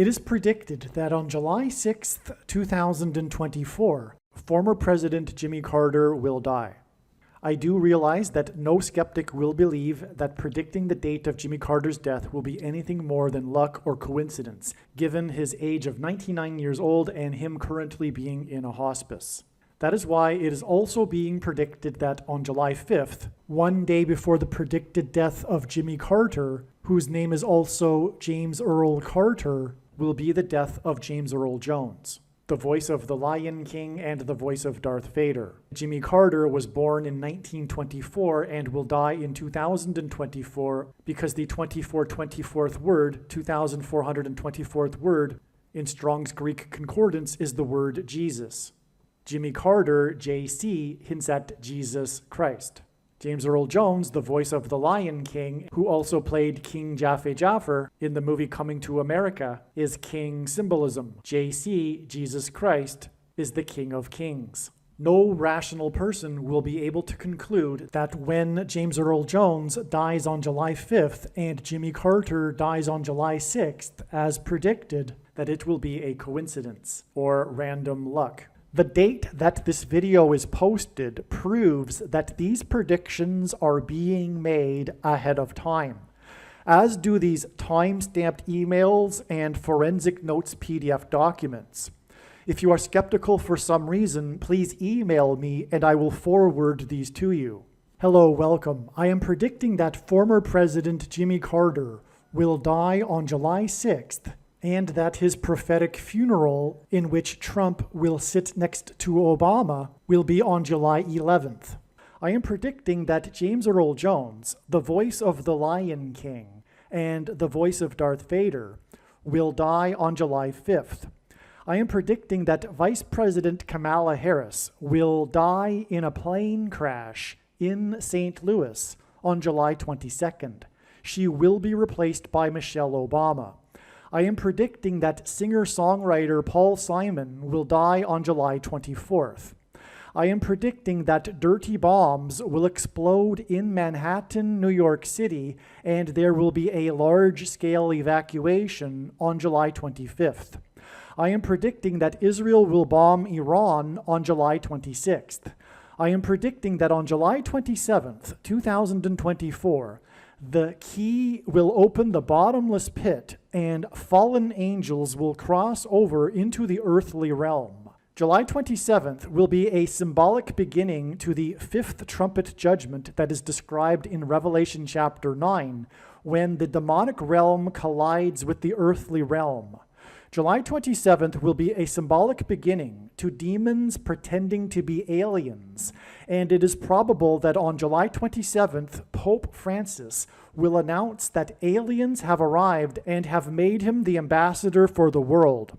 It is predicted that on July 6th, 2024, former President Jimmy Carter will die. I do realize that no skeptic will believe that predicting the date of Jimmy Carter's death will be anything more than luck or coincidence, given his age of 99 years old and him currently being in a hospice. That is why it is also being predicted that on July 5th, one day before the predicted death of Jimmy Carter, whose name is also James Earl Carter, will be the death of James Earl Jones, the voice of the Lion King and the voice of Darth Vader. Jimmy Carter was born in 1924 and will die in 2024 because the 2424th word, 2424th word, in Strong's Greek Concordance is the word Jesus. Jimmy Carter, JC, hints at Jesus Christ. James Earl Jones, the voice of the Lion King, who also played King Jaffe Jaffer in the movie Coming to America, is king symbolism. JC, Jesus Christ, is the King of Kings. No rational person will be able to conclude that when James Earl Jones dies on July 5th and Jimmy Carter dies on July 6th, as predicted, that it will be a coincidence or random luck. The date that this video is posted proves that these predictions are being made ahead of time, as do these time-stamped emails and forensic notes PDF documents. If you are skeptical for some reason, please email me and I will forward these to you. Hello, welcome. I am predicting that former President Jimmy Carter will die on July 6th, and that his prophetic funeral, in which Trump will sit next to Obama, will be on July 11th. I am predicting that James Earl Jones, the voice of the Lion King and the voice of Darth Vader, will die on July 5th. I am predicting that Vice President Kamala Harris will die in a plane crash in St. Louis on July 22nd. She will be replaced by Michelle Obama. I am predicting that singer-songwriter Paul Simon will die on July 24th. I am predicting that dirty bombs will explode in Manhattan, New York City, and there will be a large-scale evacuation on July 25th. I am predicting that Israel will bomb Iran on July 26th. I am predicting that on July 27th, 2024, the key will open the bottomless pit and fallen angels will cross over into the earthly realm. July 27th will be a symbolic beginning to the fifth trumpet judgment that is described in Revelation chapter 9, when the demonic realm collides with the earthly realm. July 27th will be a symbolic beginning to demons pretending to be aliens, and it is probable that on July 27th, Pope Francis will announce that aliens have arrived and have made him the ambassador for the world.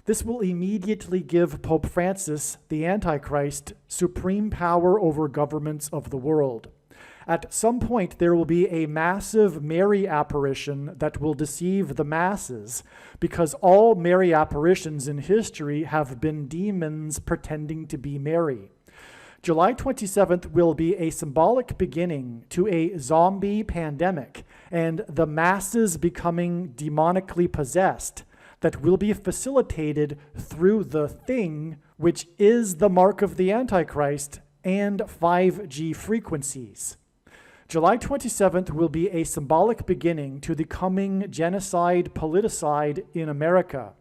This will immediately give Pope Francis, the Antichrist, supreme power over governments of the world. At some point, there will be a massive Mary apparition that will deceive the masses, because all Mary apparitions in history have been demons pretending to be Mary. July 27th will be a symbolic beginning to a zombie pandemic and the masses becoming demonically possessed that will be facilitated through the thing, which is the mark of the Antichrist and 5G frequencies. July 27th will be a symbolic beginning to the coming genocide politicide in America.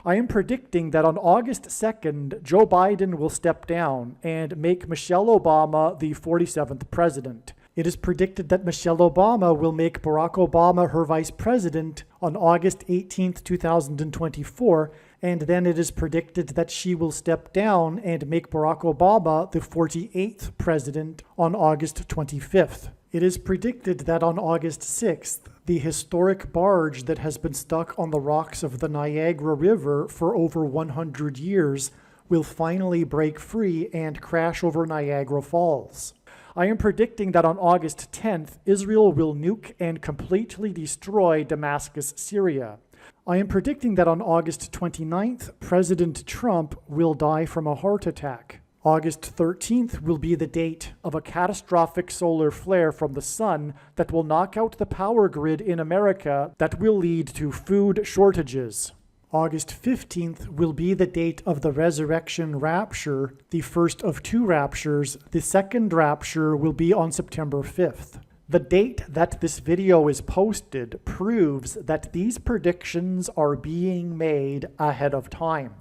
I am predicting that on August 2nd, Joe Biden will step down and make Michelle Obama the 47th president. It is predicted that Michelle Obama will make Barack Obama her vice president on August 18th, 2024, and then it is predicted that she will step down and make Barack Obama the 48th president on August 25th. It is predicted that on August 6th, the historic barge that has been stuck on the rocks of the Niagara River for over 100 years will finally break free and crash over Niagara Falls. I am predicting that on August 10th, Israel will nuke and completely destroy Damascus, Syria. I am predicting that on August 29th, President Trump will die from a heart attack. August 13th will be the date of a catastrophic solar flare from the sun that will knock out the power grid in America that will lead to food shortages. August 15th will be the date of the resurrection rapture, the first of two raptures. The second rapture will be on September 5th. The date that this video is posted proves that these predictions are being made ahead of time,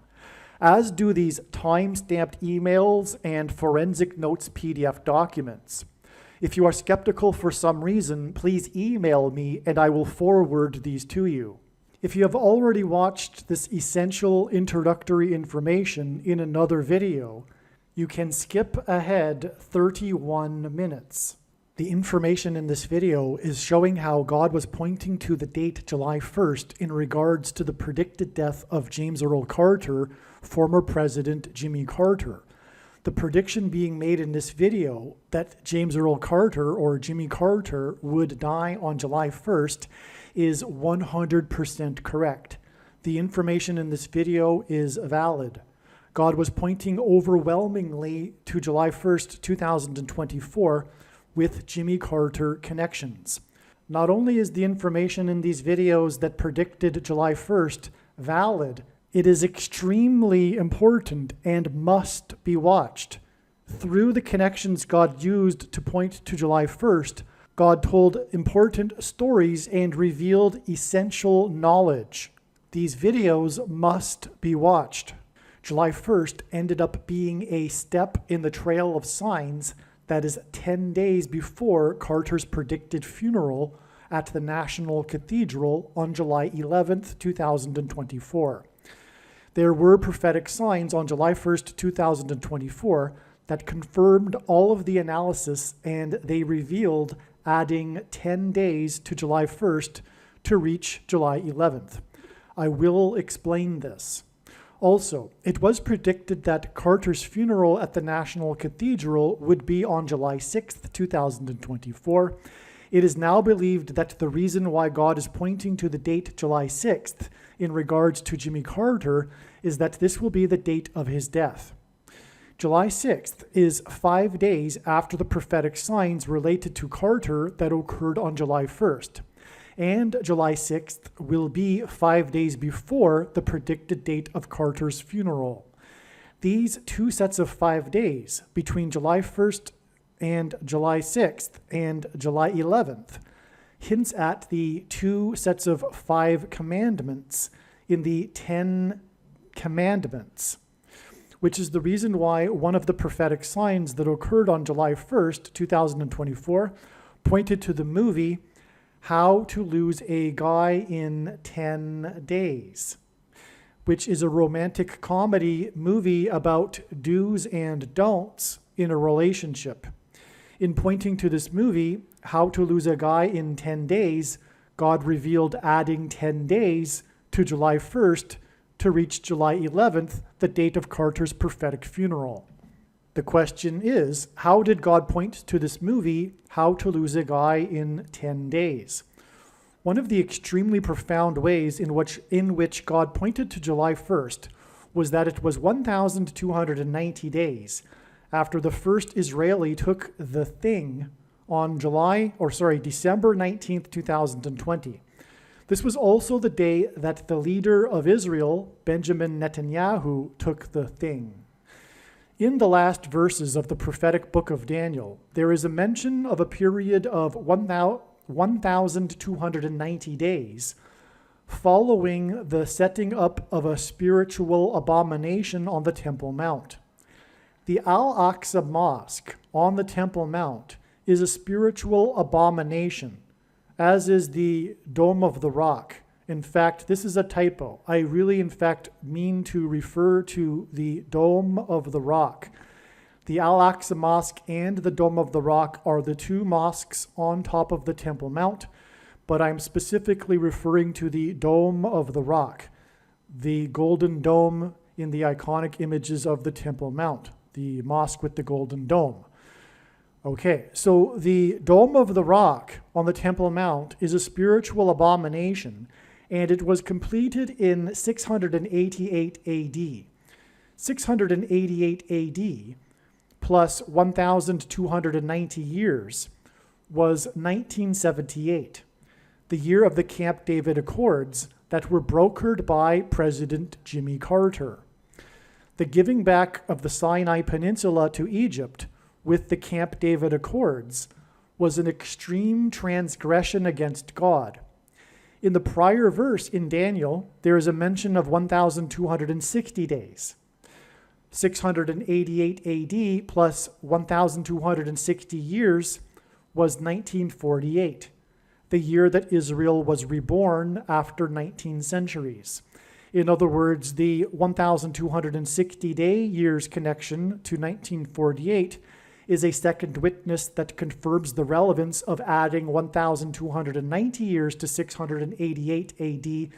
as do these time-stamped emails and forensic notes PDF documents. If you are skeptical for some reason, please email me and I will forward these to you. If you have already watched this essential introductory information in another video, you can skip ahead 31 minutes. The information in this video is showing how God was pointing to the date July 1st in regards to the predicted death of James Earl Carter, former President Jimmy Carter. The prediction being made in this video that James Earl Carter or Jimmy Carter would die on July 1st is 100% correct. The information in this video is valid. God was pointing overwhelmingly to July 1st, 2024 with Jimmy Carter connections. Not only is the information in these videos that predicted July 1st valid, it is extremely important and must be watched. Through the connections God used to point to July 1st, God told important stories and revealed essential knowledge. These videos must be watched. July 1st ended up being a step in the trail of signs that is 10 days before Carter's predicted funeral at the National Cathedral on July 11th, 2024. There were prophetic signs on July 1st, 2024 that confirmed all of the analysis, and they revealed adding 10 days to July 1st to reach July 11th. I will explain this. Also, it was predicted that Carter's funeral at the National Cathedral would be on July 6th, 2024. It is now believed that the reason why God is pointing to the date July 6th in regards to Jimmy Carter is that this will be the date of his death. July 6th is 5 days after the prophetic signs related to Carter that occurred on July 1st. And July 6th will be 5 days before the predicted date of Carter's funeral. These two sets of 5 days between July 1st and July 6th and July 11th hints at the two sets of 5 commandments in the 10 Commandments, which is the reason why one of the prophetic signs that occurred on July 1st, 2024, pointed to the movie How to Lose a Guy in 10 Days, which is a romantic comedy movie about do's and don'ts in a relationship. In pointing to this movie, How to Lose a Guy in 10 Days, God revealed adding 10 days to July 1st to reach July 11th, the date of Carter's prophetic funeral. The question is, how did God point to this movie, How to Lose a Guy in 10 Days? One of the extremely profound ways in which God pointed to July 1st was that it was 1,290 days after the first Israeli took the thing on December 19th, 2020. This was also the day that the leader of Israel, Benjamin Netanyahu, took the thing. In the last verses of the prophetic book of Daniel, there is a mention of a period of 1,290 days following the setting up of a spiritual abomination on the Temple Mount. The Al-Aqsa Mosque on the Temple Mount is a spiritual abomination, as is the Dome of the Rock. In fact, this is a typo. I really, in fact, mean to refer to the Dome of the Rock. The Al-Aqsa Mosque and the Dome of the Rock are the two mosques on top of the Temple Mount, but I'm specifically referring to the Dome of the Rock, the golden dome in the iconic images of the Temple Mount, the mosque with the golden dome. Okay, so the Dome of the Rock on the Temple Mount is a spiritual abomination, and it was completed in 688 AD. 688 AD plus 1,290 years was 1978, the year of the Camp David Accords, that were brokered by President Jimmy Carter. The giving back of the Sinai Peninsula to Egypt with the Camp David Accords was an extreme transgression against God. In the prior verse in Daniel, there is a mention of 1,260 days. 688 AD plus 1,260 years was 1948, the year that Israel was reborn after 19 centuries. In other words, the 1,260-day years connection to 1948 is a second witness that confirms the relevance of adding 1,290 years to 688 AD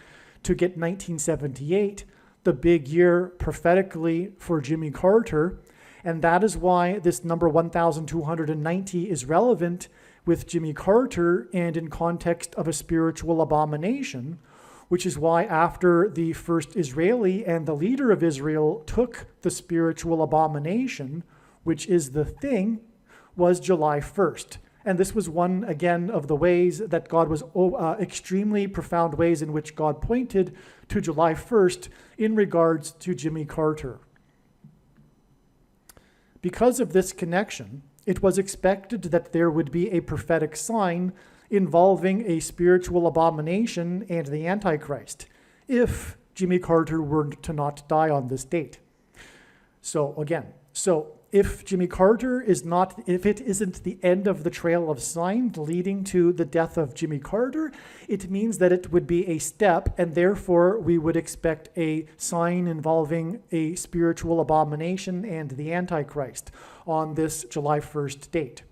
to get 1978, the big year prophetically for Jimmy Carter. And that is why this number 1,290 is relevant with Jimmy Carter and in context of a spiritual abomination, which is why after the first Israeli and the leader of Israel took the spiritual abomination, which is the thing, was July 1st. And this was one, again, of the ways that God was, extremely profound ways in which God pointed to July 1st in regards to Jimmy Carter. Because of this connection, it was expected that there would be a prophetic sign involving a spiritual abomination and the Antichrist, if Jimmy Carter were to not die on this date. So if Jimmy Carter if it isn't the end of the trail of signs leading to the death of Jimmy Carter, it means that it would be a step, and therefore we would expect a sign involving a spiritual abomination and the Antichrist on this July 1st date.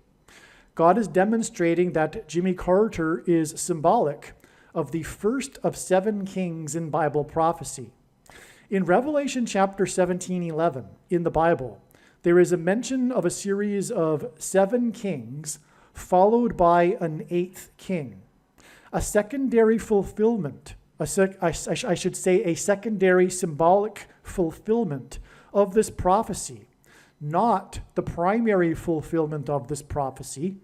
God is demonstrating that Jimmy Carter is symbolic of the first of 7 kings in Bible prophecy. In Revelation chapter 17:11 in the Bible, there is a mention of a series of 7 kings followed by an 8th king. A secondary fulfillment, a secondary symbolic fulfillment of this prophecy, not the primary fulfillment of this prophecy,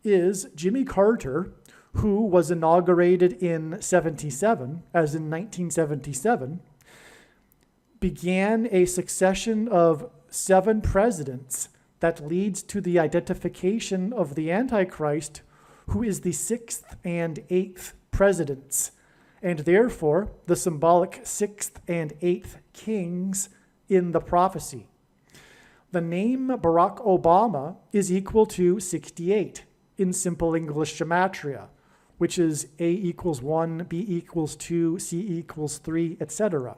is Jimmy Carter, who was inaugurated in 77, as in 1977, began a succession of 7 presidents that leads to the identification of the Antichrist, who is the 6th and 8th presidents, and therefore the symbolic 6th and 8th kings in the prophecy. The name Barack Obama is equal to 68 in simple English gematria, which is A equals 1, B equals 2, C equals 3, etc.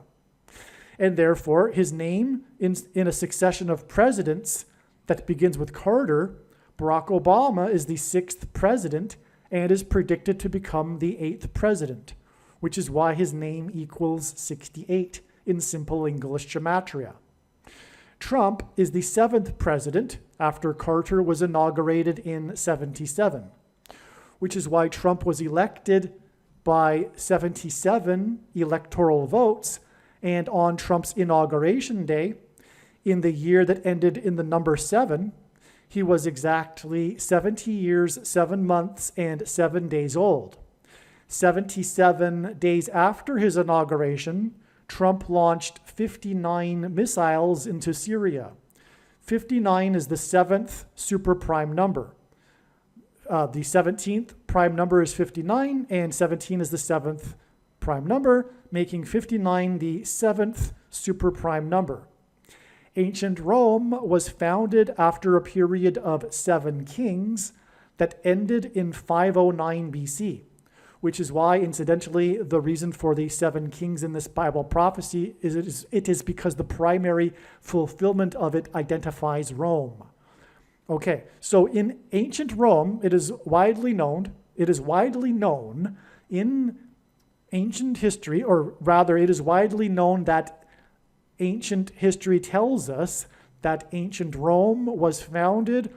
And therefore, his name in a succession of presidents that begins with Carter, Barack Obama is the 6th president and is predicted to become the 8th president, which is why his name equals 68 in simple English gematria. Trump is the 7th president after Carter was inaugurated in 77, which is why Trump was elected by 77 electoral votes. And on Trump's inauguration day, in the year that ended in the number 7, he was exactly 70 years, 7 months, and 7 days old. 77 days after his inauguration, Trump launched 59 missiles into Syria. 59 is the 7th superprime number. The 17th prime number is 59, and 17 is the 7th prime number, making 59 the 7th superprime number. Ancient Rome was founded after a period of 7 kings that ended in 509 BC, which is why, incidentally, the reason for the 7 kings in this Bible prophecy is it is because the primary fulfillment of it identifies Rome. Okay, so in ancient Rome, it is widely known in ancient history, or rather, it is widely known that ancient history tells us that ancient Rome was founded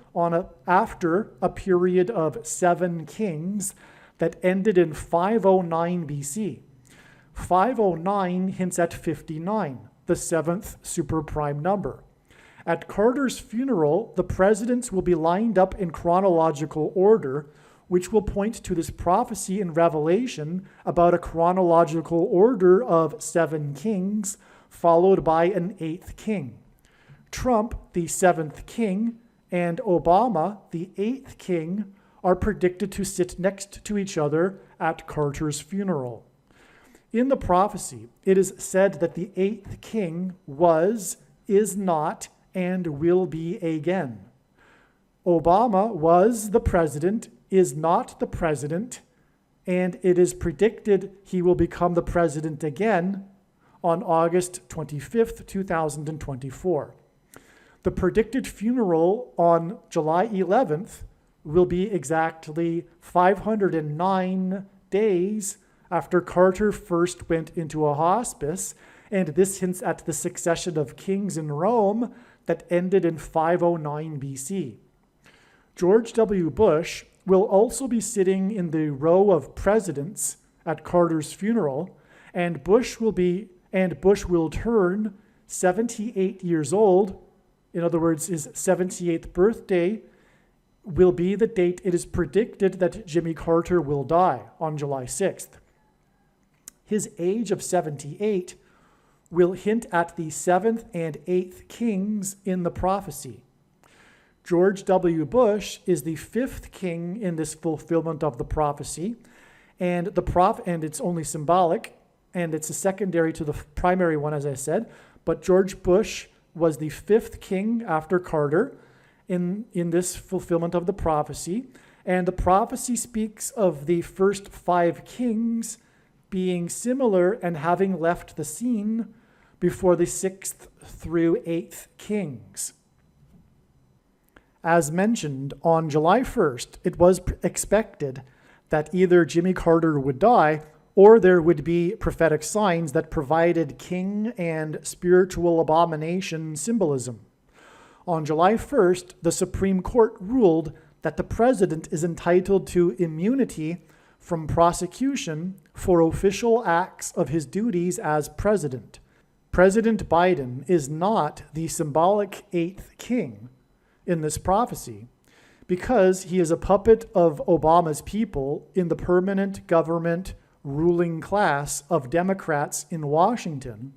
after a period of 7 kings that ended in 509 BC. 509 hints at 59, the 7th superprime number. At Carter's funeral, the presidents will be lined up in chronological order, which will point to this prophecy in Revelation about a chronological order of 7 kings, followed by an 8th king. Trump, the 7th king, and Obama, the 8th king, are predicted to sit next to each other at Carter's funeral. In the prophecy, it is said that the 8th king was, is not, and will be again. Obama was the president, is not the president, and it is predicted he will become the president again on August 25th, 2024. The predicted funeral on July 11th will be exactly 509 days after Carter first went into a hospice, and this hints at the succession of kings in Rome that ended in 509 BC. George W. Bush will also be sitting in the row of presidents at Carter's funeral, and Bush will turn 78 years old. In other words, his 78th birthday will be the date it is predicted that Jimmy Carter will die, on July 6th. His age of 78 will hint at the 7th and 8th kings in the prophecy. George W. Bush is the 5th king in this fulfillment of the prophecy, and it's only symbolic, and it's a secondary to the primary one, as I said. But George Bush was the 5th king after Carter in this fulfillment of the prophecy, and the prophecy speaks of the first 5 kings being similar and having left the scene before the 6th through 8th kings. As mentioned, on July 1st, it was expected that either Jimmy Carter would die or there would be prophetic signs that provided king and spiritual abomination symbolism. On July 1st, the Supreme Court ruled that the president is entitled to immunity from prosecution for official acts of his duties as president. President Biden is not the symbolic 8th king in this prophecy because he is a puppet of Obama's people in the permanent government ruling class of Democrats in Washington,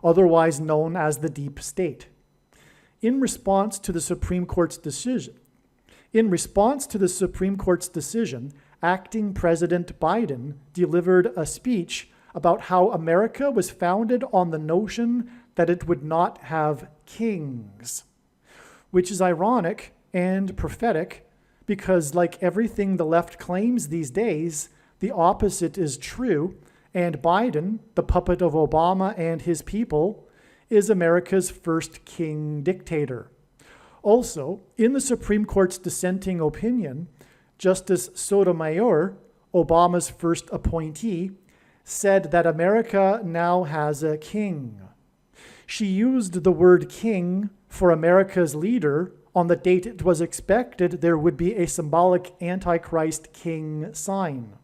otherwise known as the deep state. In response to the Supreme Court's decision, acting President Biden delivered a speech about how America was founded on the notion that it would not have kings, which is ironic and prophetic because, like everything the left claims these days, the opposite is true, and Biden, the puppet of Obama and his people, is America's first king dictator. Also, in the Supreme Court's dissenting opinion, Justice Sotomayor, Obama's first appointee, said that America now has a king. She used the word king for America's leader on the date it was expected there would be a symbolic Antichrist king sign.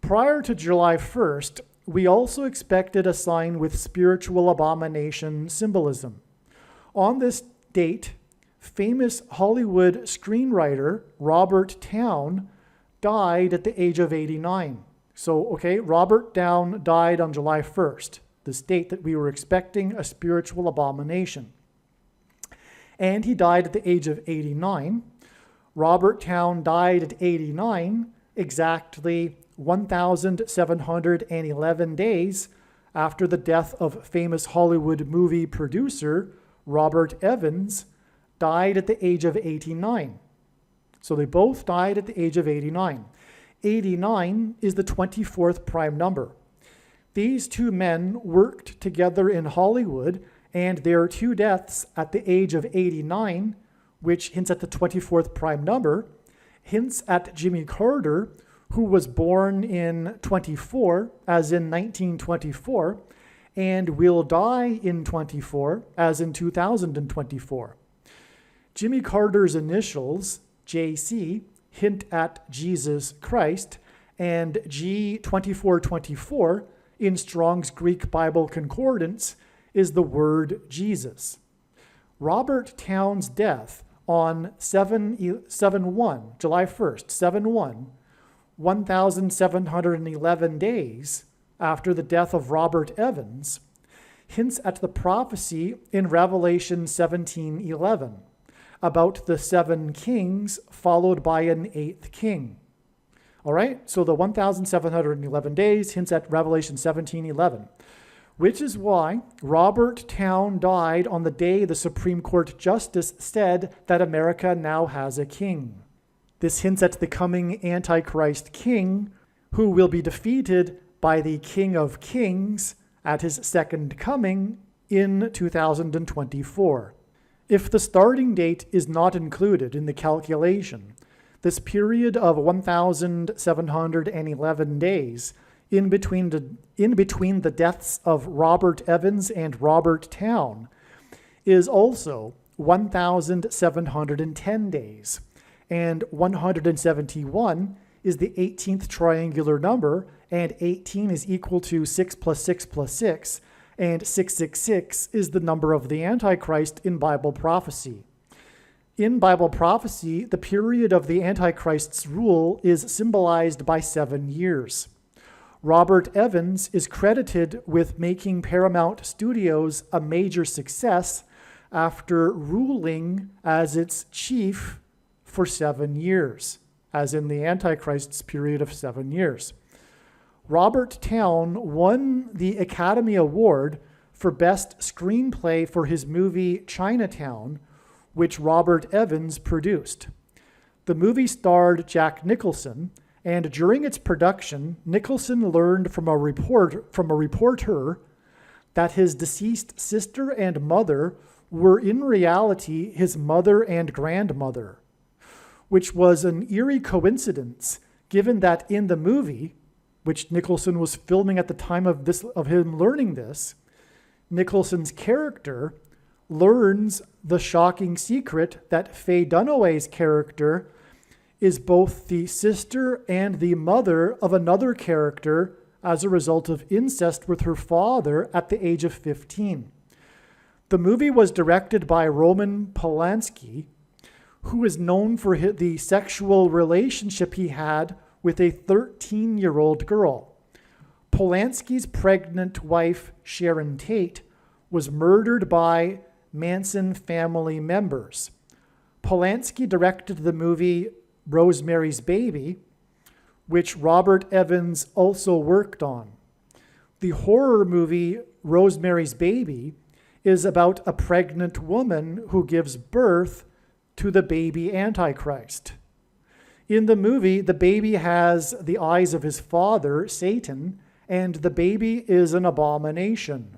Prior to July 1st, we also expected a sign with spiritual abomination symbolism. On this date, famous Hollywood screenwriter Robert Towne died at the age of 89. Robert Towne died on July 1st, this date that we were expecting a spiritual abomination. And he died at the age of 89. Robert Towne died at 89, exactly 1,711 days after the death of famous Hollywood movie producer Robert Evans died at the age of 89. So they both died at the age of 89. 89 is the 24th prime number. These two men worked together in Hollywood, and their two deaths at the age of 89, which hints at the 24th prime number, hints at Jimmy Carter, who was born in 24, as in 1924, and will die in 24, as in 2024. Jimmy Carter's initials, JC, hint at Jesus Christ, and G2424 in Strong's Greek Bible Concordance is the word Jesus. Robert Towne's death on 7/1, July 1st, 7/1, 1,711 days after the death of Robert Evans, hints at the prophecy in Revelation 17:11 about the 7 kings followed by an 8th king. All right, so the 1,711 days hints at Revelation 17:11, which is why Robert Towne died on the day the Supreme Court Justice said that America now has a king. This hints at the coming Antichrist king, who will be defeated by the King of Kings at his second coming in 2024. If the starting date is not included in the calculation, this period of 1,711 days in between the deaths of Robert Evans and Robert Towne is also 1,710 days, and 171 is the 18th triangular number, and 18 is equal to 6 plus 6 plus 6, and 666 is the number of the Antichrist in Bible prophecy. In Bible prophecy, the period of the Antichrist's rule is symbolized by 7 years. Robert Evans is credited with making Paramount Studios a major success after ruling as its chief for 7 years, as in the Antichrist's period of 7 years. Robert Towne won the Academy Award for Best Screenplay for his movie Chinatown, which Robert Evans produced. The movie starred Jack Nicholson, and during its production, Nicholson learned from a reporter that his deceased sister and mother were in reality his mother and grandmother, which was an eerie coincidence, given that in the movie, which Nicholson was filming at the time of him learning this, Nicholson's character learns the shocking secret that Faye Dunaway's character is both the sister and the mother of another character as a result of incest with her father at the age of 15. The movie was directed by Roman Polanski, who is known for the sexual relationship he had with a 13-year-old girl. Polanski's pregnant wife, Sharon Tate, was murdered by Manson family members. Polanski directed the movie Rosemary's Baby, which Robert Evans also worked on. The horror movie Rosemary's Baby is about a pregnant woman who gives birth to the baby Antichrist. In the movie, the baby has the eyes of his father, Satan, and the baby is an abomination.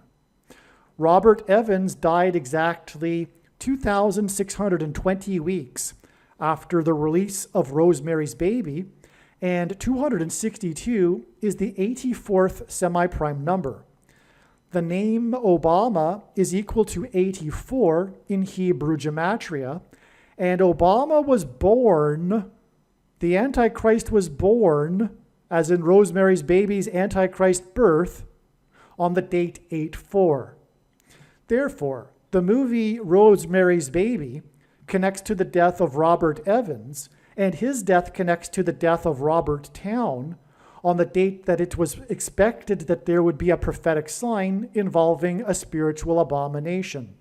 Robert Evans died exactly 2,620 weeks after the release of Rosemary's Baby, and 262 is the 84th semi-prime number. The name Obama is equal to 84 in Hebrew gematria, and Obama was born, the Antichrist was born, as in Rosemary's Baby's Antichrist birth, on the date 8/4. Therefore, the movie Rosemary's Baby connects to the death of Robert Evans, and his death connects to the death of Robert Towne on the date that it was expected that there would be a prophetic sign involving a spiritual abomination.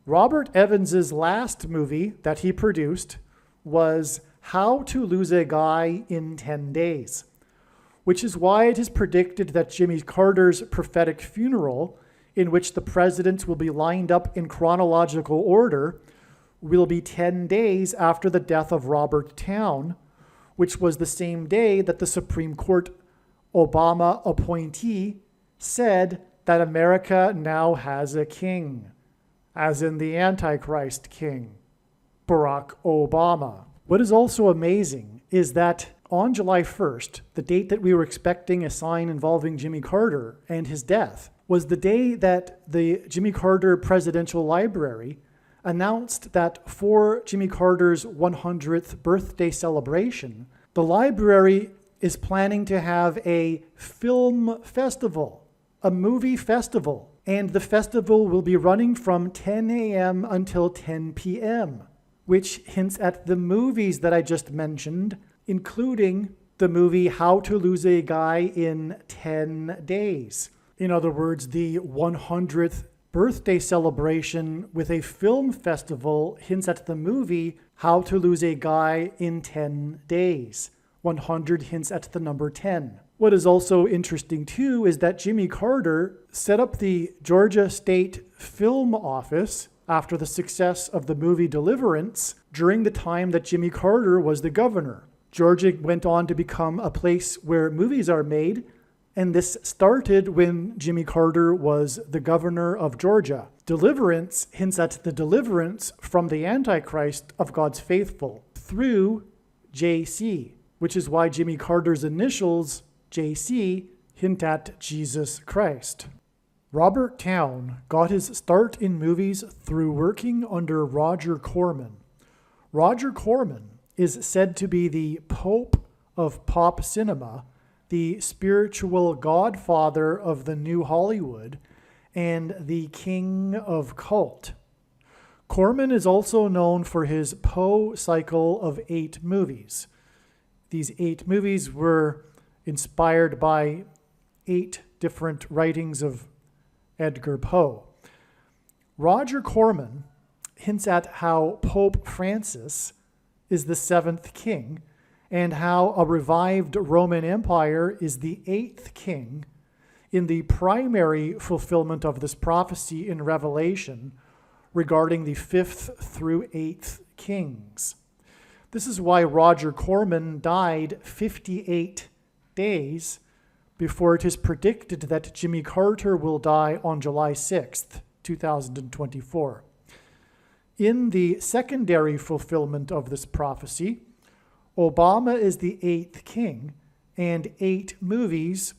Robert Evans's last movie that he produced was How to Lose a Guy in 10 Days, which is why it is predicted that Jimmy Carter's prophetic funeral, in which the presidents will be lined up in chronological order, will be 10 days after the death of Robert Towne, which was the same day that the Supreme Court Obama appointee said that America now has a king, as in the Antichrist king, Barack Obama. What is also amazing is that on July 1st, the date that we were expecting a sign involving Jimmy Carter and his death, was the day that the Jimmy Carter Presidential Library announced that for Jimmy Carter's 100th birthday celebration, the library is planning to have a film festival, a movie festival, And the festival will be running from 10 a.m. until 10 p.m., which hints at the movies that I just mentioned, including the movie How to Lose a Guy in 10 Days. In other words, the 100th birthday celebration with a film festival hints at the movie How to Lose a Guy in 10 Days. 100 hints at the number 10. What is also interesting too is that Jimmy Carter set up the Georgia State Film Office after the success of the movie Deliverance during the time that Jimmy Carter was the governor. Georgia went on to become a place where movies are made, and this started when Jimmy Carter was the governor of Georgia. Deliverance hints at the deliverance from the Antichrist of God's faithful through JC, which is why Jimmy Carter's initials, JC, hint at Jesus Christ. Robert Towne got his start in movies through working under Roger Corman. Roger Corman is said to be the Pope of pop cinema, the spiritual godfather of the new Hollywood, and the king of cult. Corman is also known for his Poe cycle of 8 movies. These 8 movies were inspired by 8 different writings of Edgar Poe. Roger Corman hints at how Pope Francis is the 7th king, and how a revived Roman Empire is the 8th king in the primary fulfillment of this prophecy in Revelation regarding the 5th through 8th kings. This is why Roger Corman died 58 days before it is predicted that Jimmy Carter will die on July 6th, 2024. In the secondary fulfillment of this prophecy, Obama is the 8th king, and 8 movies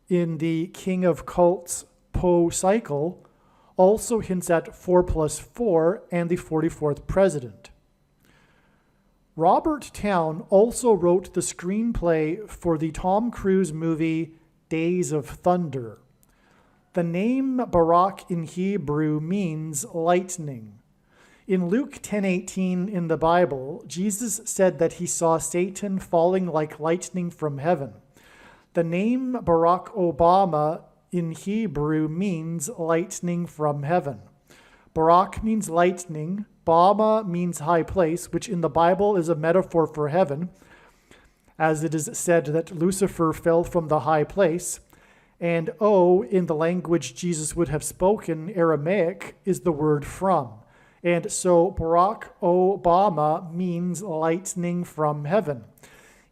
in the King of Cults Poe cycle also hints at 4+4 and the 44th president. Robert Towne also wrote the screenplay for the Tom Cruise movie Days of Thunder. The name Barak in Hebrew means lightning. In Luke 10:18 in the Bible, Jesus said that he saw Satan falling like lightning from heaven. The name Barack Obama in Hebrew means lightning from heaven. Barak means lightning, Bama means high place, which in the Bible is a metaphor for heaven, as it is said that Lucifer fell from the high place, and O, in the language Jesus would have spoken, Aramaic, is the word from. And so Barack Obama means lightning from heaven.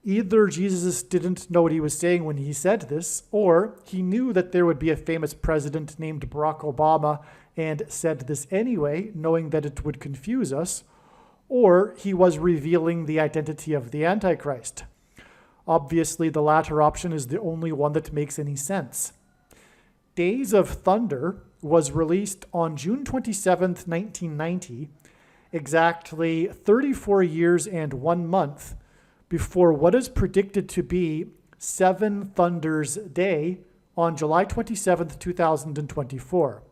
Either Jesus didn't know what he was saying when he said this, or he knew that there would be a famous president named Barack Obama and said this anyway, knowing that it would confuse us, or he was revealing the identity of the Antichrist. Obviously, the latter option is the only one that makes any sense. Days of Thunder was released on June 27, 1990, exactly 34 years and 1 month before what is predicted to be 7 Thunders Day on July 27, 2024.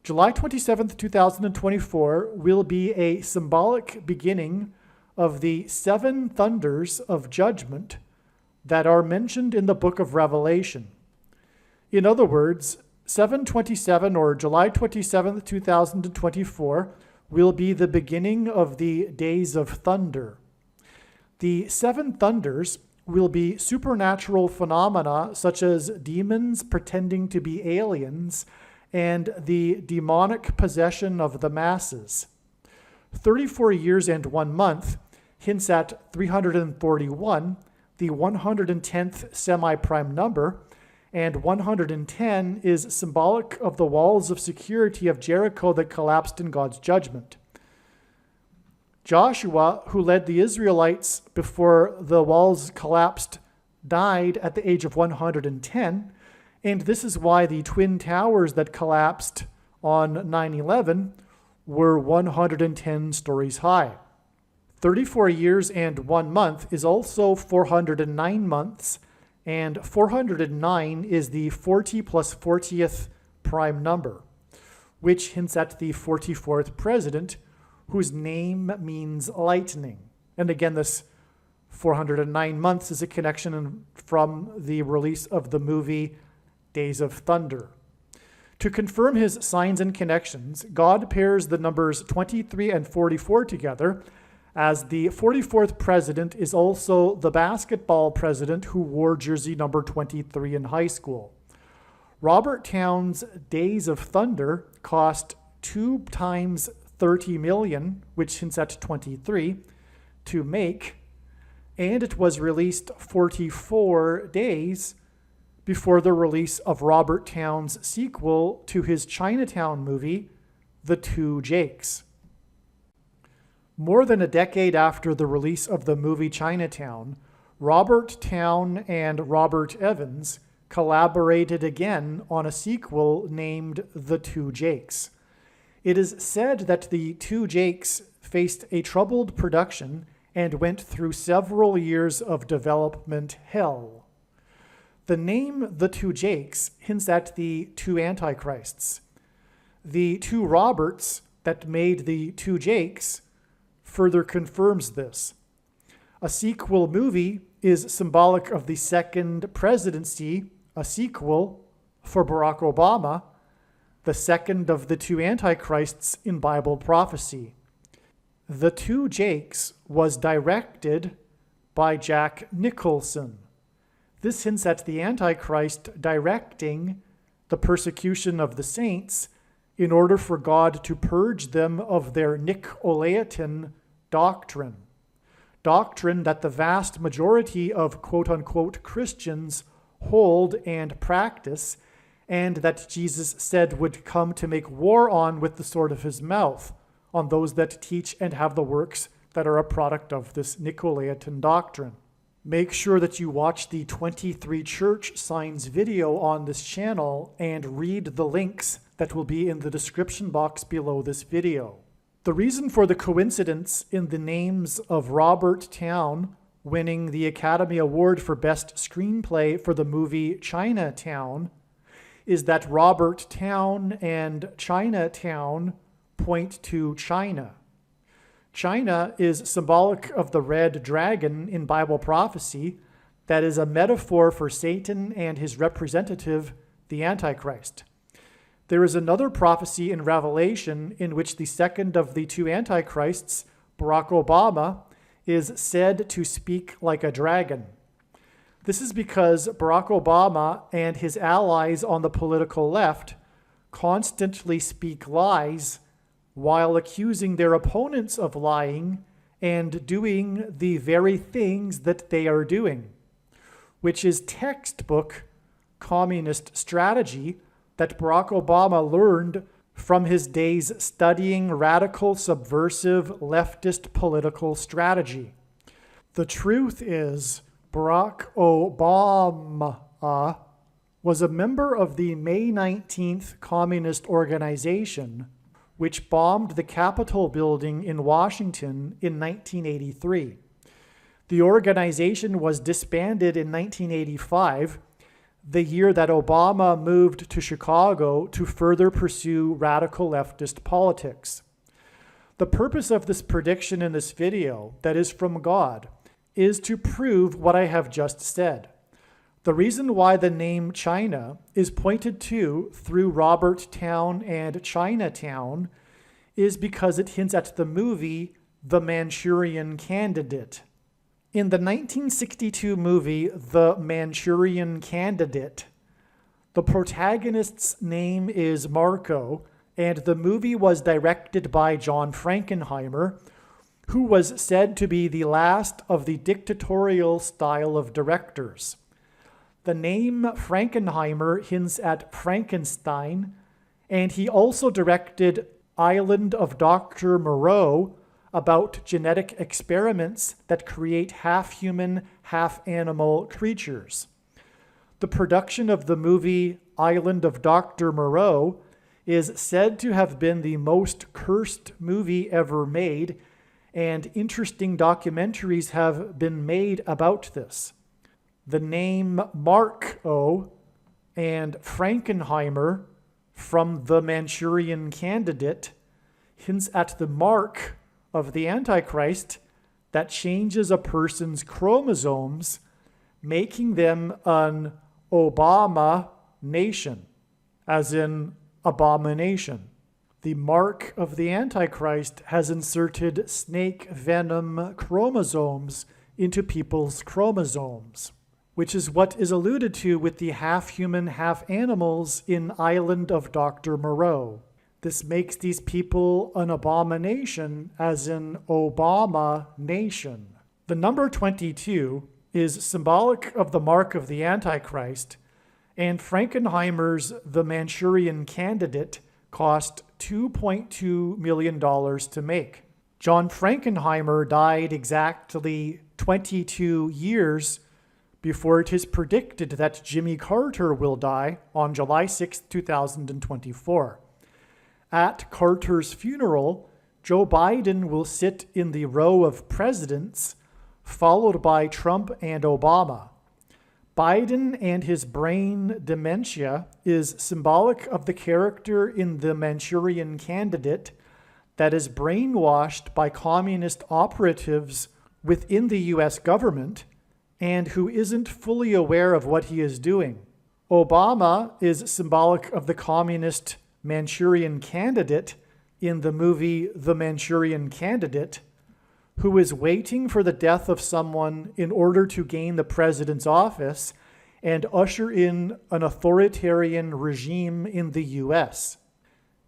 July 27, 2024 will be a symbolic beginning of the 7 thunders of judgment that are mentioned in the book of Revelation. In other words, 7/27 or July 27, 2024 will be the beginning of the Days of Thunder. The 7 thunders will be supernatural phenomena such as demons pretending to be aliens and the demonic possession of the masses. 34 years and 1 month hints at 341, the 110th semi-prime number, and 110 is symbolic of the walls of security of Jericho that collapsed in God's judgment. Joshua, who led the Israelites before the walls collapsed, died at the age of 110, and this is why the Twin Towers that collapsed on 9/11 were 110 stories high. 34 years and 1 month is also 409 months, and 409 is the 40 plus 40th prime number, which hints at the 44th president, whose name means lightning. And again, this 409 months is a connection from the release of the movie Days of Thunder. To confirm his signs and connections, God pairs the numbers 23 and 44 together, as the 44th president is also the basketball president who wore jersey number 23 in high school. Robert Towne's Days of Thunder cost 2 times 30 million, which hints at 23, to make, and it was released 44 days before the release of Robert Towne's sequel to his Chinatown movie, The Two Jakes. More than a decade after the release of the movie Chinatown, Robert Towne and Robert Evans collaborated again on a sequel named The Two Jakes. It is said that The Two Jakes faced a troubled production and went through several years of development hell. The name The Two Jakes hints at the two Antichrists. The two Roberts that made The Two Jakes further confirms this. A sequel movie is symbolic of the second presidency, a sequel for Barack Obama, the second of the two Antichrists in Bible prophecy. The Two Jakes was directed by Jack Nicholson. This hints at the Antichrist directing the persecution of the saints in order for God to purge them of their Nicolaitan doctrine that the vast majority of quote-unquote Christians hold and practice, and that Jesus said would come to make war on with the sword of his mouth, on those that teach and have the works that are a product of this Nicolaitan doctrine. Make sure that you watch the 23 church signs video on this channel and read the links that will be in the description box below this video. The reason for the coincidence in the names of Robert Towne winning the Academy Award for Best Screenplay for the movie Chinatown is that Robert Towne and Chinatown point to China. China is symbolic of the red dragon in Bible prophecy that is a metaphor for Satan and his representative, the Antichrist. There is another prophecy in Revelation in which the second of the two Antichrists, Barack Obama, is said to speak like a dragon. This is because Barack Obama and his allies on the political left constantly speak lies while accusing their opponents of lying and doing the very things that they are doing, which is textbook communist strategy that Barack Obama learned from his days studying radical, subversive, leftist political strategy. The truth is, Barack Obama was a member of the May 19th Communist Organization, which bombed the Capitol building in Washington in 1983. The organization was disbanded in 1985, the year that Obama moved to Chicago to further pursue radical leftist politics. The purpose of this prediction in this video, that is from God, is to prove what I have just said. The reason why the name China is pointed to through Robert Towne and Chinatown is because it hints at the movie The Manchurian Candidate. In the 1962 movie The Manchurian Candidate, the protagonist's name is Marco, and the movie was directed by John Frankenheimer, who was said to be the last of the dictatorial style of directors. The name Frankenheimer hints at Frankenstein, and he also directed Island of Dr. Moreau, about genetic experiments that create half-human, half-animal creatures. The production of the movie Island of Dr. Moreau is said to have been the most cursed movie ever made, and interesting documentaries have been made about this. The name Marco and Frankenheimer from the Manchurian Candidate hints at the mark of the Antichrist that changes a person's chromosomes, making them an Obama nation, as in abomination. The mark of the Antichrist has inserted snake venom chromosomes into people's chromosomes, which is what is alluded to with the half-human, half-animals in Island of Dr. Moreau. This makes these people an abomination, as in Obama nation. The number 22 is symbolic of the mark of the Antichrist, and Frankenheimer's The Manchurian Candidate cost $2.2 million to make. John Frankenheimer died exactly 22 years before it is predicted that Jimmy Carter will die on July 6, 2024. At Carter's funeral, Joe Biden will sit in the row of presidents, followed by Trump and Obama. Biden and his brain dementia is symbolic of the character in the Manchurian Candidate that is brainwashed by communist operatives within the US government and who isn't fully aware of what he is doing. Obama is symbolic of the communist Manchurian Candidate in the movie The Manchurian Candidate, who is waiting for the death of someone in order to gain the president's office and usher in an authoritarian regime in the US.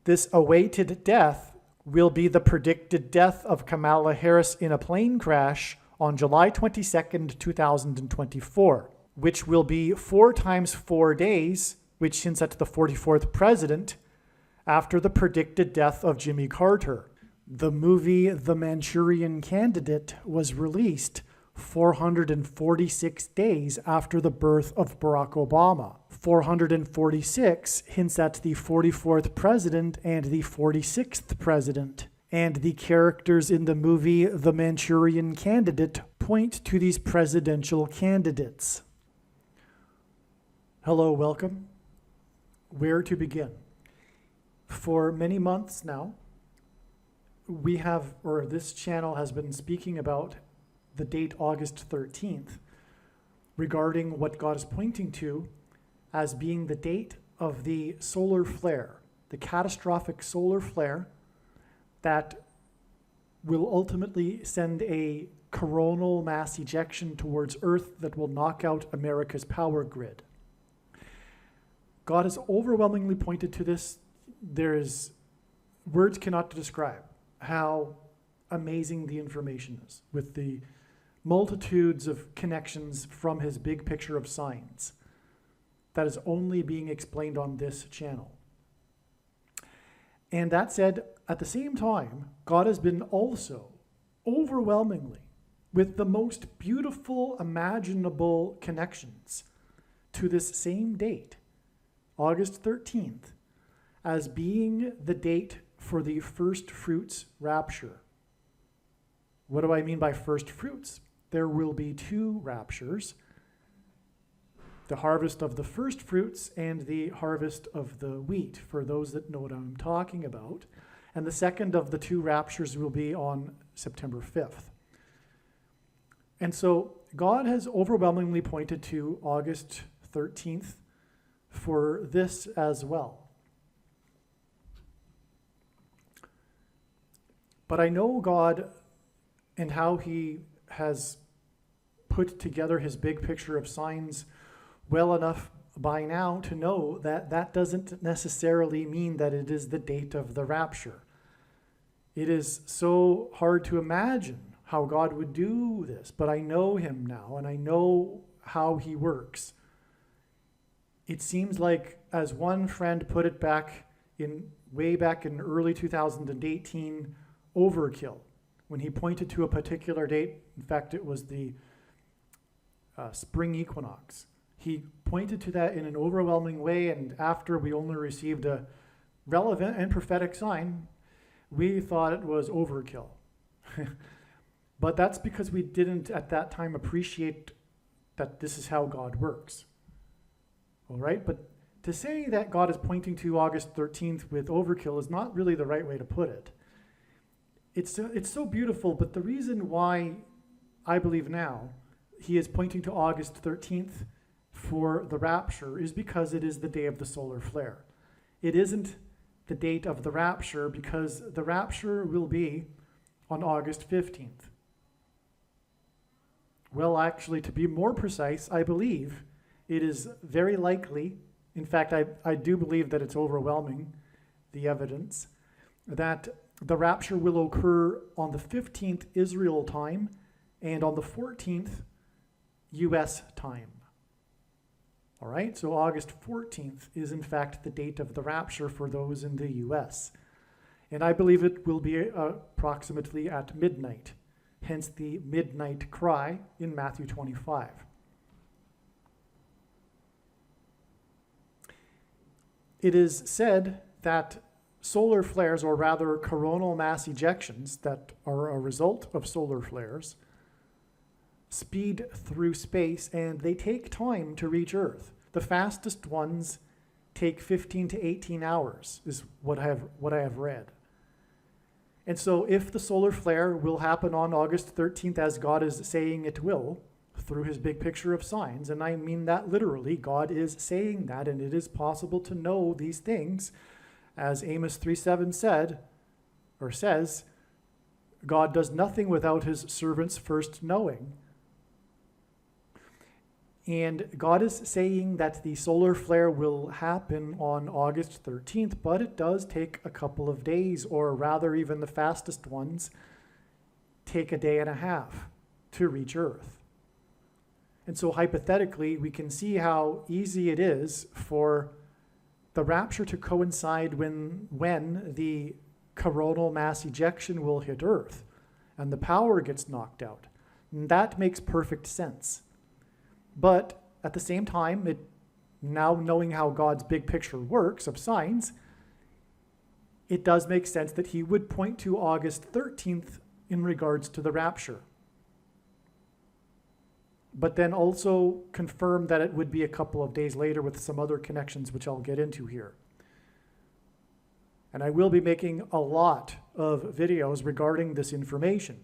This awaited death will be the predicted death of Kamala Harris in a plane crash on July 22nd, 2024, which will be 4 times 4 days, which hints at the 44th president, after the predicted death of Jimmy Carter. The movie The Manchurian Candidate was released 446 days after the birth of Barack Obama. 446 hints at the 44th president and the 46th president. And the characters in the movie The Manchurian Candidate point to these presidential candidates. Hello, welcome. Where to begin? For many months now, this channel has been speaking about the date August 13th regarding what God is pointing to as being the date of the solar flare, the catastrophic solar flare that will ultimately send a coronal mass ejection towards Earth that will knock out America's power grid. God has overwhelmingly pointed to this. Words cannot describe how amazing the information is with the multitudes of connections from his big picture of signs that is only being explained on this channel. And that said, at the same time, God has been also overwhelmingly with the most beautiful imaginable connections to this same date, August 13th, as being the date for the first fruits rapture. What do I mean by first fruits? There will be 2 raptures, the harvest of the first fruits and the harvest of the wheat, for those that know what I'm talking about. And the second of the 2 raptures will be on September 5th. And so God has overwhelmingly pointed to August 13th for this as well. But I know God and how he has put together his big picture of signs well enough by now to know that that doesn't necessarily mean that it is the date of the rapture. It is so hard to imagine how God would do this, but I know him now and I know how he works. It seems like, as one friend put it way back in early 2018, overkill, when he pointed to a particular date. In fact, it was the spring equinox. He pointed to that in an overwhelming way, and after we only received a relevant and prophetic sign, we thought it was overkill. But that's because we didn't at that time appreciate that this is how God works. All right, but to say that God is pointing to August 13th with overkill is not really the right way to put it. It's so beautiful, but the reason why I believe now he is pointing to August 13th for the rapture is because it is the day of the solar flare. It isn't the date of the rapture because the rapture will be on August 15th. Well, actually, to be more precise, I believe it is very likely, in fact, I do believe that it's overwhelming, the evidence, that the rapture will occur on the 15th Israel time and on the 14th US time. All right, so August 14th is in fact the date of the rapture for those in the US. And I believe it will be approximately at midnight, hence the midnight cry in Matthew 25. It is said that solar flares, or rather coronal mass ejections that are a result of solar flares, speed through space and they take time to reach Earth. The fastest ones take 15 to 18 hours is what I have read. And so if the solar flare will happen on August 13th as God is saying it will, through his big picture of signs, and I mean that literally, God is saying that, and it is possible to know these things, as Amos 3:7 says, God does nothing without his servants first knowing. And God is saying that the solar flare will happen on August 13th, but it does take a couple of days, or rather even the fastest ones take a day and a half to reach Earth. And so hypothetically, we can see how easy it is for the rapture to coincide when the coronal mass ejection will hit Earth and the power gets knocked out. And that makes perfect sense. But at the same time, now knowing how God's big picture works of signs, it does make sense that he would point to August 13th in regards to the rapture. But then also confirm that it would be a couple of days later with some other connections, which I'll get into here. And I will be making a lot of videos regarding this information,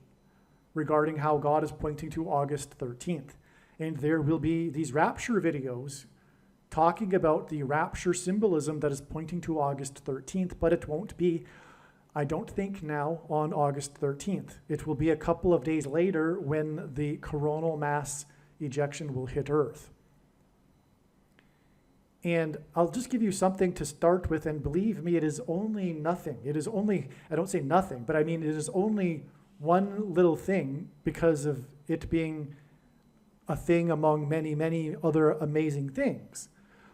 regarding how God is pointing to August 13th. And there will be these rapture videos talking about the rapture symbolism that is pointing to August 13th, but it won't be, I don't think now, on August 13th. It will be a couple of days later when the coronal mass ejection will hit Earth. And I'll just give you something to start with, and believe me, it is only nothing. It is only, I don't say nothing, but I mean it is only one little thing because of it being a thing among many, many other amazing things.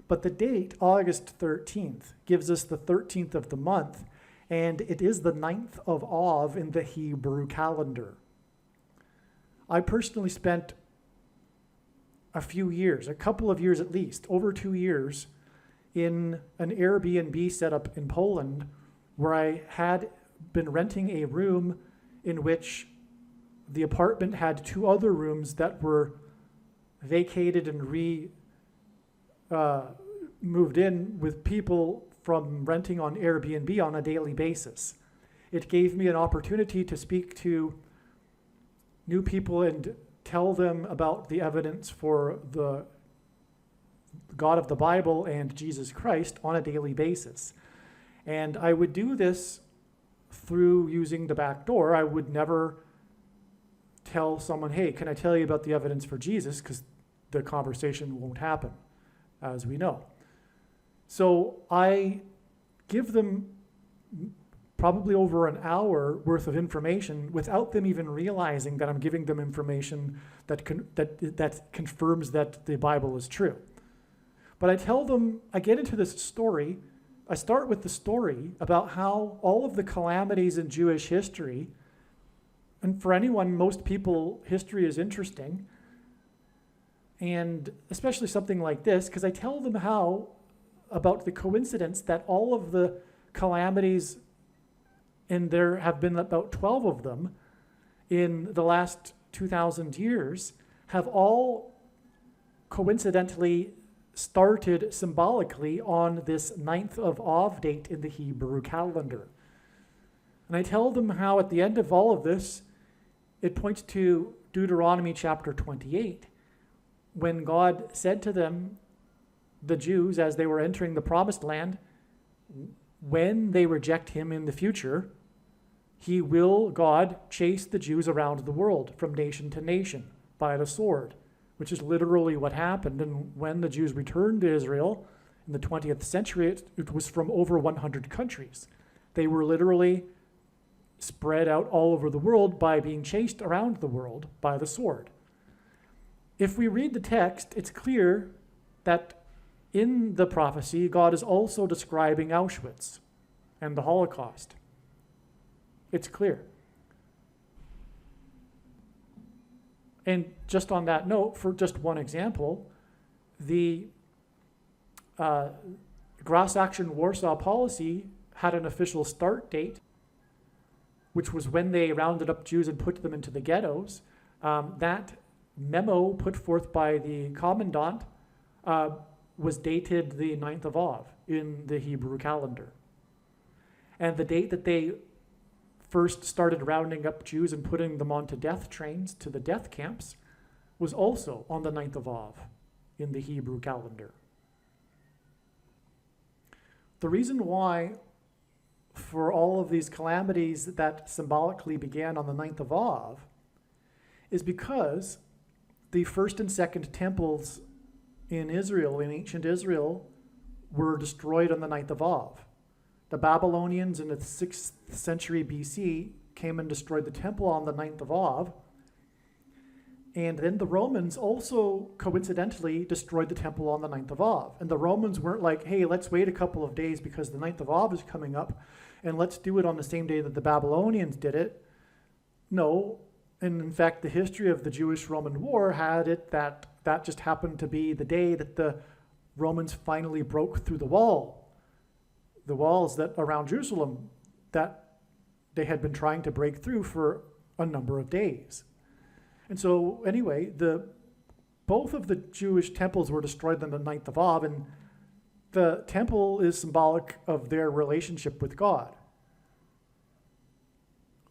But the date, August 13th, gives us the 13th of the month, and it is the 9th of Av in the Hebrew calendar. I personally spent a few years, a couple of years at least, over 2 years, in an Airbnb setup in Poland where I had been renting a room in which the apartment had 2 other rooms that were vacated and moved in with people from renting on Airbnb on a daily basis. It gave me an opportunity to speak to new people and tell them about the evidence for the God of the Bible and Jesus Christ on a daily basis. And I would do this through using the back door. I would never tell someone, hey, can I tell you about the evidence for Jesus? Because the conversation won't happen, as we know. So I give them probably over an hour worth of information without them even realizing that I'm giving them information that confirms that the Bible is true. But I tell them, I get into this story, I start with the story about how all of the calamities in Jewish history, and for anyone, most people, history is interesting, and especially something like this, because I tell them how, about the coincidence that all of the calamities, and there have been about 12 of them in the last 2,000 years, have all coincidentally started symbolically on this 9th of Av date in the Hebrew calendar. And I tell them how at the end of all of this, it points to Deuteronomy chapter 28, when God said to them, the Jews, as they were entering the promised land, when they reject him in the future, he will, God, chase the Jews around the world from nation to nation by the sword, which is literally what happened. And when the Jews returned to Israel in the 20th century, it was from over 100 countries. They were literally spread out all over the world by being chased around the world by the sword. If we read the text, it's clear that in the prophecy, God is also describing Auschwitz and the Holocaust. It's clear. And just on that note, for just one example, the Grass Action Warsaw policy had an official start date, which was when they rounded up Jews and put them into the ghettos. That memo put forth by the commandant was dated the 9th of Av in the Hebrew calendar. And the date that they first started rounding up Jews and putting them onto death trains to the death camps was also on the 9th of Av in the Hebrew calendar. The reason why for all of these calamities that symbolically began on the 9th of Av is because the first and second temples in Israel, in ancient Israel, were destroyed on the 9th of Av. The Babylonians in the 6th century BC came and destroyed the temple on the 9th of Av. And then the Romans also coincidentally destroyed the temple on the 9th of Av. And the Romans weren't like, hey, let's wait a couple of days because the 9th of Av is coming up and let's do it on the same day that the Babylonians did it. No, and in fact, the history of the Jewish-Roman War had it that that just happened to be the day that the Romans finally broke through the walls that around Jerusalem that they had been trying to break through for a number of days. And so anyway, both of the Jewish temples were destroyed on the 9th of Av, and the temple is symbolic of their relationship with God.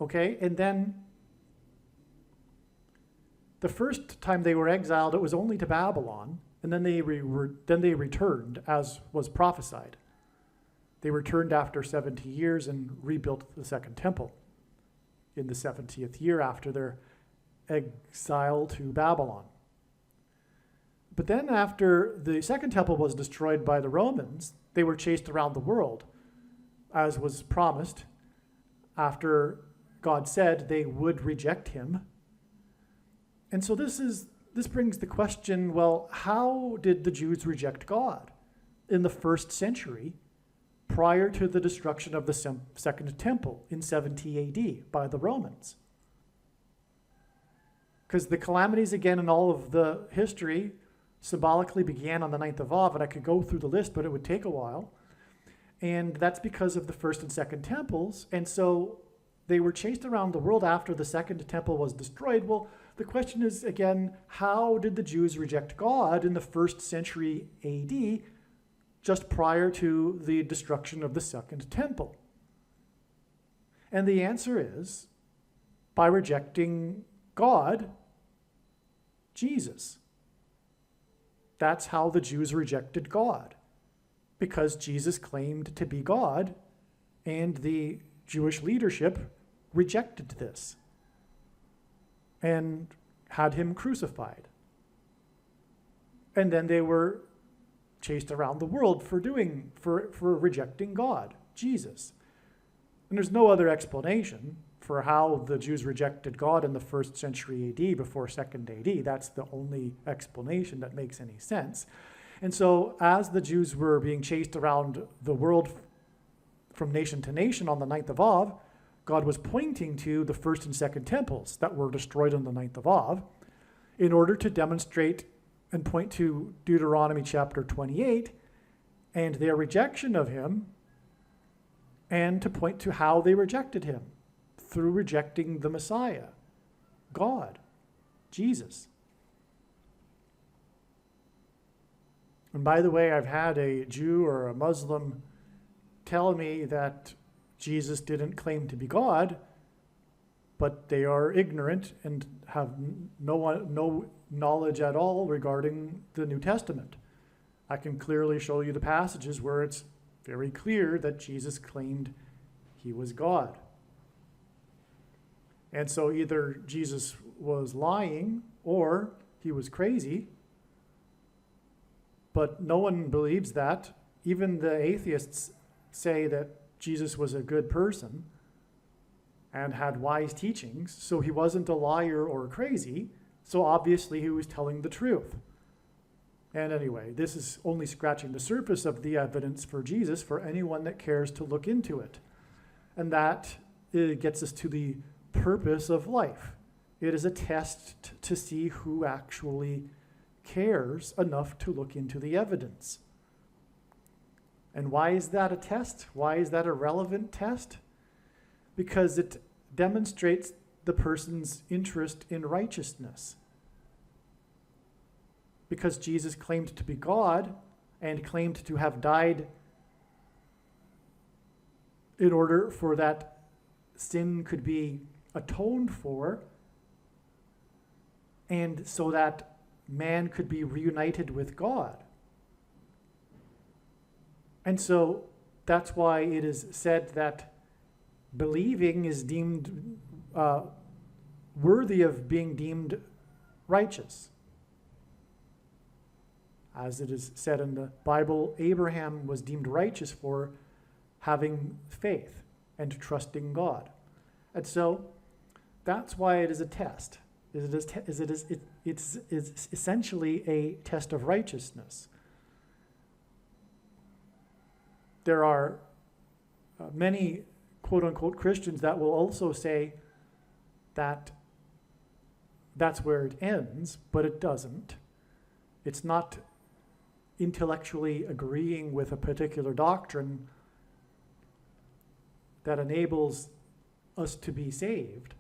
Okay, and then the first time they were exiled, it was only to Babylon, and then they returned, as was prophesied. They returned after 70 years and rebuilt the second temple in the 70th year after their exile to Babylon. But then after the second temple was destroyed by the Romans, they were chased around the world, as was promised, after God said they would reject him. And so this brings the question, well, how did the Jews reject God in the first century prior to the destruction of the second temple in 70 AD by the Romans? Because the calamities, again, in all of the history symbolically began on the 9th of Av, and I could go through the list, but it would take a while. And that's because of the first and second temples. And so they were chased around the world after the second temple was destroyed. Well, the question is, again, how did the Jews reject God in the first century AD, just prior to the destruction of the second temple? And the answer is by rejecting God, Jesus. That's how the Jews rejected God, because Jesus claimed to be God, and the Jewish leadership rejected this and had him crucified. And then they were chased around the world for rejecting God, Jesus. And there's no other explanation for how the Jews rejected God in the first century AD before 2nd AD. That's the only explanation that makes any sense. And so as the Jews were being chased around the world from nation to nation on the 9th of Av, God was pointing to the first and second temples that were destroyed on the 9th of Av in order to demonstrate and point to Deuteronomy chapter 28 and their rejection of him, and to point to how they rejected him through rejecting the Messiah, God, Jesus. And by the way, I've had a Jew or a Muslim tell me that Jesus didn't claim to be God, but they are ignorant and have no knowledge at all regarding the New Testament. I can clearly show you the passages where it's very clear that Jesus claimed he was God. And so either Jesus was lying or he was crazy, but no one believes that. Even the atheists say that Jesus was a good person and had wise teachings, so he wasn't a liar or crazy, so obviously he was telling the truth. And anyway, this is only scratching the surface of the evidence for Jesus for anyone that cares to look into it. And that gets us to the purpose of life. It is a test to see who actually cares enough to look into the evidence. And why is that a test? Why is that a relevant test? Because it demonstrates the person's interest in righteousness. Because Jesus claimed to be God and claimed to have died in order for that sin could be atoned for, and so that man could be reunited with God. And so that's why it is said that believing is deemed worthy of being deemed righteous. As it is said in the Bible, Abraham was deemed righteous for having faith and trusting God. And so that's why it is a test. It's essentially a test of righteousness. There are many quote-unquote Christians that will also say that that's where it ends, but it doesn't. It's not intellectually agreeing with a particular doctrine that enables us to be saved.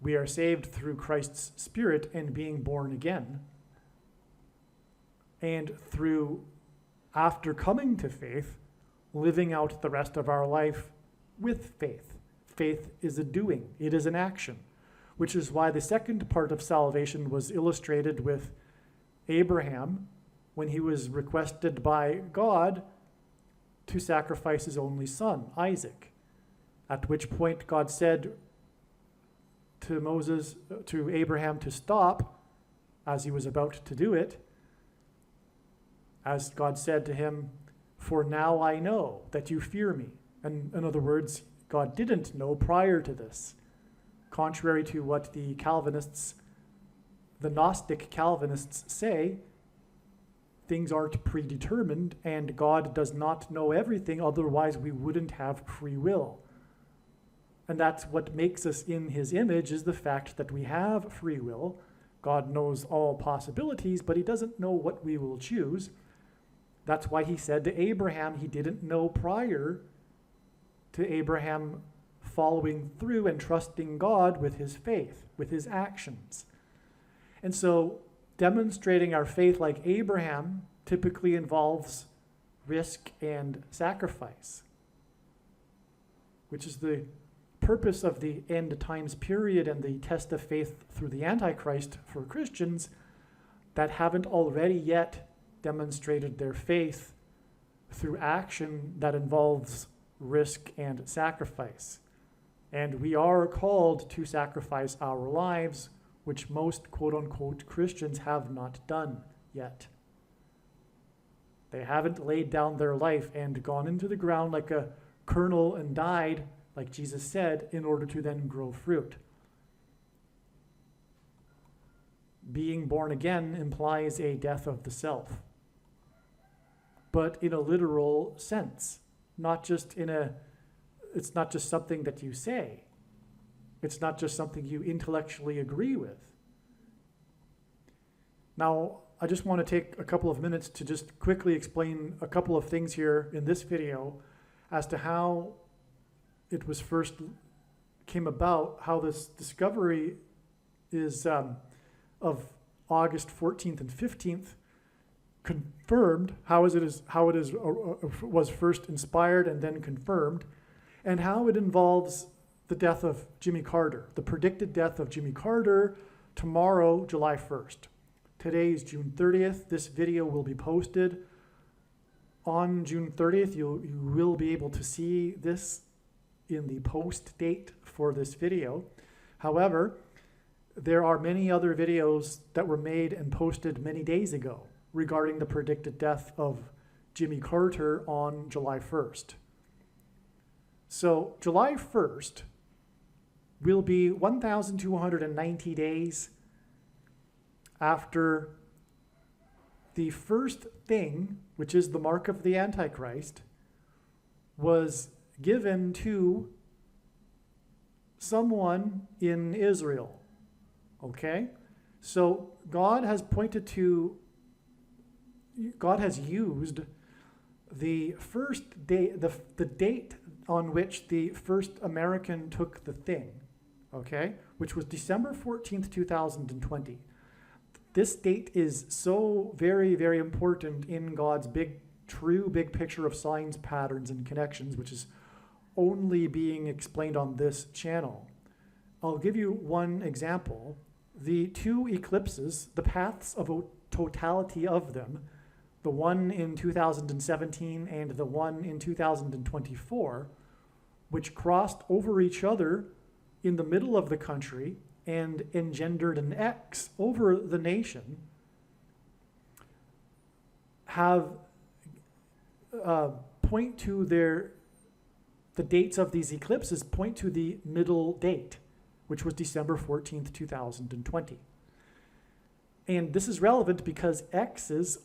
We are saved through Christ's Spirit and being born again, and through, after coming to faith, living out the rest of our life with faith. Faith is a doing, it is an action, which is why the second part of salvation was illustrated with Abraham when he was requested by God to sacrifice his only son, Isaac, at which point God said to Abraham to stop as he was about to do it, as God said to him, "For now I know that you fear me." And in other words, God didn't know prior to this. Contrary to what the Gnostic Calvinists say, things aren't predetermined and God does not know everything, otherwise we wouldn't have free will. And that's what makes us in his image, is the fact that we have free will. God knows all possibilities, but he doesn't know what we will choose. That's why he said to Abraham he didn't know prior to Abraham following through and trusting God with his faith, with his actions. And so demonstrating our faith like Abraham typically involves risk and sacrifice, which is the purpose of the end times period and the test of faith through the Antichrist for Christians that haven't already yet demonstrated their faith through action that involves risk and sacrifice. And we are called to sacrifice our lives, which most quote-unquote Christians have not done yet. They haven't laid down their life and gone into the ground like a kernel and died, like Jesus said, in order to then grow fruit. Being born again implies a death of the self, but in a literal sense, it's not just something that you say. It's not just something you intellectually agree with. Now, I just want to take a couple of minutes to just quickly explain a couple of things here in this video as to how it was first came about, how this discovery is of August 14th and 15th, confirmed how it was first inspired and then confirmed, and how it involves the death of Jimmy Carter, the predicted death of Jimmy Carter tomorrow, July 1st. Today is June 30th. This video will be posted on June 30th. You will be able to see this in the post date for this video. However, there are many other videos that were made and posted many days ago regarding the predicted death of Jimmy Carter on July 1st. So July 1st will be 1,290 days after the first thing, which is the mark of the Antichrist, was given to someone in Israel. Okay? So God has used the first day, the date on which the first American took the thing, okay, which was December 14th, 2020. This date is so very, very important in God's true big picture of signs, patterns, and connections, which is only being explained on this channel. I'll give you one example. The two eclipses, the paths of totality of them, the one in 2017 and the one in 2024, which crossed over each other in the middle of the country and engendered an X over the nation, have point to the dates of these eclipses point to the middle date, which was December 14th, 2020. And this is relevant because X's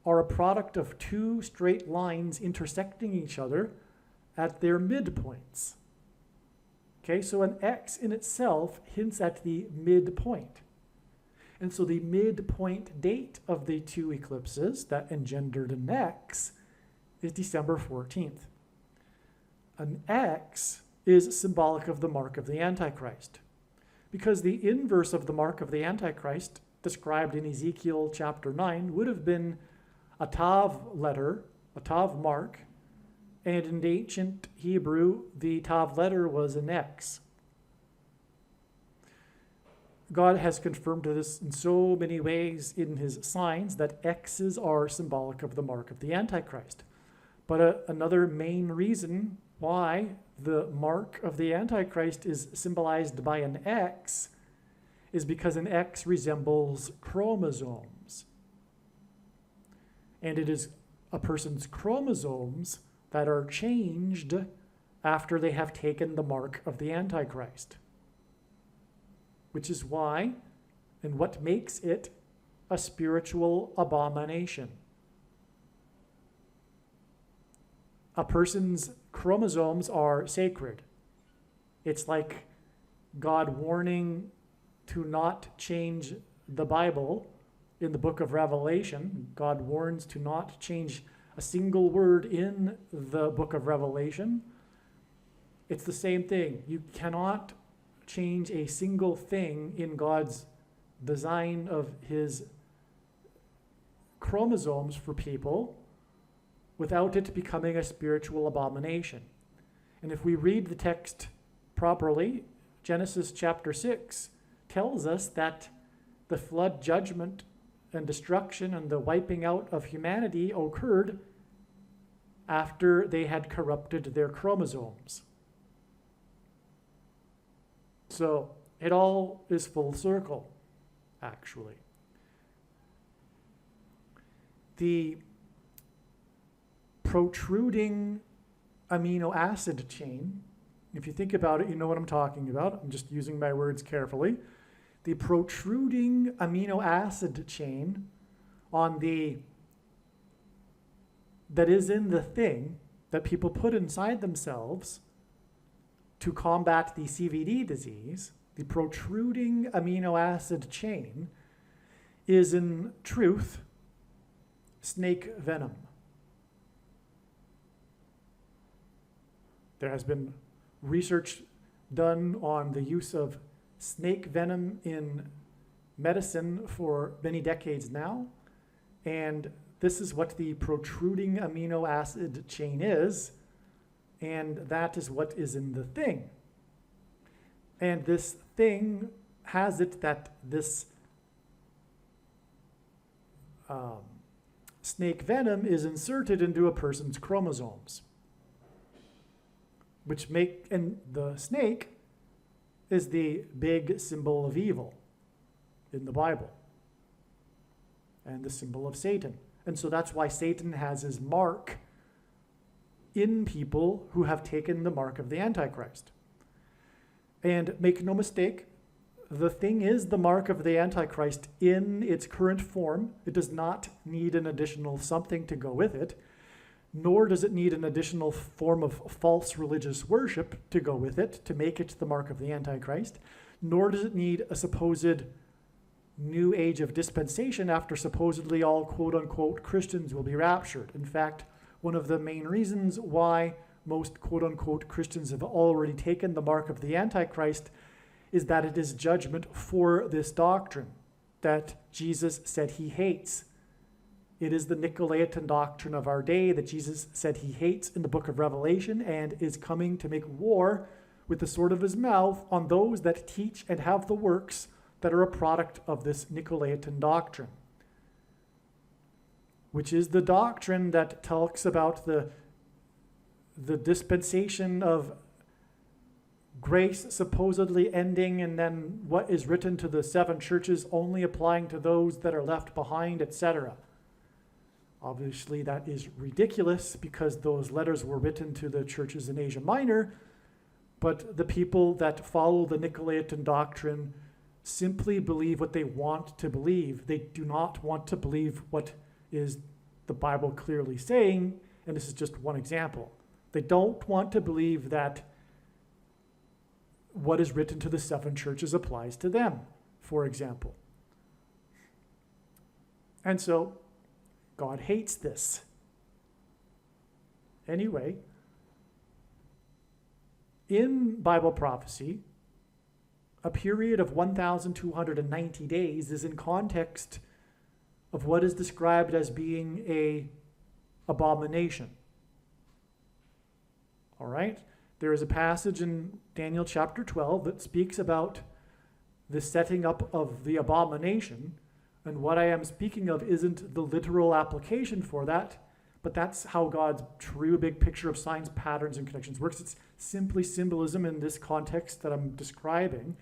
are a product of two straight lines intersecting each other at their midpoints. Okay, so an X in itself hints at the midpoint. And so the midpoint date of the two eclipses that engendered an X is December 14th. An X is symbolic of the mark of the Antichrist, because the inverse of the mark of the Antichrist, described in Ezekiel chapter 9, would have been a Tav letter, a Tav mark, and in ancient Hebrew, the Tav letter was an X. God has confirmed this in so many ways in his signs that X's are symbolic of the mark of the Antichrist. But another main reason why the mark of the Antichrist is symbolized by an X is because an X resembles chromosomes. And it is a person's chromosomes that are changed after they have taken the mark of the Antichrist. Which is why and what makes it a spiritual abomination. A person's chromosomes are sacred. It's like God warning to not change the Bible in the book of Revelation. God warns to not change a single word in the book of Revelation. It's the same thing. You cannot change a single thing in God's design of his chromosomes for people without it becoming a spiritual abomination. And if we read the text properly, Genesis chapter 6 tells us that the flood judgment and destruction and the wiping out of humanity occurred after they had corrupted their chromosomes. So it all is full circle, actually. The protruding amino acid chain, if you think about it, you know what I'm talking about. I'm just using my words carefully. The protruding amino acid chain that is in the thing that people put inside themselves to combat the CVD disease, the protruding amino acid chain is in truth snake venom. There has been research done on the use of snake venom in medicine for many decades now, and this is what the protruding amino acid chain is, and that is what is in the thing. And this thing has it that this snake venom is inserted into a person's chromosomes, and the snake is the big symbol of evil in the Bible and the symbol of Satan. And so that's why Satan has his mark in people who have taken the mark of the Antichrist. And make no mistake, the thing is the mark of the Antichrist in its current form. It does not need an additional something to go with it, nor does it need an additional form of false religious worship to go with it to make it the mark of the Antichrist, nor does it need a supposed new age of dispensation after supposedly all quote-unquote Christians will be raptured. In fact, one of the main reasons why most quote-unquote Christians have already taken the mark of the Antichrist is that it is judgment for this doctrine that Jesus said he hates. It is the Nicolaitan doctrine of our day that Jesus said he hates in the book of Revelation and is coming to make war with the sword of his mouth on those that teach and have the works that are a product of this Nicolaitan doctrine, which is the doctrine that talks about the dispensation of grace supposedly ending, and then what is written to the seven churches only applying to those that are left behind, etc. Obviously, that is ridiculous because those letters were written to the churches in Asia Minor, but the people that follow the Nicolaitan doctrine simply believe what they want to believe. They do not want to believe what is the Bible clearly saying, and this is just one example. They don't want to believe that what is written to the seven churches applies to them, for example. And so, God hates this. Anyway, in Bible prophecy, a period of 1,290 days is in context of what is described as being an abomination. All right? There is a passage in Daniel chapter 12 that speaks about the setting up of the abomination, and what I am speaking of isn't the literal application for that, but that's how God's true big picture of signs, patterns, and connections works. It's simply symbolism in this context that I'm describing,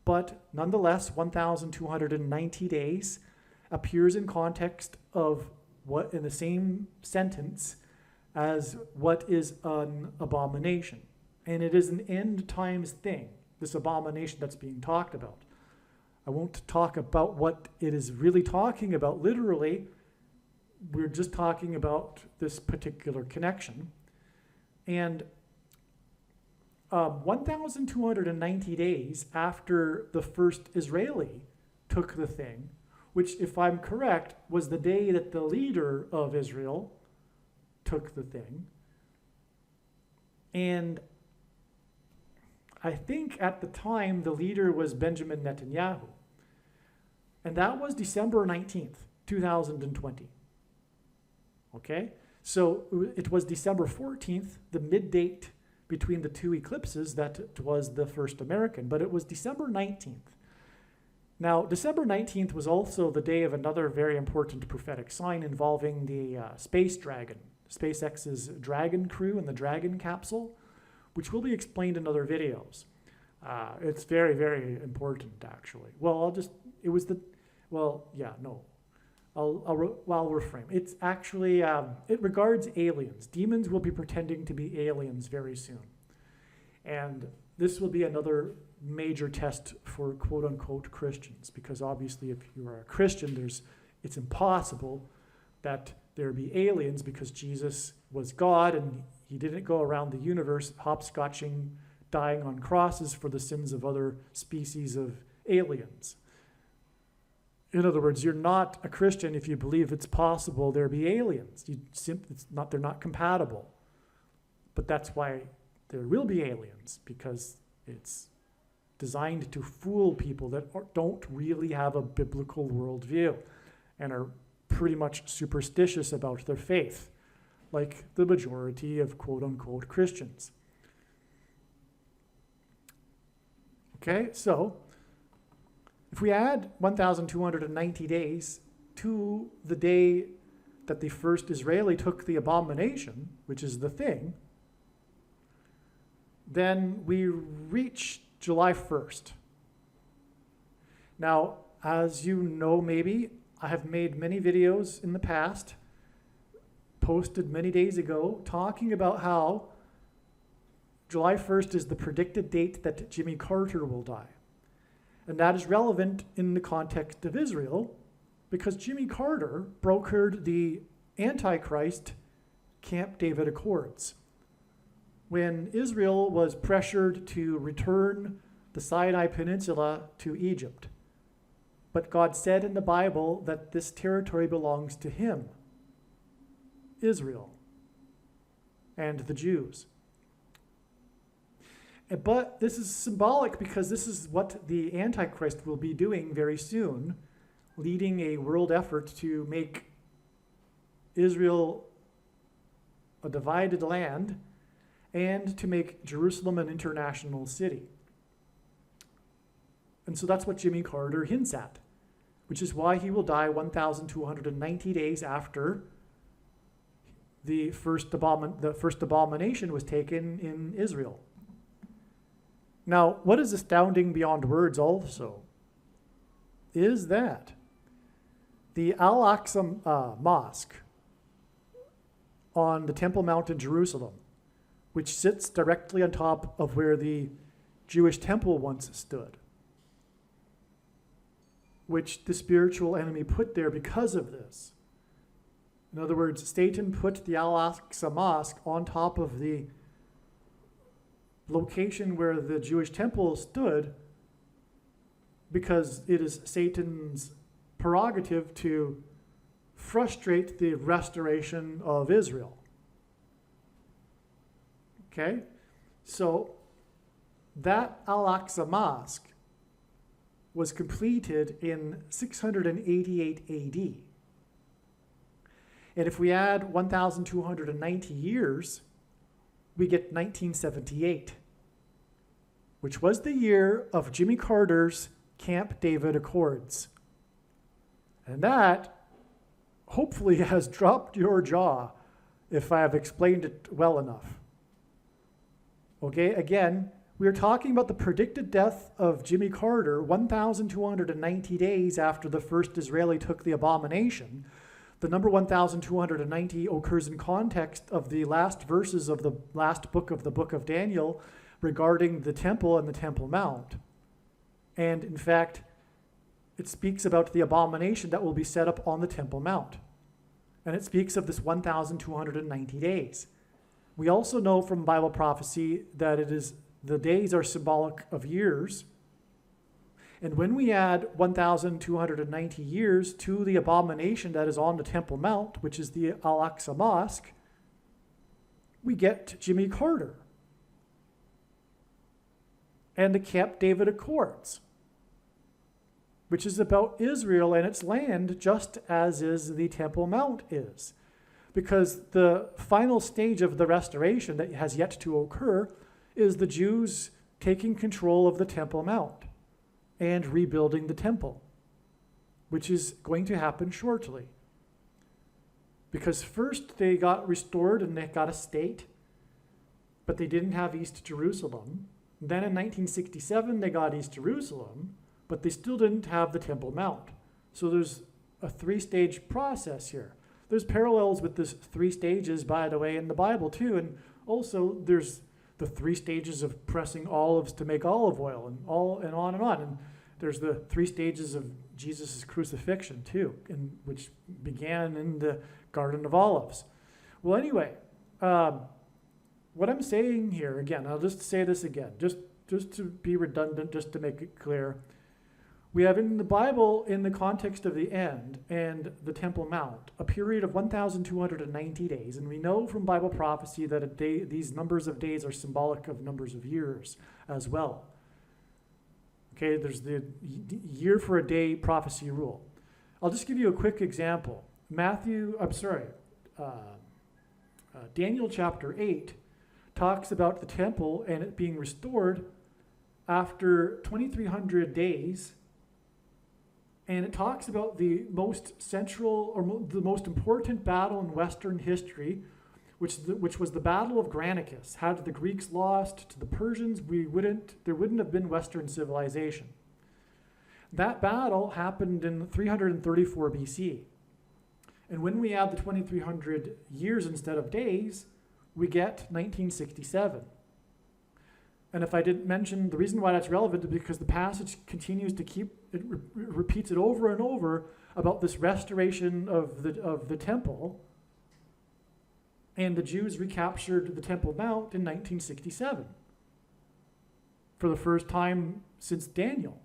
but nonetheless, 1,290 days appears in context of what, in the same sentence as what is an abomination. And it is an end times thing, this abomination that's being talked about. I won't talk about what it is really talking about literally. We're just talking about this particular connection. And 1,290 days after the first Israeli took the thing, which, if I'm correct, was the day that the leader of Israel took the thing. And I think at the time the leader was Benjamin Netanyahu. And that was December 19th, 2020. Okay? So it was December 14th, the mid-date between the two eclipses, that was the first American, but it was December 19th. Now, December 19th was also the day of another very important prophetic sign involving the Space Dragon, SpaceX's Dragon crew and the Dragon capsule, which will be explained in other videos. It's very, very important, actually. I'll reframe. It's actually, it regards aliens. Demons will be pretending to be aliens very soon. And this will be another major test for quote-unquote Christians, because obviously if you are a Christian, it's impossible that there be aliens, because Jesus was God and he didn't go around the universe hopscotching, dying on crosses for the sins of other species of aliens. In other words, you're not a Christian if you believe it's possible there be aliens. They're not compatible. But that's why there will be aliens, because it's designed to fool people that don't really have a biblical worldview and are pretty much superstitious about their faith, like the majority of quote-unquote Christians. Okay, so if we add 1,290 days to the day that the first Israeli took the abomination, which is the thing, then we reach July 1st. Now, as you know maybe, I have made many videos in the past, posted many days ago, talking about how July 1st is the predicted date that Jimmy Carter will die. And that is relevant in the context of Israel, because Jimmy Carter brokered the Antichrist Camp David Accords when Israel was pressured to return the Sinai Peninsula to Egypt. But God said in the Bible that this territory belongs to him, Israel, and the Jews. But this is symbolic because this is what the Antichrist will be doing very soon, leading a world effort to make Israel a divided land and to make Jerusalem an international city. And so that's what Jimmy Carter hints at, which is why he will die 1,290 days after the first abomination was taken in Israel. Now, what is astounding beyond words also is that the Al-Aqsa Mosque on the Temple Mount in Jerusalem, which sits directly on top of where the Jewish temple once stood, which the spiritual enemy put there because of this. In other words, Satan put the Al-Aqsa Mosque on top of the location where the Jewish temple stood because it is Satan's prerogative to frustrate the restoration of Israel. Okay? So that Al-Aqsa Mosque was completed in 688 AD. And if we add 1,290 years, we get 1978, which was the year of Jimmy Carter's Camp David Accords. And that hopefully has dropped your jaw if I have explained it well enough. Okay, again, we are talking about the predicted death of Jimmy Carter 1,290 days after the first Israeli took the abomination. The number 1,290 occurs in context of the last verses of the last book of the book of Daniel regarding the temple and the Temple Mount. And in fact, it speaks about the abomination that will be set up on the Temple Mount. And it speaks of this 1,290 days. We also know from Bible prophecy that the days are symbolic of years. And when we add 1,290 years to the abomination that is on the Temple Mount, which is the Al-Aqsa Mosque, we get Jimmy Carter and the Camp David Accords, which is about Israel and its land, just as is the Temple Mount is. Because the final stage of the restoration that has yet to occur is the Jews taking control of the Temple Mount and rebuilding the temple, which is going to happen shortly. Because first they got restored and they got a state, but they didn't have East Jerusalem. Then in 1967 they got East Jerusalem, but they still didn't have the Temple Mount. So there's a three-stage process here. There's parallels with this 3 stages, by the way, in the Bible too, and also there's the 3 stages of pressing olives to make olive oil, and on and on. And there's the 3 stages of Jesus' crucifixion too, which began in the Garden of Olives. Well, anyway, what I'm saying here, again, I'll just say this again, just to be redundant, just to make it clear. We have in the Bible, in the context of the end and the Temple Mount, a period of 1,290 days. And we know from Bible prophecy that these numbers of days are symbolic of numbers of years as well. Okay, there's the year for a day prophecy rule. I'll just give you a quick example. Daniel chapter 8 talks about the temple and it being restored after 2,300 days. And it talks about the most central or the most important battle in Western history, which was the Battle of Granicus. Had the Greeks lost to the Persians, there wouldn't have been Western civilization. That battle happened in 334 BC. And when we add the 2,300 years instead of days, we get 1967. And if I didn't mention, the reason why that's relevant is because the passage continues to repeats it over and over about this restoration of the temple. And the Jews recaptured the Temple Mount in 1967. For the first time since Daniel,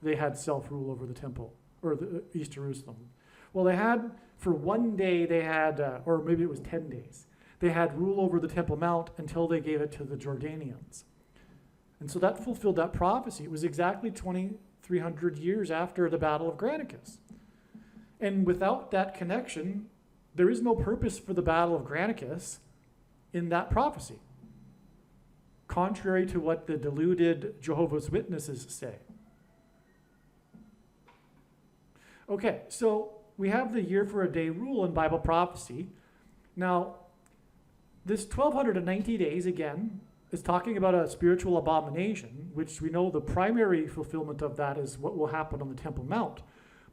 they had self-rule over the temple, or the East Jerusalem. Well, they had, for one day, or maybe it was 10 days, they had rule over the Temple Mount until they gave it to the Jordanians. And so that fulfilled that prophecy. It was exactly 2,300 years after the Battle of Granicus. And without that connection, there is no purpose for the Battle of Granicus in that prophecy, contrary to what the deluded Jehovah's Witnesses say. Okay, so we have the year for a day rule in Bible prophecy. Now, this 1,290 days, again, is talking about a spiritual abomination, which we know the primary fulfillment of that is what will happen on the Temple Mount.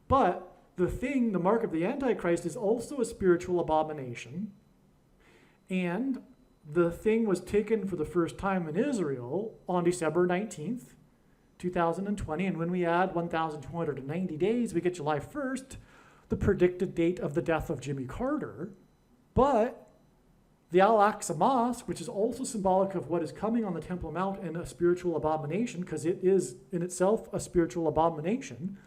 But the mark of the Antichrist, is also a spiritual abomination. And the thing was taken for the first time in Israel on December 19th, 2020. And when we add 1,290 days, we get July 1st, the predicted date of the death of Jimmy Carter. But the Al-Aqsa Mosque, which is also symbolic of what is coming on the Temple Mount and a spiritual abomination, because it is in itself a spiritual abomination,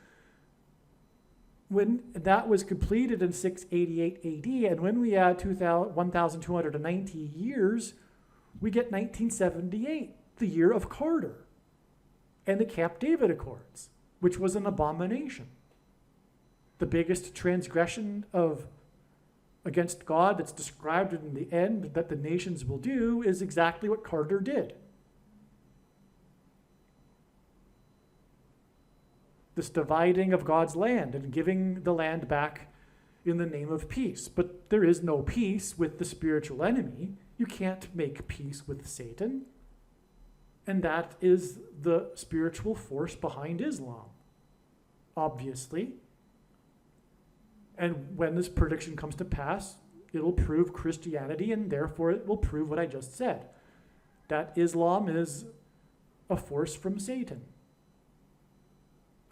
when that was completed in 688 AD, and when we add 1,290 years, we get 1978, the year of Carter, and the Camp David Accords, which was an abomination. The biggest transgression against God that's described in the end that the nations will do is exactly what Carter did. This dividing of God's land and giving the land back in the name of peace. But there is no peace with the spiritual enemy. You can't make peace with Satan. And that is the spiritual force behind Islam, obviously. And when this prediction comes to pass, it'll prove Christianity, and therefore it will prove what I just said, that Islam is a force from Satan.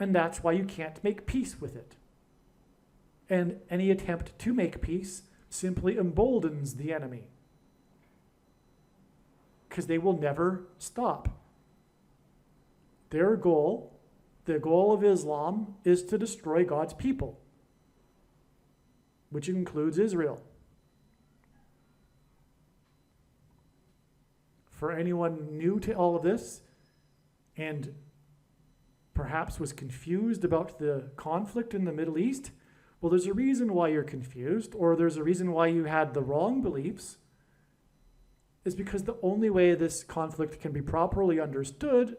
And that's why you can't make peace with it. And any attempt to make peace simply emboldens the enemy, because they will never stop. Their goal, the goal of Islam, is to destroy God's people, which includes Israel. For anyone new to all of this and perhaps was confused about the conflict in the Middle East, well, there's a reason why you're confused, or there's a reason why you had the wrong beliefs, is because the only way this conflict can be properly understood,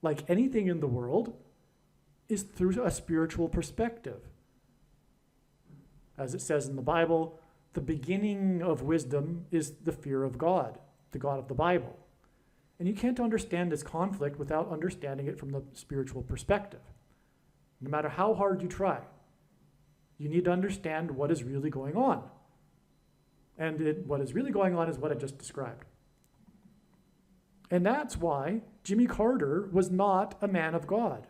like anything in the world, is through a spiritual perspective. As it says in the Bible, the beginning of wisdom is the fear of God, the God of the Bible. And you can't understand this conflict without understanding it from the spiritual perspective. No matter how hard you try, you need to understand what is really going on. And what is really going on is what I just described. And that's why Jimmy Carter was not a man of God.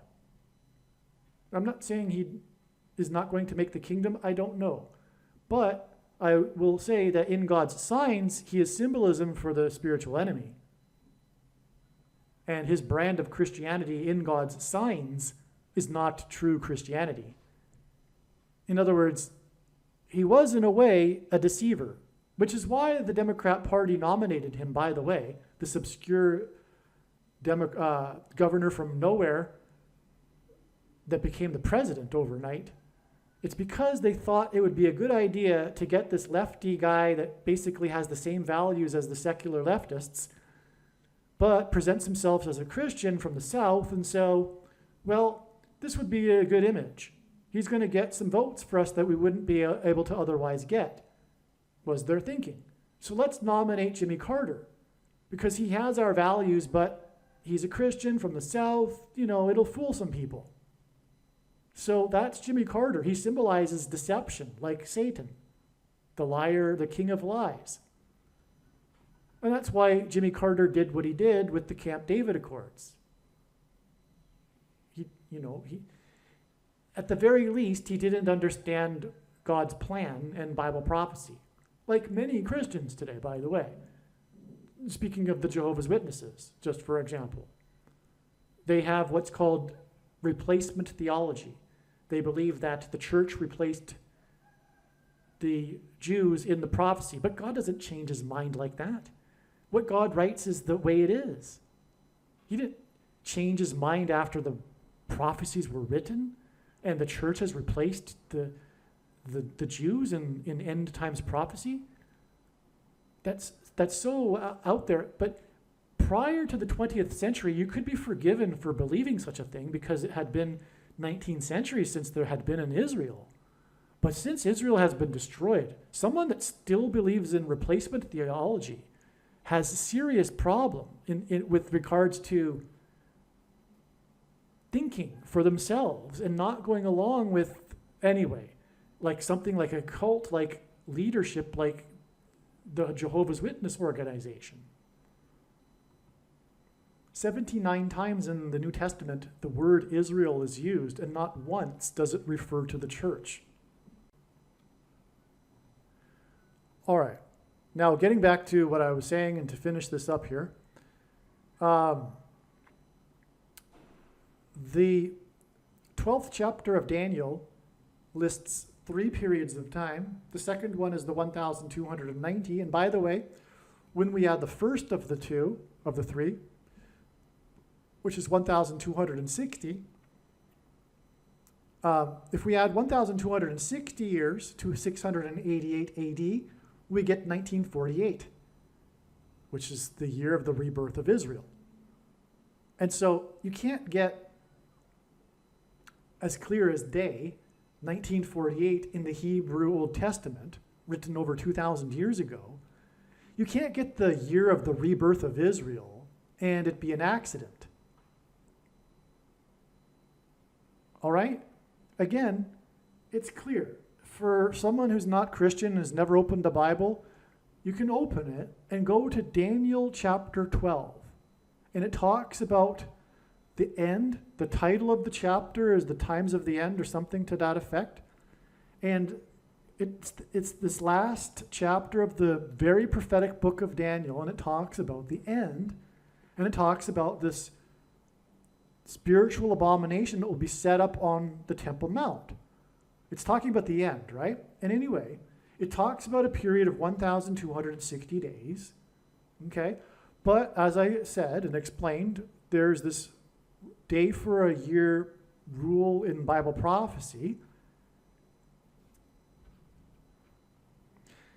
I'm not saying he is not going to make the kingdom. I don't know. But I will say that in God's signs, he is symbolism for the spiritual enemy. And his brand of Christianity in God's signs is not true Christianity. In other words, he was in a way a deceiver, which is why the Democrat Party nominated him, by the way, this obscure governor from nowhere that became the president overnight, it's because they thought it would be a good idea to get this lefty guy that basically has the same values as the secular leftists, but presents himself as a Christian from the South, and so, well, this would be a good image. He's going to get some votes for us that we wouldn't be able to otherwise get, was their thinking. So let's nominate Jimmy Carter, because he has our values, but he's a Christian from the South, it'll fool some people. So that's Jimmy Carter. He symbolizes deception, like Satan, the liar, the king of lies. And that's why Jimmy Carter did what he did with the Camp David Accords. He, at the very least, he didn't understand God's plan and Bible prophecy, like many Christians today, by the way. Speaking of the Jehovah's Witnesses, just for example, they have what's called replacement theology. They believe that the church replaced the Jews in the prophecy, but God doesn't change his mind like that. What God writes is the way it is. He didn't change his mind after the prophecies were written and the church has replaced the Jews in end times prophecy. That's so out there. But prior to the 20th century, you could be forgiven for believing such a thing because it had been 19 centuries since there had been an Israel. But since Israel has been destroyed, someone that still believes in replacement theology has a serious problem with regards to thinking for themselves and not going along with, anyway, like something like a cult, like leadership, like the Jehovah's Witness organization. 79 times in the New Testament, the word Israel is used, and not once does it refer to the church. All right. Now, getting back to what I was saying, and to finish this up here, the 12th chapter of Daniel lists 3 periods of time. The second one is the 1290. And by the way, when we add the first of the three, which is 1260, if we add 1260 years to 688 AD, we get 1948, which is the year of the rebirth of Israel. And so you can't get as clear as day 1948 in the Hebrew Old Testament, written over 2,000 years ago. You can't get the year of the rebirth of Israel and it be an accident. All right? Again, it's clear. For someone who's not Christian, has never opened the Bible, you can open it and go to Daniel chapter 12. And it talks about the end. The title of the chapter is The Times of the End or something to that effect. And it's this last chapter of the very prophetic book of Daniel, and it talks about the end. And it talks about this spiritual abomination that will be set up on the Temple Mount. It's talking about the end, right? And anyway, it talks about a period of 1,260 days, okay? But as I said and explained, there's this day for a year rule in Bible prophecy.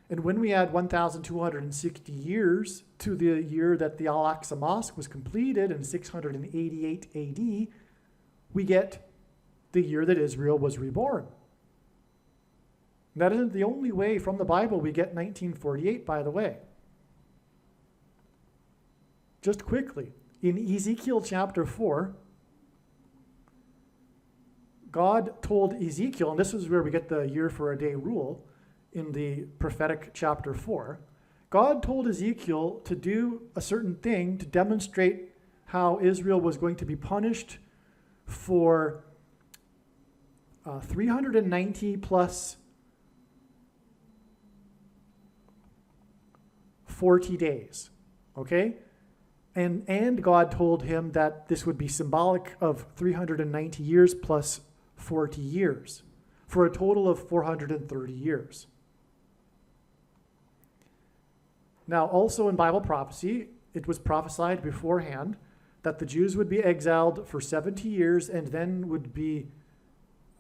And when we add 1,260 years to the year that the Al-Aqsa Mosque was completed in 688 AD, we get the year that Israel was reborn. And that isn't the only way from the Bible we get 1948, by the way. Just quickly, in Ezekiel chapter 4, God told Ezekiel, and this is where we get the year for a day rule, in the prophetic chapter 4, God told Ezekiel to do a certain thing to demonstrate how Israel was going to be punished for 390 plus 40 days, okay? And God told him that this would be symbolic of 390 years plus 40 years, for a total of 430 years. Now, also in Bible prophecy, it was prophesied beforehand that the Jews would be exiled for 70 years and then would be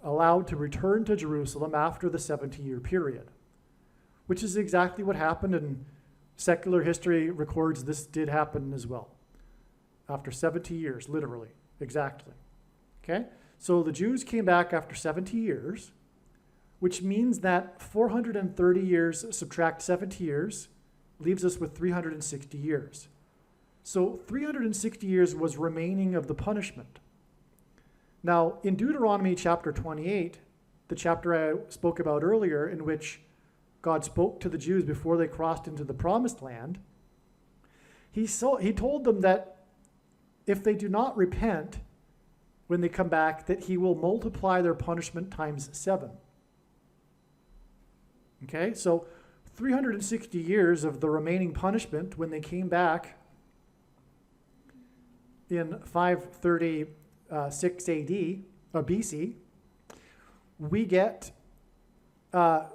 allowed to return to Jerusalem after the 70-year period, which is exactly what happened, and secular history records this did happen as well. After 70 years, literally, exactly. Okay? So the Jews came back after 70 years, which means that 430 years subtract 70 years leaves us with 360 years. So 360 years was remaining of the punishment. Now, in Deuteronomy chapter 28, the chapter I spoke about earlier, in which God spoke to the Jews before they crossed into the promised land, he told them that if they do not repent when they come back, that he will multiply their punishment times 7. Okay, so 360 years of the remaining punishment when they came back in 536 AD, or BC, we get, so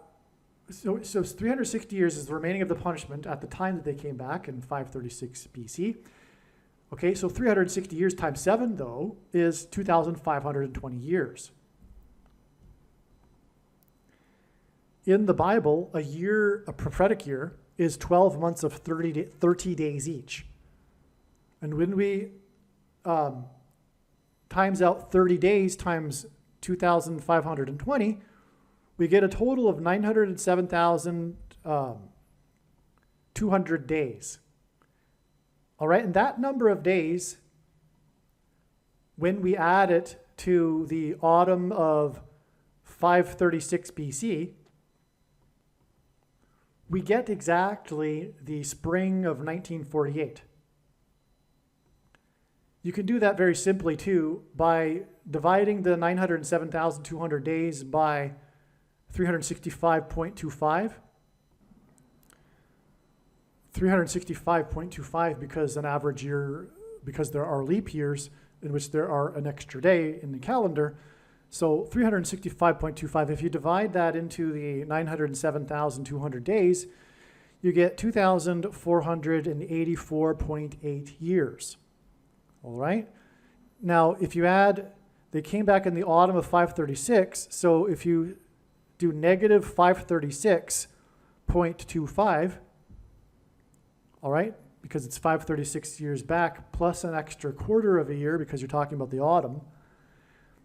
360 years is the remaining of the punishment at the time that they came back in 536 BC. Okay, so 360 years times 7, though, is 2,520 years. In the Bible, a prophetic year, is 12 months of 30 days each. And when we times out 30 days times 2,520, we get a total of 907,200 days. All right, and that number of days, when we add it to the autumn of 536 BC, we get exactly the spring of 1948. You can do that very simply too by dividing the 907,200 days by 365.25. 365.25 because an average year, because there are leap years in which there are an extra day in the calendar. So 365.25, if you divide that into the 907,200 days, you get 2,484.8 years. All right? Now, if you add, they came back in the autumn of 536, so if you do negative 536.25, all right, because it's 536 years back, plus an extra quarter of a year because you're talking about the autumn.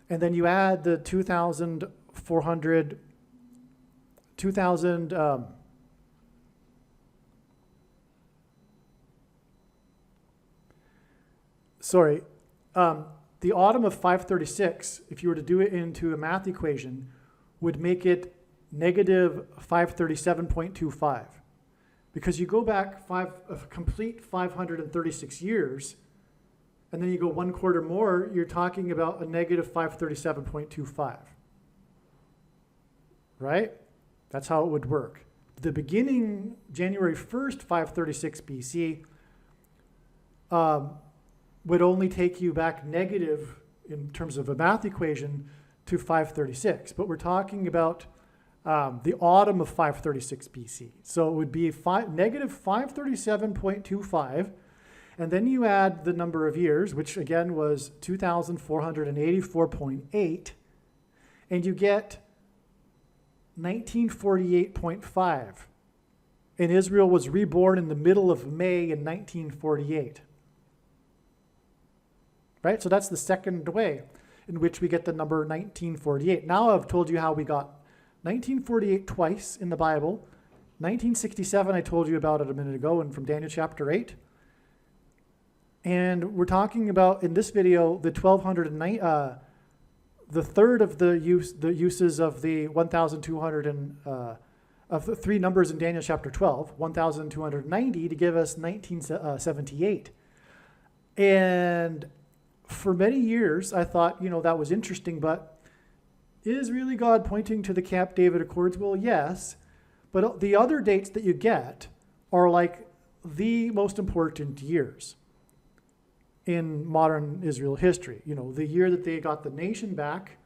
And then you add the 2,400, the autumn of 536, if you were to do it into a math equation, would make it negative 537.25. Because you go back a complete 536 years, and then you go one quarter more, you're talking about a negative 537.25. Right? That's how it would work. The beginning, January 1st, 536 BC, would only take you back negative in terms of a math equation to 536. But we're talking about the autumn of 536 BC. So it would be negative 537.25, and then you add the number of years, which again was 2,484.8, and you get 1948.5. And Israel was reborn in the middle of May in 1948. Right? So that's the second way in which we get the number 1948. Now I've told you how we got 1948 twice in the Bible. 1967 I told you about it a minute ago, and from Daniel chapter 8. And we're talking about, in this video, the 1,209, the third of the uses of the 1,200 of the three numbers in Daniel chapter 12, 1,290 to give us 1978. And for many years, I thought, that was interesting, but is really God pointing to the Camp David Accords? Well, yes, but the other dates that you get are like the most important years in modern Israel history. The year that they got the nation back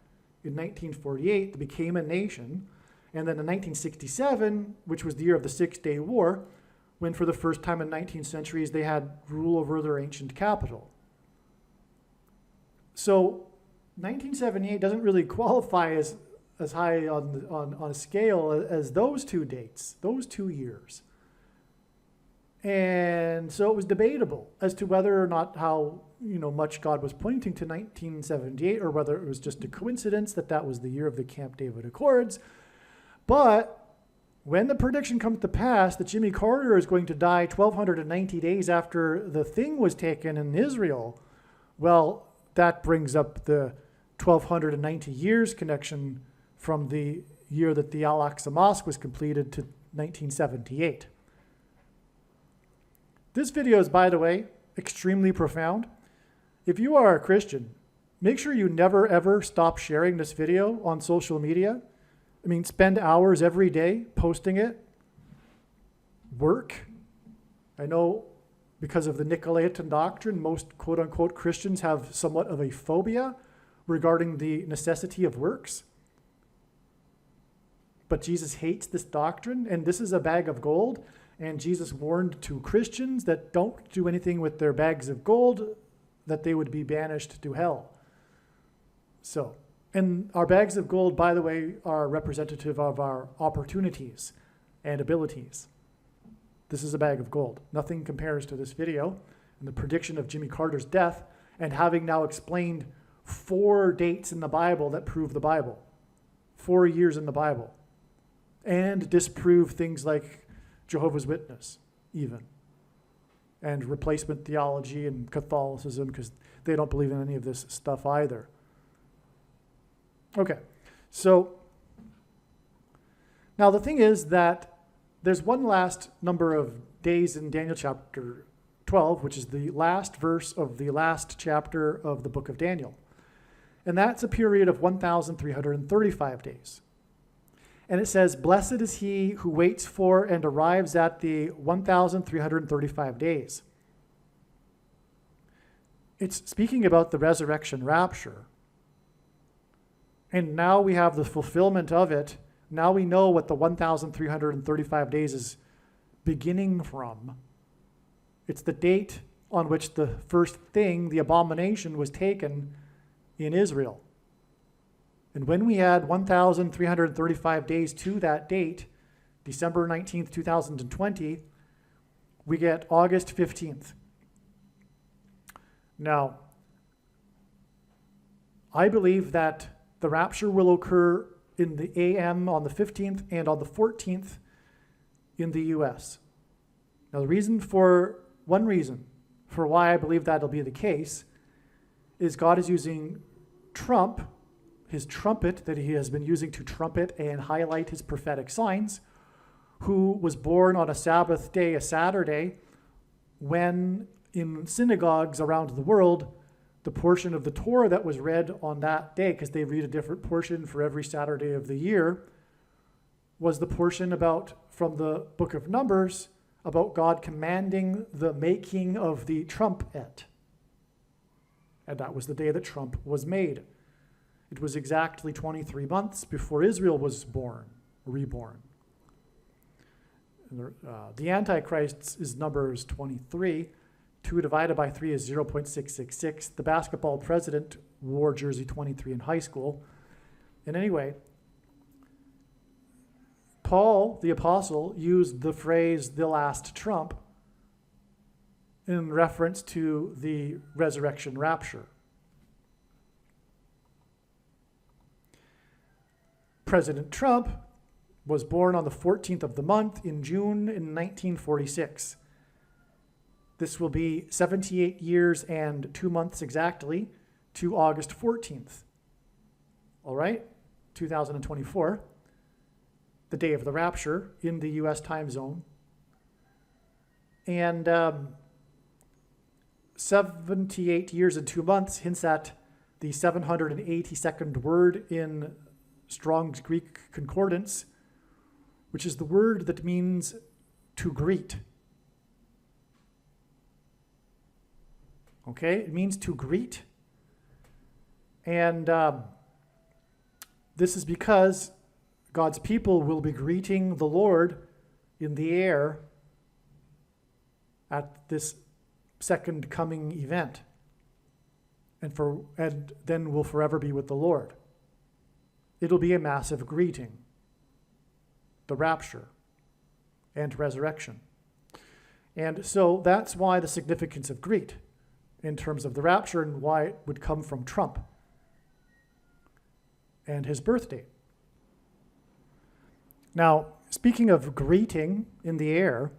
in 1948, they became a nation, and then in 1967, which was the year of the Six-Day War, when for the first time in 19 centuries they had rule over their ancient capital. So 1978 doesn't really qualify as high on a scale as those two dates, those 2 years. And so it was debatable as to whether or not how much God was pointing to 1978, or whether it was just a coincidence that was the year of the Camp David Accords. But when the prediction comes to pass that Jimmy Carter is going to die 1,290 days after the thing was taken in Israel, well, that brings up the 1,290 years connection from the year that the Al-Aqsa Mosque was completed to 1978. This video is, by the way, extremely profound. If you are a Christian, make sure you never ever stop sharing this video on social media. I mean, spend hours every day posting it. Work. I know because of the Nicolaitan doctrine, most quote-unquote Christians have somewhat of a phobia regarding the necessity of works. But Jesus hates this doctrine, and this is a bag of gold. And Jesus warned to Christians that don't do anything with their bags of gold, that they would be banished to hell. So, and our bags of gold, by the way, are representative of our opportunities and abilities. This is a bag of gold. Nothing compares to this video and the prediction of Jimmy Carter's death, and having now explained 4 dates in the Bible that prove the Bible, 4 years in the Bible, and disprove things like Jehovah's Witness, even, and replacement theology and Catholicism, because they don't believe in any of this stuff either. Okay, so now the thing is that there's one last number of days in Daniel chapter 12, which is the last verse of the last chapter of the book of Daniel. And that's a period of 1,335 days. And it says, "Blessed is he who waits for and arrives at the 1,335 days." It's speaking about the resurrection rapture. And now we have the fulfillment of it. Now we know what the 1,335 days is beginning from. It's the date on which the first thing, the abomination, was taken in Israel. And when we add 1,335 days to that date, December 19th, 2020, we get August 15th. Now, I believe that the rapture will occur in the AM on the 15th and on the 14th in the US. Now, one reason for why I believe that'll be the case is God is using Trump, his trumpet that he has been using to trumpet and highlight his prophetic signs, who was born on a Sabbath day, a Saturday, when in synagogues around the world, the portion of the Torah that was read on that day, because they read a different portion for every Saturday of the year, was the portion from the book of Numbers about God commanding the making of the trumpet. And that was the day that Trump was made. It was exactly 23 months before Israel was reborn. The Antichrist is Numbers 23. 2 divided by 3 is 0.666. The basketball president wore jersey 23 in high school. And anyway, Paul, the apostle, used the phrase, the last trump, in reference to the resurrection rapture. President Trump was born on the 14th of the month in June in 1946. This will be 78 years and 2 months exactly to August 14th. All right, 2024, the day of the rapture in the US time zone. And 78 years and 2 months hints at the 782nd word in Strong's Greek Concordance, which is the word that means to greet. Okay, it means to greet. And this is because God's people will be greeting the Lord in the air at this second coming event. and then will forever be with the Lord. It'll be a massive greeting, the rapture and resurrection. And so that's why the significance of greet in terms of the rapture and why it would come from Trump and his birth date. Now, speaking of greeting in the air,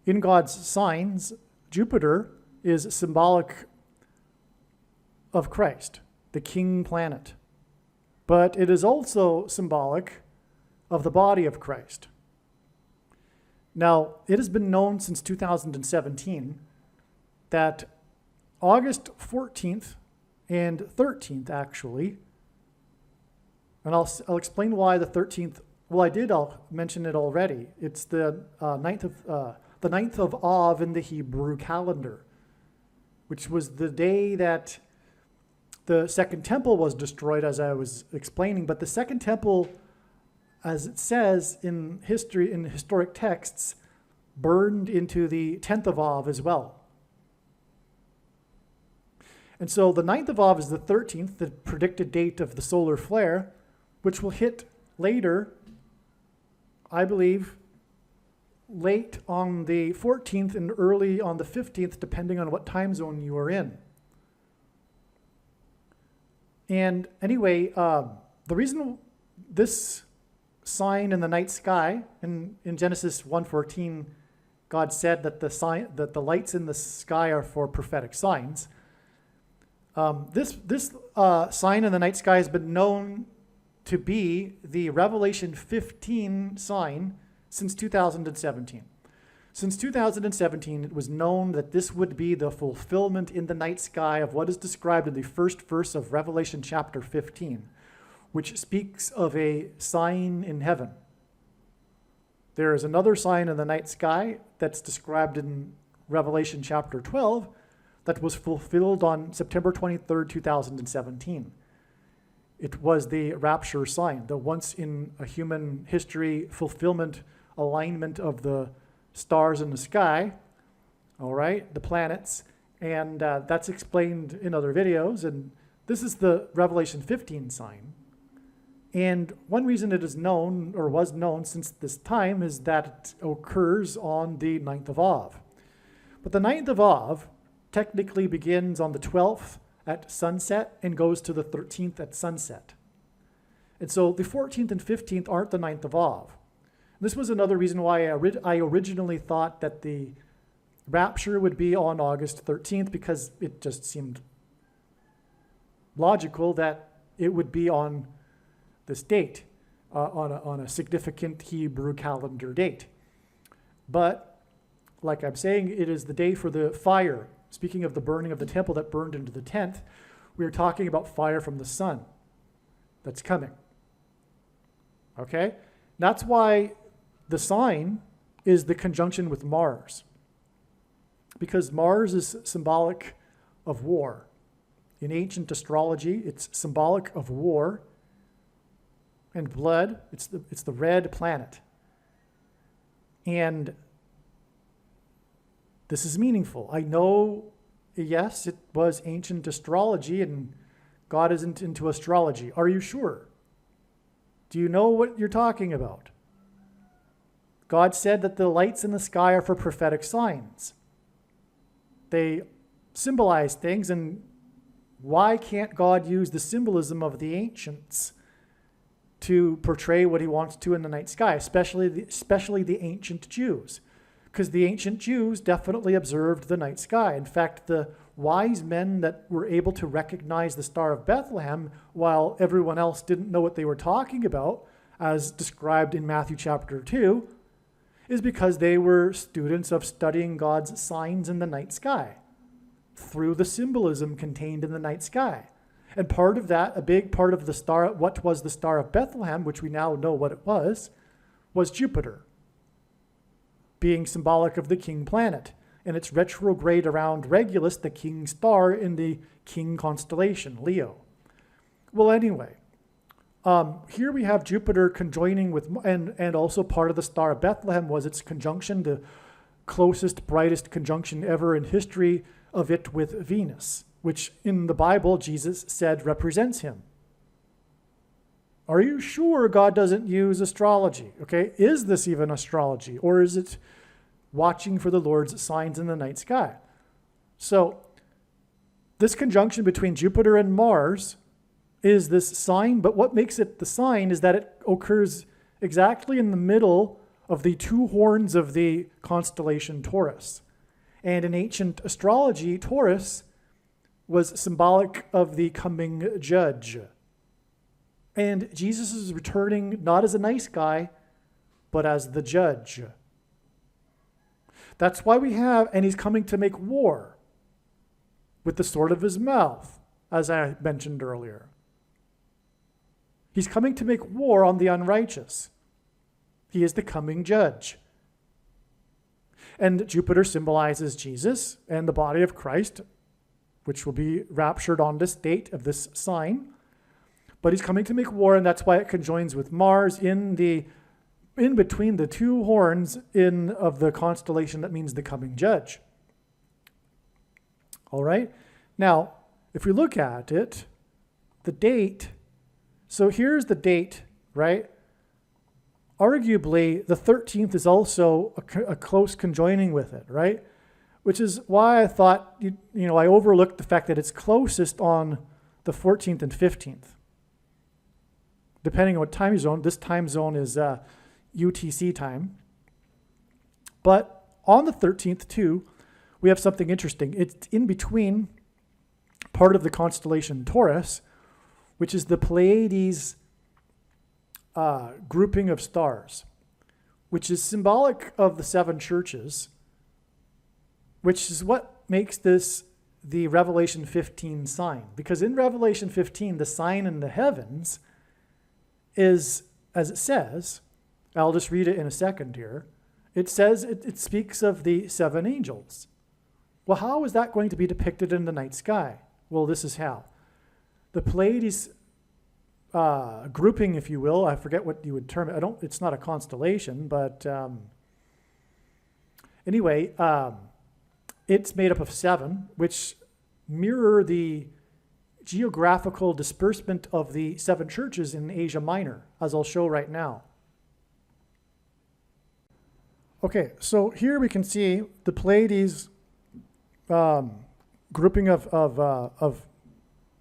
in God's signs, Jupiter is symbolic of Christ, the king planet. But it is also symbolic of the body of Christ. Now, it has been known since 2017 that August 14th and 13th, actually, and I'll explain why the 13th. Well, I'll mention it already. It's the 9th of Av in the Hebrew calendar, which was the day that the Second Temple was destroyed, as I was explaining. But the Second Temple, as it says in history, in historic texts, burned into the 10th of Av as well. And so the 9th of Av is the 13th, the predicted date of the solar flare, which will hit later, I believe, late on the 14th and early on the 15th, depending on what time zone you are in. And anyway, the reason this sign in the night sky, in Genesis 1:14, God said that the lights in the sky are for prophetic signs. This sign in the night sky has been known to be the Revelation 15 sign since 2017. Since 2017, it was known that this would be the fulfillment in the night sky of what is described in the first verse of Revelation chapter 15, which speaks of a sign in heaven. There is another sign in the night sky that's described in Revelation chapter 12 that was fulfilled on September 23rd, 2017. It was the rapture sign, the once in a human history fulfillment, alignment of the stars in the sky, all right, the planets, and that's explained in other videos, and this is the Revelation 15 sign. And one reason it is known, or was known since this time, is that it occurs on the 9th of Av. But the 9th of Av technically begins on the 12th at sunset and goes to the 13th at sunset. And so the 14th and 15th aren't the 9th of Av. This was another reason why I originally thought that the rapture would be on August 13th, because it just seemed logical that it would be on this date, on a significant Hebrew calendar date. But, like I'm saying, it is the day for the fire. Speaking of the burning of the temple that burned into the 10th, we are talking about fire from the sun that's coming. Okay? That's why the sign is the conjunction with Mars, because Mars is symbolic of war. In ancient astrology, it's symbolic of war and blood. It's the red planet. And this is meaningful. I know, yes, it was ancient astrology, and God isn't into astrology. Are you sure? Do you know what you're talking about? God said that the lights in the sky are for prophetic signs. They symbolize things, and why can't God use the symbolism of the ancients to portray what he wants to in the night sky, especially the ancient Jews? Because the ancient Jews definitely observed the night sky. In fact, the wise men that were able to recognize the Star of Bethlehem while everyone else didn't know what they were talking about, as described in Matthew chapter 2, is because they were students of studying God's signs in the night sky through the symbolism contained in the night sky. And part of that, a big part of the star, what was the Star of Bethlehem, which we now know what it was Jupiter, being symbolic of the king planet, and its retrograde around Regulus, the king star in the king constellation, Leo. Well, anyway, here we have Jupiter conjoining with, and also part of the Star of Bethlehem was its conjunction, the closest, brightest conjunction ever in history of it with Venus, which in the Bible Jesus said represents him. Are you sure God doesn't use astrology? Okay, is this even astrology, or is it watching for the Lord's signs in the night sky? So this conjunction between Jupiter and Mars is this sign, but what makes it the sign is that it occurs exactly in the middle of the two horns of the constellation Taurus. And in ancient astrology, Taurus was symbolic of the coming judge. And Jesus is returning not as a nice guy, but as the judge. That's why and he's coming to make war with the sword of his mouth, as I mentioned earlier. He's coming to make war on the unrighteous. He is the coming judge. And Jupiter symbolizes Jesus and the body of Christ, which will be raptured on this date of this sign. But he's coming to make war, and that's why it conjoins with Mars in between the two horns of the constellation that means the coming judge. All right? Now, if we look at it, the date, so here's the date, right? Arguably, the 13th is also a close conjoining with it, right? Which is why I thought, I overlooked the fact that it's closest on the 14th and 15th. Depending on what time zone, this time zone is UTC time. But on the 13th, too, we have something interesting. It's in between part of the constellation Taurus, which is the Pleiades grouping of stars, which is symbolic of the seven churches, which is what makes this the Revelation 15 sign. Because in Revelation 15, the sign in the heavens is, as it says, I'll just read it in a second here. It says, it speaks of the seven angels. Well, how is that going to be depicted in the night sky? Well, this is how. The Pleiades grouping, if you will, I forget what you would term it. It's not a constellation, but anyway, it's made up of seven, which mirror the geographical disbursement of the seven churches in Asia Minor, as I'll show right now. Okay, so here we can see the Pleiades grouping of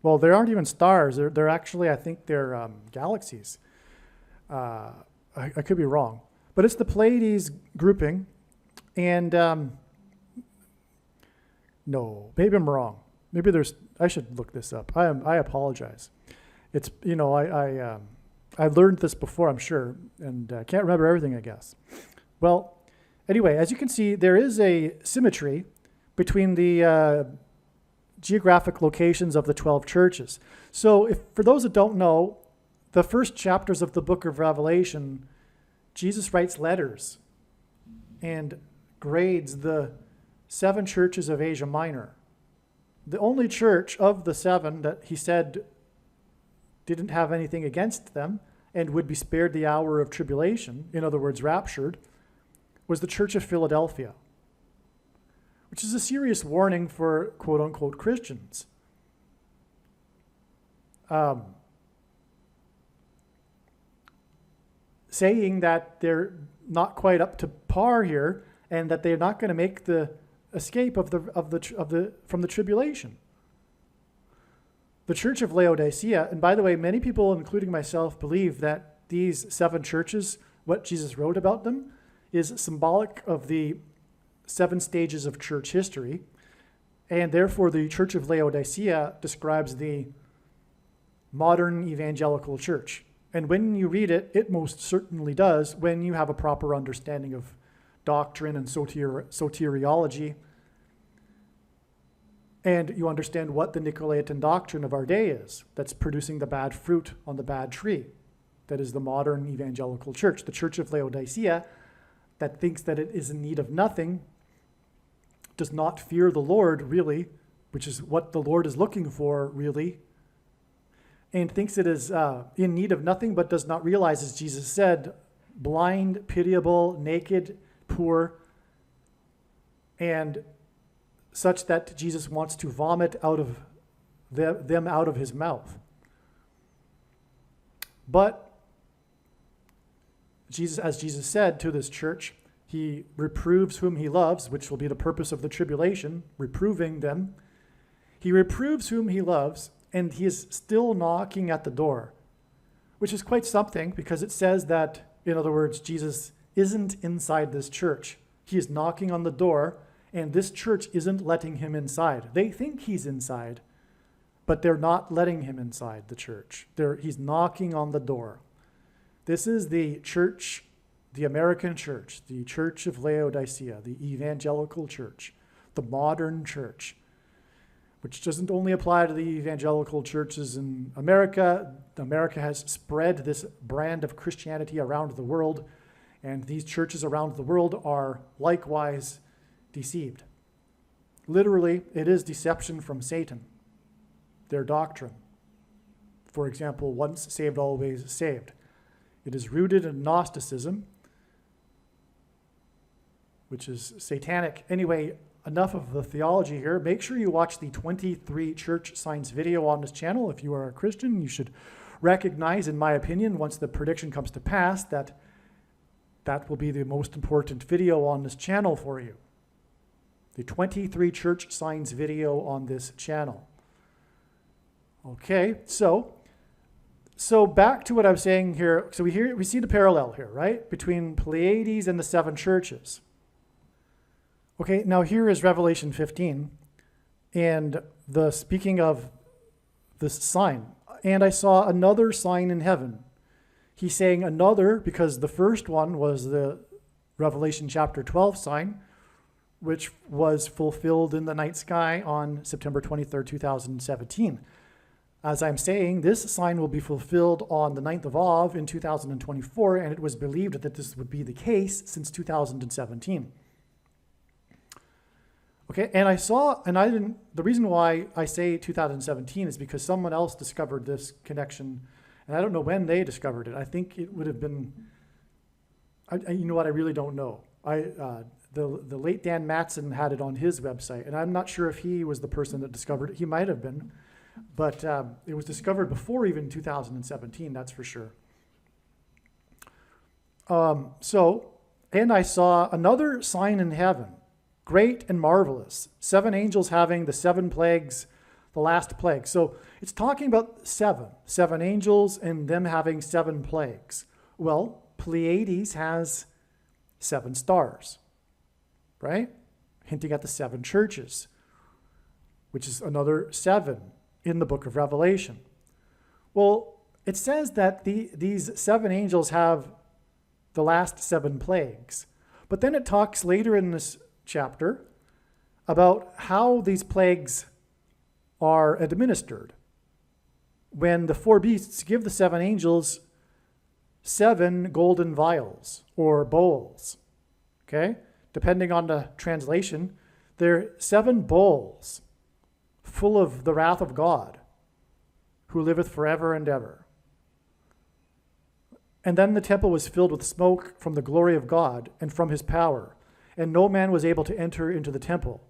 well, they aren't even stars. They're actually, I think they're galaxies. I could be wrong, but it's the Pleiades grouping, and no, maybe I'm wrong. Maybe I should look this up. I apologize. It's, I learned this before, I'm sure, and I can't remember everything, I guess. Well, anyway, as you can see, there is a symmetry between the geographic locations of the 12 churches. So for those that don't know, the first chapters of the book of Revelation, Jesus writes letters and grades the seven churches of Asia Minor. The only church of the seven that he said didn't have anything against them and would be spared the hour of tribulation, in other words, raptured, was the Church of Philadelphia, which is a serious warning for quote-unquote Christians. Saying that they're not quite up to par here and that they're not going to make the escape from the tribulation. The Church of Laodicea, and by the way, many people, including myself, believe that these seven churches, what Jesus wrote about them, is symbolic of the seven stages of church history, and therefore the Church of Laodicea describes the modern evangelical church. And when you read it, it most certainly does when you have a proper understanding of doctrine and soteriology, and you understand what the Nicolaitan doctrine of our day is that's producing the bad fruit on the bad tree. That is the modern evangelical church. The Church of Laodicea, that thinks that it is in need of nothing, does not fear the Lord, really, which is what the Lord is looking for, really, and thinks it is in need of nothing, but does not realize, as Jesus said, blind, pitiable, naked, poor, and such that Jesus wants to vomit out of them out of his mouth. But Jesus, as Jesus said to this church, he reproves whom he loves, which will be the purpose of the tribulation, reproving them. He reproves whom he loves, and he is still knocking at the door, which is quite something because it says that, in other words, Jesus isn't inside this church. He is knocking on the door, and this church isn't letting him inside. They think he's inside, but they're not letting him inside the church. He's knocking on the door. This is the church, the American church, the Church of Laodicea, the evangelical church, the modern church, which doesn't only apply to the evangelical churches in America. America has spread this brand of Christianity around the world, and these churches around the world are likewise deceived. Literally, it is deception from Satan, their doctrine. For example, once saved, always saved. It is rooted in Gnosticism, which is satanic. Anyway, enough of the theology here. Make sure you watch the 23 church signs video on this channel. If you are a Christian, you should recognize, in my opinion, once the prediction comes to pass, that will be the most important video on this channel for you. The 23 church signs video on this channel. Okay, so back to what I was saying here. So we see the parallel here, right? Between Pleiades and the seven churches. Okay, now here is Revelation 15, and speaking of this sign, and I saw another sign in heaven. He's saying another because the first one was the Revelation chapter 12 sign, which was fulfilled in the night sky on September 23rd, 2017. As I'm saying, this sign will be fulfilled on the 9th of Av in 2024, and it was believed that this would be the case since 2017. Okay, and the reason why I say 2017 is because someone else discovered this connection, and I don't know when they discovered it. I think it would have been, you know what, I really don't know. The late Dan Matson had it on his website, and I'm not sure if he was the person that discovered it. He might have been, but it was discovered before even 2017, that's for sure. And I saw another sign in heaven, great and marvelous, 7 angels having the 7 plagues, the last plague. So it's talking about 7 angels and them having 7 plagues. Well, Pleiades has 7 stars, right? Hinting at the 7 churches, which is another 7 in the book of Revelation. Well, it says that these 7 angels have the last 7 plagues. But then it talks later in this chapter about how these plagues are administered. When the 4 beasts give the 7 angels 7 golden vials or bowls, okay? Depending on the translation, they're 7 bowls full of the wrath of God, who liveth forever and ever. And then the temple was filled with smoke from the glory of God and from his power, and no man was able to enter into the temple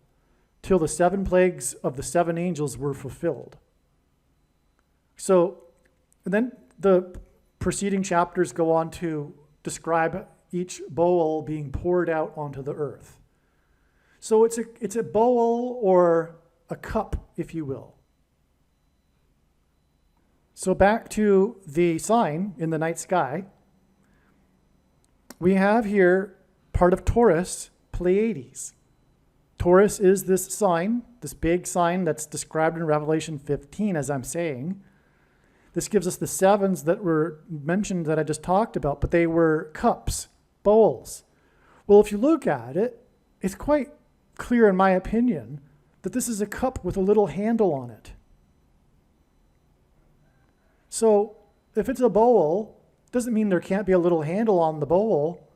till the 7 plagues of the 7 angels were fulfilled. So, and then the preceding chapters go on to describe each bowl being poured out onto the earth. So it's a bowl or a cup, if you will. So back to the sign in the night sky. We have here part of Taurus, Pleiades. Taurus is this sign, this big sign that's described in Revelation 15, as I'm saying. This gives us the 7s that were mentioned that I just talked about, but they were cups, bowls. Well, if you look at it, it's quite clear, in my opinion, that this is a cup with a little handle on it. So if it's a bowl, doesn't mean there can't be a little handle on the bowl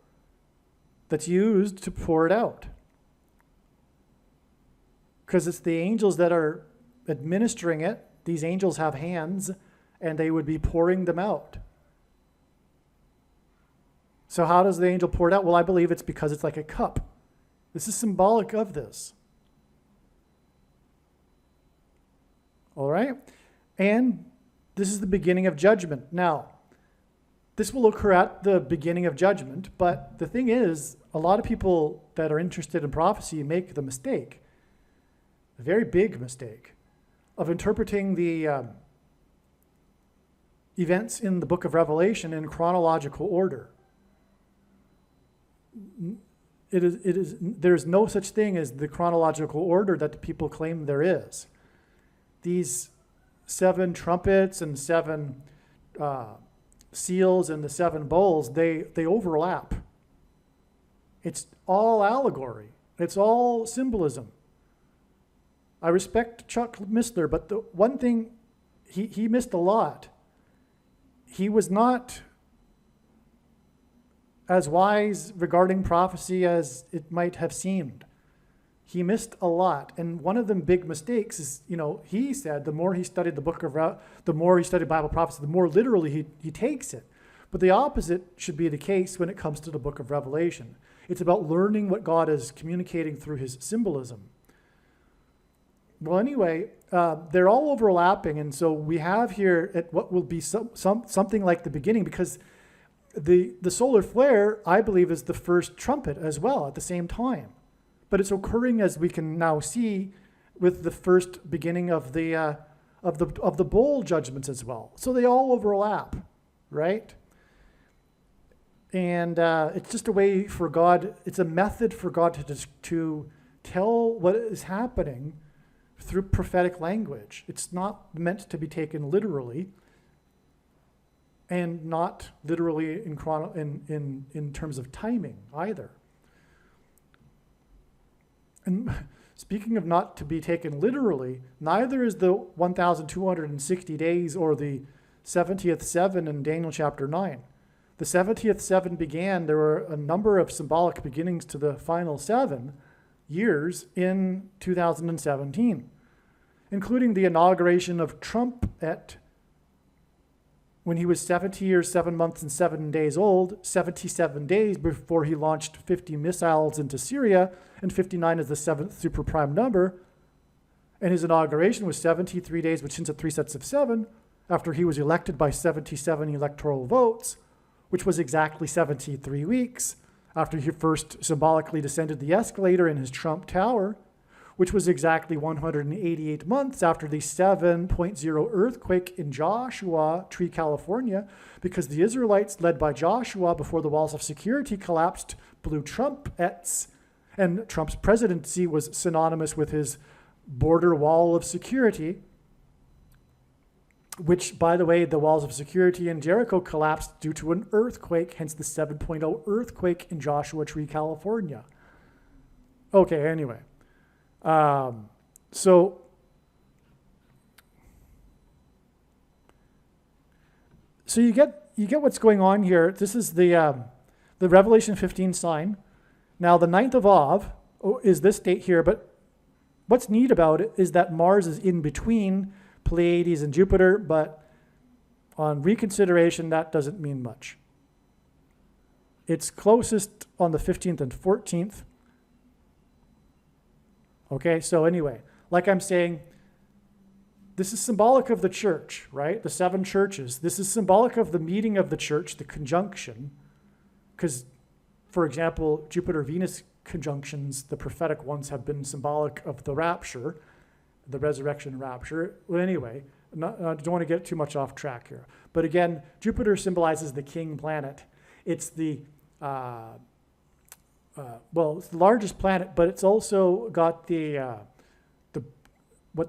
that's used to pour it out. Because it's the angels that are administering it. These angels have hands, and they would be pouring them out. So how does the angel pour it out? Well, I believe it's because it's like a cup. This is symbolic of this. All right? And this is the beginning of judgment. Now, this will occur at the beginning of judgment, but the thing is, a lot of people that are interested in prophecy make the mistake, a very big mistake, of interpreting the events in the book of Revelation in chronological order. There's no such thing as the chronological order that the people claim there is. These 7 trumpets and 7 seals and the 7 bowls, they overlap. It's all allegory. It's all symbolism. I respect Chuck Missler, but the one thing he missed a lot. He was not as wise regarding prophecy as it might have seemed. He missed a lot. And one of the big mistakes is, he said the more he studied the more he studied Bible prophecy, the more literally he takes it. But the opposite should be the case when it comes to the book of Revelation. It's about learning what God is communicating through his symbolism. Well, anyway, they're all overlapping. And so we have here at what will be something like the beginning, because the solar flare, I believe, is the first trumpet as well at the same time. But it's occurring, as we can now see, with the first beginning of the bowl judgments as well. So they all overlap, right? And it's just a way for God. It's a method for God to tell what is happening through prophetic language. It's not meant to be taken literally, and not literally in terms of timing either. And speaking of not to be taken literally, neither is the 1,260 days or the 70th seven in Daniel chapter 9. The 70th seven began, there were a number of symbolic beginnings to the final 7 years in 2017, including the inauguration of Trump-et when he was 70 years, 7 months, and 7 days old, 77 days before he launched 50 missiles into Syria, and 59 is the 7th super prime number. And his inauguration was 73 days, which hints at 3 sets of 7, after he was elected by 77 electoral votes, which was exactly 73 weeks after he first symbolically descended the escalator in his Trump Tower, which was exactly 188 months after the 7.0 earthquake in Joshua Tree, California, because the Israelites, led by Joshua before the walls of security collapsed, blew trumpets, and Trump's presidency was synonymous with his border wall of security, which, by the way, the walls of security in Jericho collapsed due to an earthquake, hence the 7.0 earthquake in Joshua Tree, California. Okay, anyway. So you get what's going on here. This is the Revelation 15 sign. Now the 9th of Av is this date here, but what's neat about it is that Mars is in between Pleiades and Jupiter, but on reconsideration, that doesn't mean much. It's closest on the 15th and 14th. Okay, so anyway, like I'm saying, this is symbolic of the church, right? The 7 churches. This is symbolic of the meeting of the church, the conjunction. Because, for example, Jupiter-Venus conjunctions, the prophetic ones, have been symbolic of the rapture, the resurrection and rapture. Well, anyway, I don't want to get too much off track here. But again, Jupiter symbolizes the king planet. It's the it's the largest planet, but it's also got what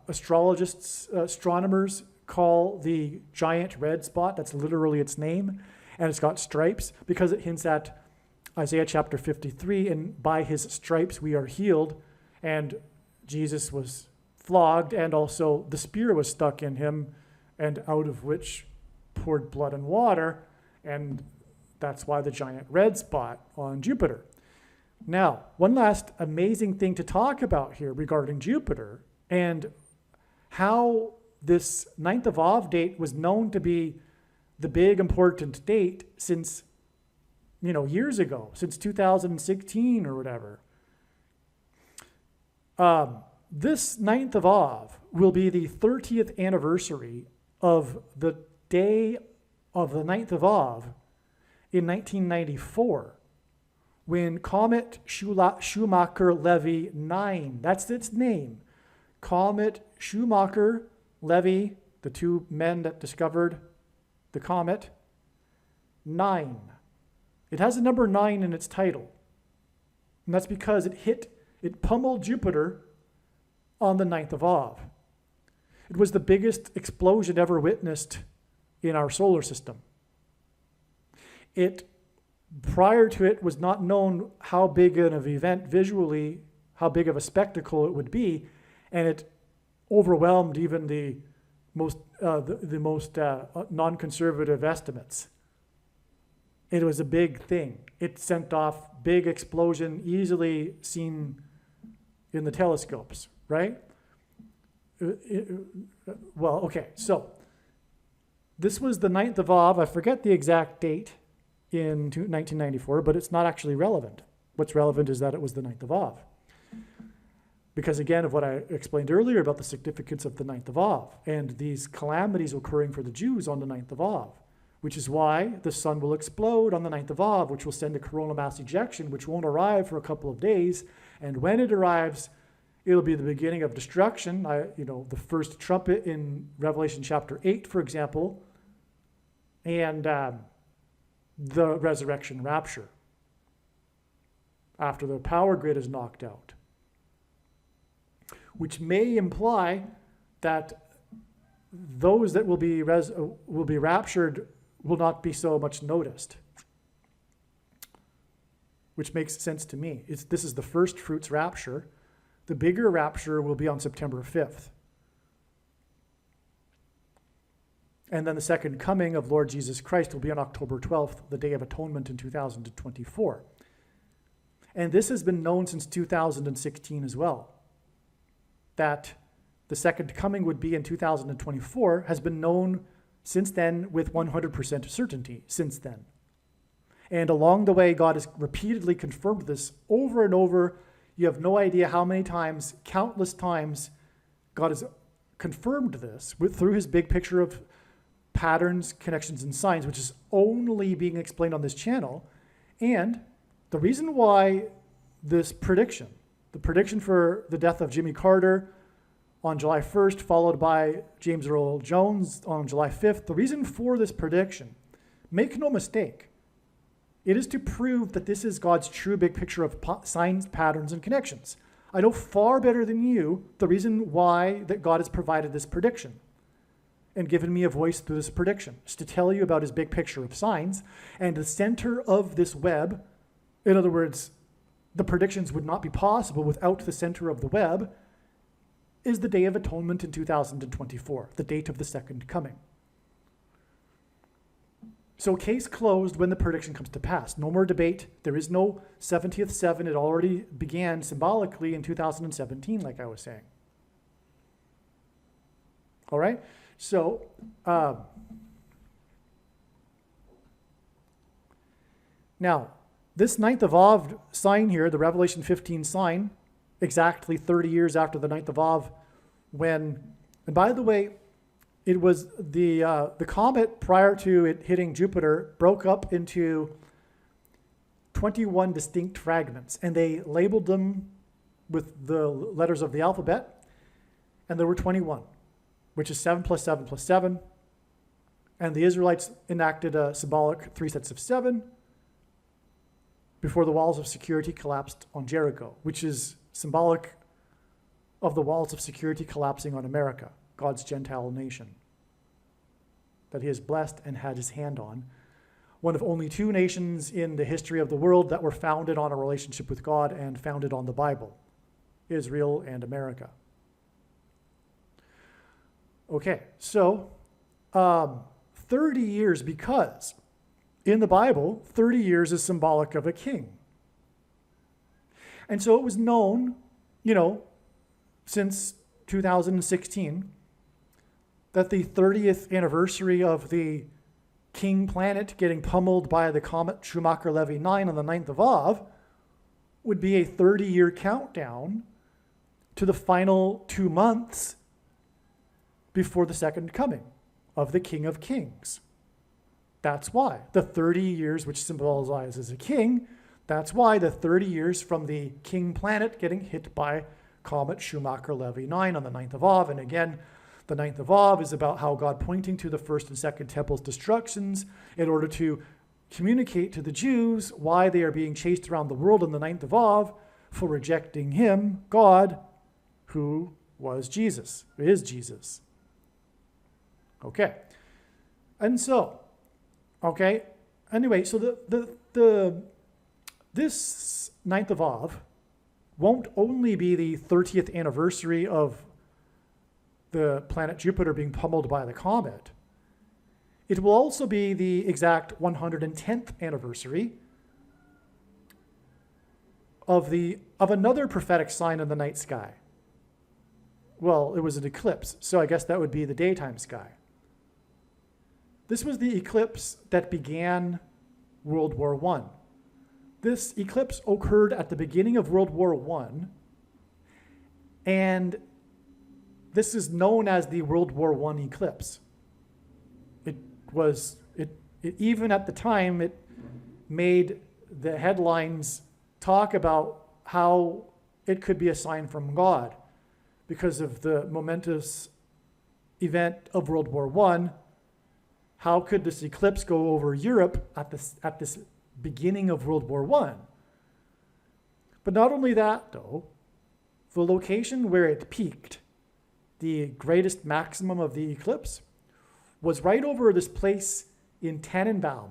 astronomers call the giant red spot. That's literally its name. And it's got stripes because it hints at Isaiah chapter 53, and by his stripes we are healed. And Jesus was flogged, and also the spear was stuck in him, and out of which poured blood and water. And that's why the giant red spot on Jupiter. Now, one last amazing thing to talk about here regarding Jupiter and how this 9th of Av date was known to be the big important date since, years ago, since 2016 or whatever. this 9th of Av will be the 30th anniversary of the day of the 9th of Av in 1994, when Comet Schumacher-Levy 9, that's its name, Comet Schumacher-Levy, the two men that discovered the comet, 9. It has a number 9 in its title. And that's because it pummeled Jupiter on the 9th of Av. It was the biggest explosion ever witnessed in our solar system. Prior to it was not known how big of an event visually, how big of a spectacle it would be, and it overwhelmed even the most non-conservative estimates. It was a big thing. It sent off big explosion, easily seen in the telescopes, right? Well, okay, so this was the 9th of Av. I forget the exact date in 1994, but it's not actually relevant. What's relevant is that it was the 9th of Av. Because again, of what I explained earlier about the significance of the 9th of Av and these calamities occurring for the Jews on the 9th of Av, which is why the sun will explode on the 9th of Av, which will send a coronal mass ejection, which won't arrive for a couple of days. And when it arrives, it'll be the beginning of destruction. The first trumpet in Revelation chapter 8, for example, and the resurrection rapture after the power grid is knocked out, which may imply that those that will be raptured will not be so much noticed, which makes sense to me. This is the first fruits rapture. The bigger rapture will be on September 5th. And then the second coming of Lord Jesus Christ will be on October 12th, the Day of Atonement in 2024. And this has been known since 2016 as well. That the second coming would be in 2024 has been known since then with 100% certainty since then. And along the way, God has repeatedly confirmed this over and over. You have no idea how many times, countless times, God has confirmed this through his big picture of patterns, connections, and signs, which is only being explained on this channel. And the reason why this prediction, the prediction for the death of Jimmy Carter on July 1st, followed by James Earl Jones on July 5th, the reason for this prediction, make no mistake, it is to prove that this is God's true big picture of signs, patterns, and connections. I know far better than you the reason why that God has provided this prediction and given me a voice through this prediction, is to tell you about his big picture of signs. And the center of this web, in other words, the predictions would not be possible without the center of the web, is the Day of Atonement in 2024, the date of the second coming. So case closed when the prediction comes to pass. No more debate. There is no 70th 7. It already began symbolically in 2017, like I was saying. All right? So, now, this 9th of Av sign here, the Revelation 15 sign, exactly 30 years after the 9th of Av, and by the way, it was the comet prior to it hitting Jupiter broke up into 21 distinct fragments, and they labeled them with the letters of the alphabet, and there were 21, which is 7 plus 7 plus 7, and the Israelites enacted a symbolic 3 sets of 7 before the walls of security collapsed on Jericho, which is symbolic of the walls of security collapsing on America, God's Gentile nation that he has blessed and had his hand on. One of only 2 nations in the history of the world that were founded on a relationship with God and founded on the Bible, Israel and America. Okay, so 30 years, because in the Bible, 30 years is symbolic of a king. And so it was known, since 2016, that the 30th anniversary of the king planet getting pummeled by the comet Schumacher-Levy 9 on the 9th of Av would be a 30-year countdown to the final 2 months before the second coming of the King of Kings. That's why the 30 years, which symbolizes a king, that's why the 30 years from the king planet getting hit by comet Schumacher-Levy 9 on the 9th of Av. And again, the 9th of Av is about how God pointing to the first and second temple's destructions in order to communicate to the Jews why they are being chased around the world on the 9th of Av for rejecting him, God, who was Jesus, is Jesus. Okay. And so, okay, anyway, so this 9th of Av won't only be the 30th anniversary of the planet Jupiter being pummeled by the comet. It will also be the exact 110th anniversary of another prophetic sign in the night sky. Well, it was an eclipse, so I guess that would be the daytime sky. This was the eclipse that began World War I. This eclipse occurred at the beginning of World War I, and this is known as the World War I eclipse. Even at the time, it made the headlines talk about how it could be a sign from God because of the momentous event of World War I. How could this eclipse go over Europe at this beginning of World War I? But not only that, though, the location where it peaked, the greatest maximum of the eclipse, was right over this place in Tannenbaum.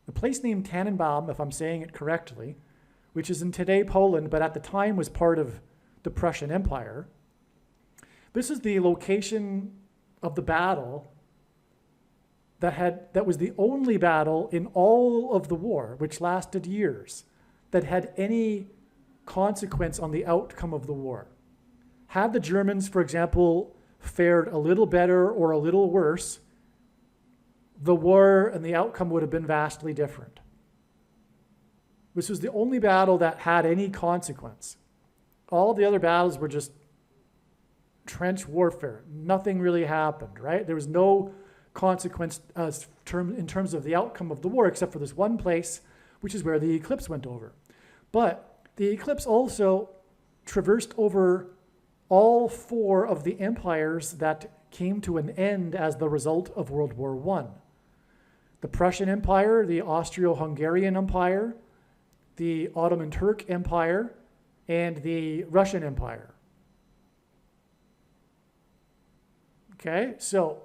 The place named Tannenbaum, if I'm saying it correctly, which is in today Poland, but at the time was part of the Prussian Empire. This is the location of the battle that was the only battle in all of the war, which lasted years, that had any consequence on the outcome of the war. Had the Germans, for example, fared a little better or a little worse, the war and the outcome would have been vastly different. This was the only battle that had any consequence. All the other battles were just trench warfare. Nothing really happened, right? There was no consequence in terms of the outcome of the war, except for this one place, which is where the eclipse went over. But the eclipse also traversed over all 4 of the empires that came to an end as the result of World War I. The Prussian Empire, the Austro-Hungarian Empire, the Ottoman Turk Empire, and the Russian Empire. Okay, so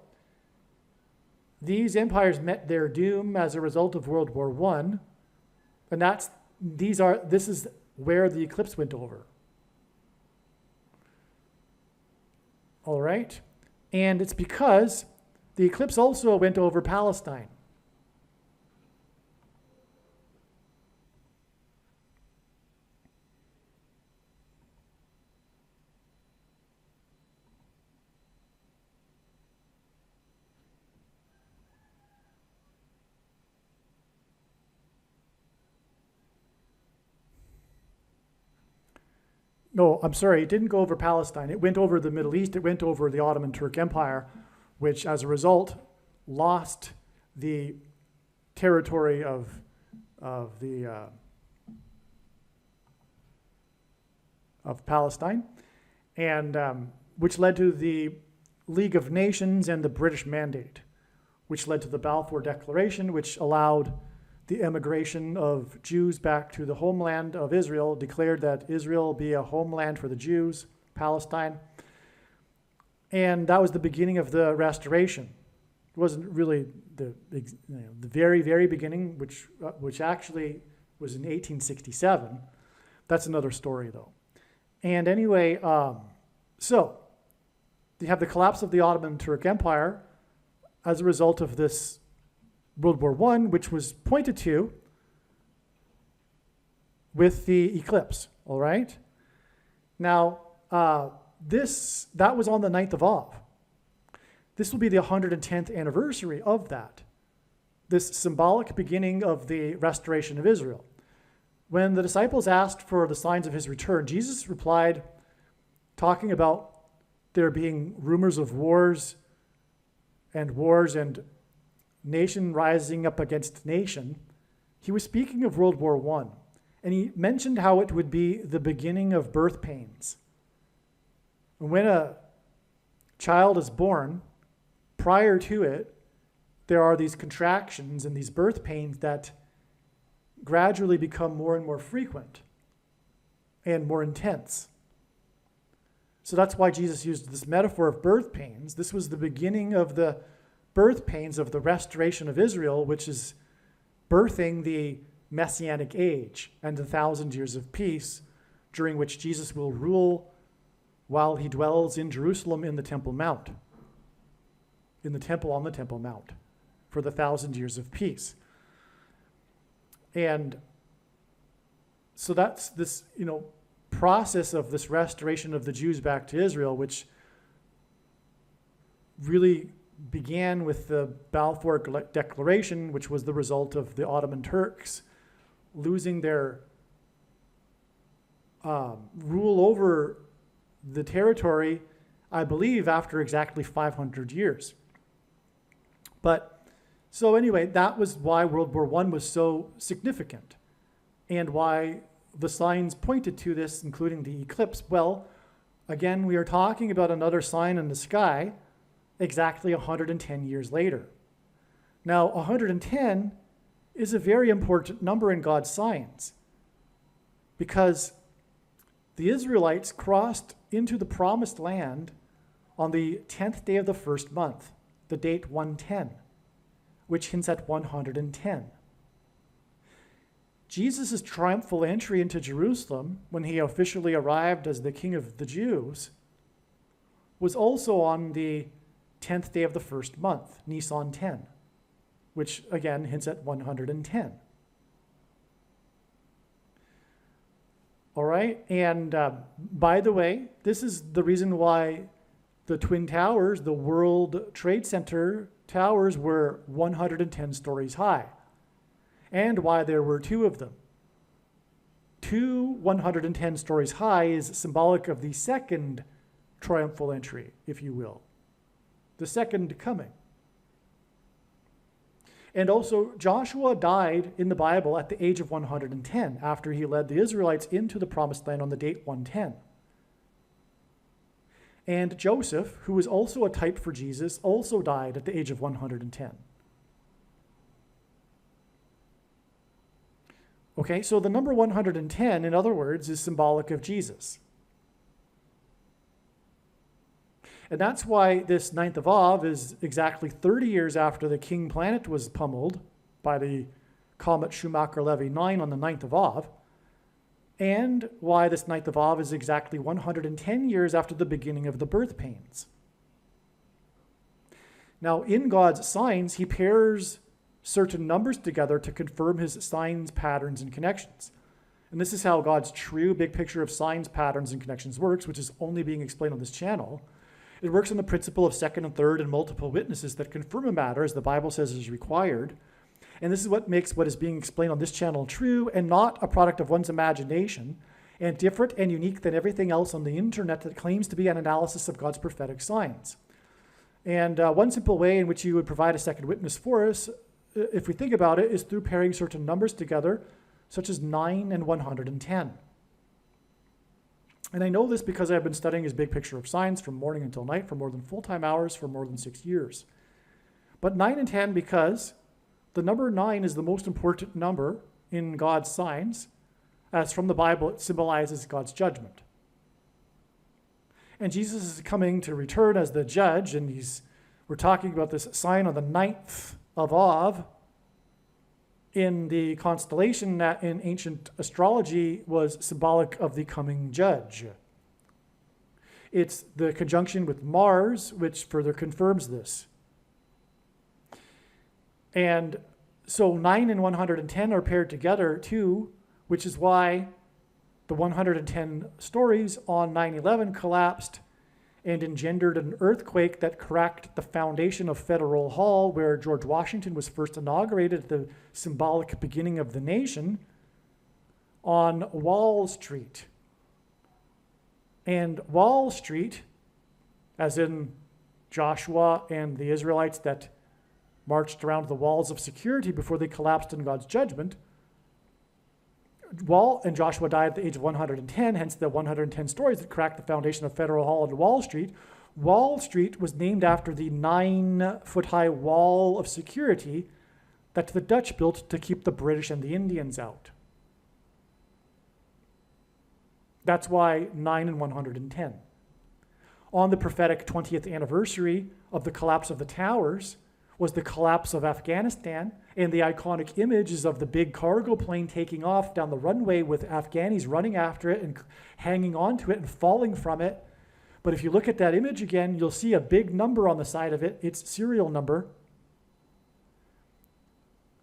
these empires met their doom as a result of World War I, and this is where the eclipse went over. All right, and it's because the eclipse also went over Palestine. No, I'm sorry, it didn't go over Palestine. It went over the Middle East. It went over the Ottoman Turk Empire, which as a result lost the territory of Palestine, and which led to the League of Nations and the British Mandate, which led to the Balfour Declaration, which allowed the emigration of Jews back to the homeland of Israel, declared that Israel be a homeland for the Jews, Palestine. And that was the beginning of the restoration. It wasn't really the very, very beginning, which actually was in 1867. That's another story, though. And anyway, so you have the collapse of the Ottoman Turk Empire as a result of this World War I, which was pointed to with the eclipse, all right? Now, that was on the 9th of Av. This will be the 110th anniversary of that, this symbolic beginning of the restoration of Israel. When the disciples asked for the signs of his return, Jesus replied talking about there being rumors of wars and nation rising up against nation, he was speaking of World War I. And he mentioned how it would be the beginning of birth pains. When a child is born, prior to it, there are these contractions and these birth pains that gradually become more and more frequent and more intense. So that's why Jesus used this metaphor of birth pains. This was the beginning of the birth pains of the restoration of Israel, which is birthing the Messianic age and the 1,000 years of peace, during which Jesus will rule while he dwells in Jerusalem in the Temple Mount, in the temple on the Temple Mount, for the 1,000 years of peace. And so that's this, process of this restoration of the Jews back to Israel, which really began with the Balfour Declaration, which was the result of the Ottoman Turks losing their rule over the territory, I believe, after exactly 500 years. But so anyway, that was why World War I was so significant, and why the signs pointed to this, including the eclipse. Well, again, we are talking about another sign in the sky exactly 110 years later. Now, 110 is a very important number in God's signs, because the Israelites crossed into the promised land on the 10th day of the first month, the date 110, which hints at 110. Jesus' triumphal entry into Jerusalem, when he officially arrived as the King of the Jews, was also on the 10th day of the first month, Nisan 10, which again hints at 110. All right, and by the way, this is the reason why the Twin Towers, the World Trade Center towers, were 110 stories high, and why there were two of them. 110 stories high is symbolic of the second triumphal entry, if you will, the second coming. And also, Joshua died in the Bible at the age of 110 after he led the Israelites into the promised land on the date 110. And Joseph, who was also a type for Jesus, also died at the age of 110. Okay, so the number 110, in other words, is symbolic of Jesus. And that's why this 9th of Av is exactly 30 years after the King planet was pummeled by the comet Schumacher-Levy 9 on the 9th of Av, and why this 9th of Av is exactly 110 years after the beginning of the birth pains. Now, in God's signs, he pairs certain numbers together to confirm his signs, patterns, and connections. And this is how God's true big picture of signs, patterns, and connections works, which is only being explained on this channel. It works on the principle of second and third and multiple witnesses that confirm a matter, as the Bible says is required. And this is what makes what is being explained on this channel true and not a product of one's imagination, and different and unique than everything else on the internet that claims to be an analysis of God's prophetic signs. And one simple way in which you would provide a second witness for us, if we think about it, is through pairing certain numbers together, such as 9 and 110. And I know this because I've been studying his big picture of signs from morning until night for more than full-time hours for more than 6 years. But 9 and 10 because the number 9 is the most important number in God's signs, as from the Bible it symbolizes God's judgment. And Jesus is coming to return as the judge, and we're talking about this sign on the 9th of Av in the constellation that in ancient astrology was symbolic of the coming judge. It's the conjunction with Mars which further confirms this. And so 9 and 110 are paired together too, which is why the 110 stories on 9/11 collapsed and engendered an earthquake that cracked the foundation of Federal Hall, where George Washington was first inaugurated at the symbolic beginning of the nation, on Wall Street. And Wall Street, as in Joshua and the Israelites that marched around the walls of security before they collapsed in God's judgment, and Joshua died at the age of 110, hence the 110 stories that cracked the foundation of Federal Hall and Wall Street. Wall Street was named after the 9-foot-high wall of security that the Dutch built to keep the British and the Indians out. That's why 9 and 110. On the prophetic 20th anniversary of the collapse of the towers was the collapse of Afghanistan, and the iconic images of the big cargo plane taking off down the runway with Afghanis running after it and hanging onto it and falling from it. But if you look at that image again, you'll see a big number on the side of it. Its serial number.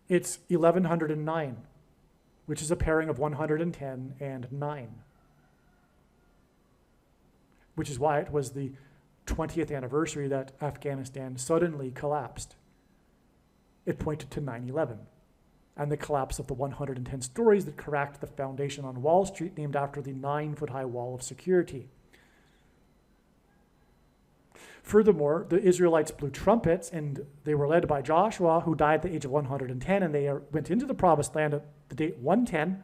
It's 1109, which is a pairing of 110 and 9. Which is why it was the 20th anniversary that Afghanistan suddenly collapsed. It pointed to 9/11 and the collapse of the 110 stories that cracked the foundation on Wall Street, named after the 9-foot-high wall of security. Furthermore, the Israelites blew trumpets, and they were led by Joshua, who died at the age of 110, and they went into the promised land at the date 110.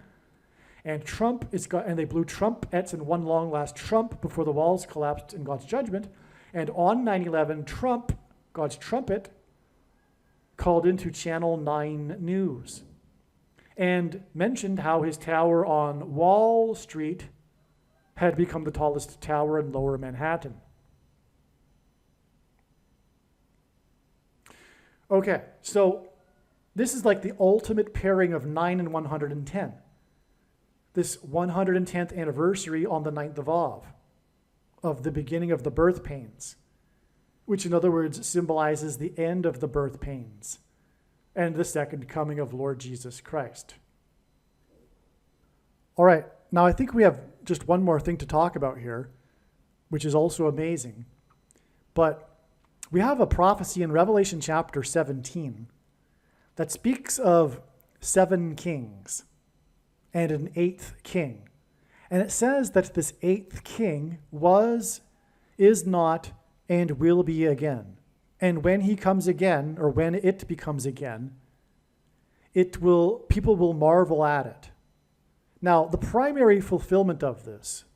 And they blew trumpets in one long last trump before the walls collapsed in God's judgment. And on 9/11, Trump, God's trumpet, called into Channel 9 News and mentioned how his tower on Wall Street had become the tallest tower in Lower Manhattan. Okay, so this is like the ultimate pairing of 9 and 110. This 110th anniversary on the 9th of Av, of the beginning of the birth pains, which in other words symbolizes the end of the birth pains and the second coming of Lord Jesus Christ. All right, now I think we have just one more thing to talk about here, which is also amazing. But we have a prophecy in Revelation chapter 17 that speaks of 7 kings and an 8th king. And it says that this 8th king was, is not, and will be again. And when he comes again, or when it becomes again, people will marvel at it. Now, the primary fulfillment of this,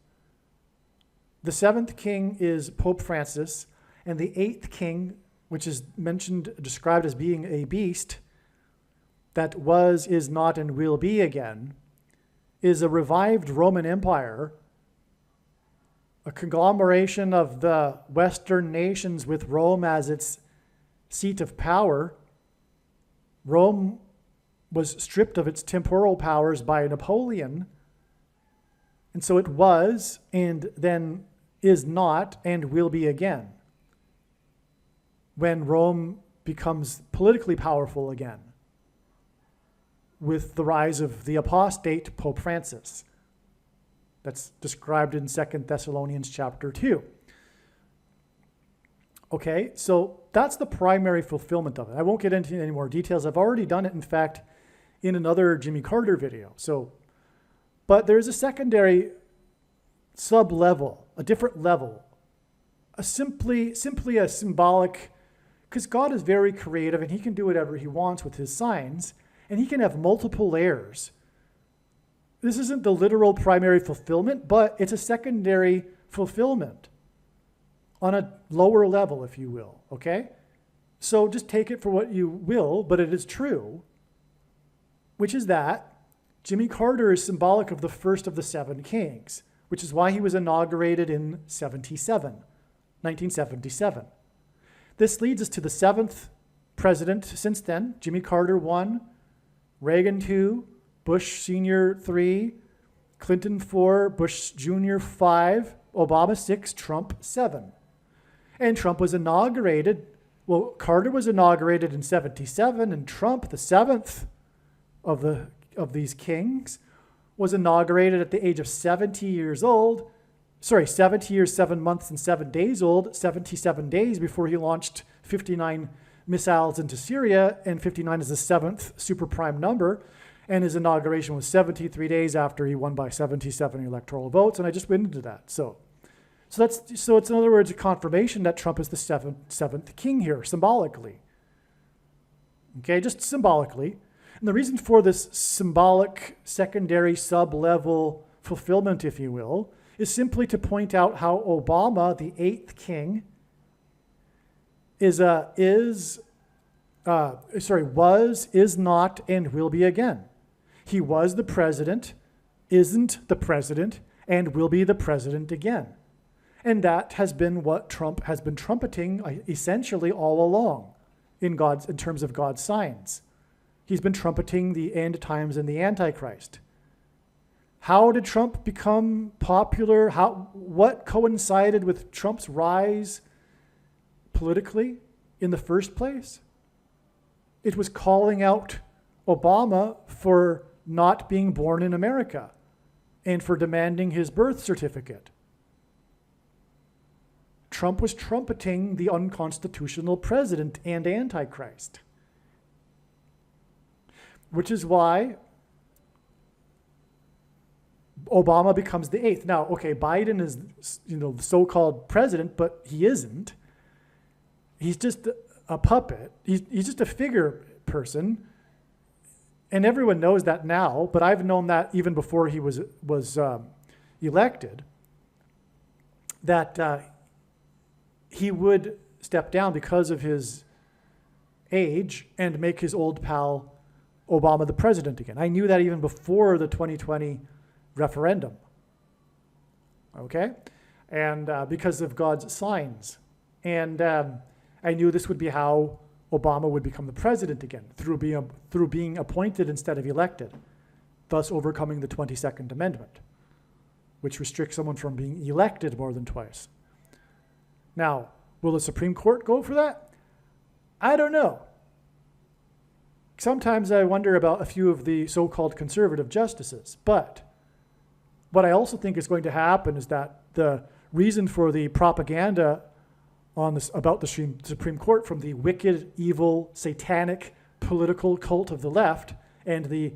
the 7th king is Pope Francis, and the 8th king, which is described as being a beast that was, is not, and will be again, is a revived Roman Empire, a conglomeration of the Western nations with Rome as its seat of power. Rome was stripped of its temporal powers by Napoleon, and so it was, and then is not, and will be again, when Rome becomes politically powerful again, with the rise of the apostate Pope Francis. That's described in 2 Thessalonians chapter 2. Okay, so that's the primary fulfillment of it. I won't get into any more details. I've already done it, in fact, in another Jimmy Carter video. But there's a secondary sub-level, a different level, simply a symbolic, because God is very creative and he can do whatever he wants with his signs, and he can have multiple layers. This isn't the literal primary fulfillment, but it's a secondary fulfillment on a lower level, if you will, okay? So just take it for what you will, but it is true, which is that Jimmy Carter is symbolic of the first of the 7 kings, which is why he was inaugurated in 1977. This leads us to the 7th president since then, Jimmy Carter 1, Reagan 2, Bush Sr. 3, Clinton 4, Bush Jr. 5, Obama 6, Trump 7. And Trump was inaugurated, Carter was inaugurated in 77, and Trump, the 7th of these kings, was inaugurated at the age of 70 years old. 70 years, 7 months, and 7 days old, 77 days before he launched 59 missiles into Syria, and 59 is the 7th super prime number, and his inauguration was 73 days after he won by 77 electoral votes, and I just went into that. So So it's in other words a confirmation that Trump is the seventh king here, symbolically. Okay, just symbolically. And the reason for this symbolic secondary sub-level fulfillment, if you will, is simply to point out how Obama, the eighth king, was, is not, and will be again. He was the president, isn't the president, and will be the president again. And that has been what Trump has been trumpeting essentially all along in terms of God's signs. He's been trumpeting the end times and the Antichrist. How did Trump become popular? What coincided with Trump's rise politically in the first place? It was calling out Obama for not being born in America and for demanding his birth certificate. Trump was trumpeting the unconstitutional president and Antichrist. Which is why Obama becomes the eighth. Now, okay, Biden is, the so-called president, but he isn't. He's just a puppet. He's just a figure person, and everyone knows that now. But I've known that even before he was elected, that he would step down because of his age and make his old pal Obama the president again. I knew that even before the 2020 referendum. Okay? And because of God's signs. And I knew this would be how Obama would become the president again, through being appointed instead of elected, thus overcoming the 22nd Amendment, which restricts someone from being elected more than twice. Now, will the Supreme Court go for that? I don't know. Sometimes I wonder about a few of the so-called conservative justices. But what I also think is going to happen is that the reason for the propaganda about the Supreme Court from the wicked, evil, satanic political cult of the left and the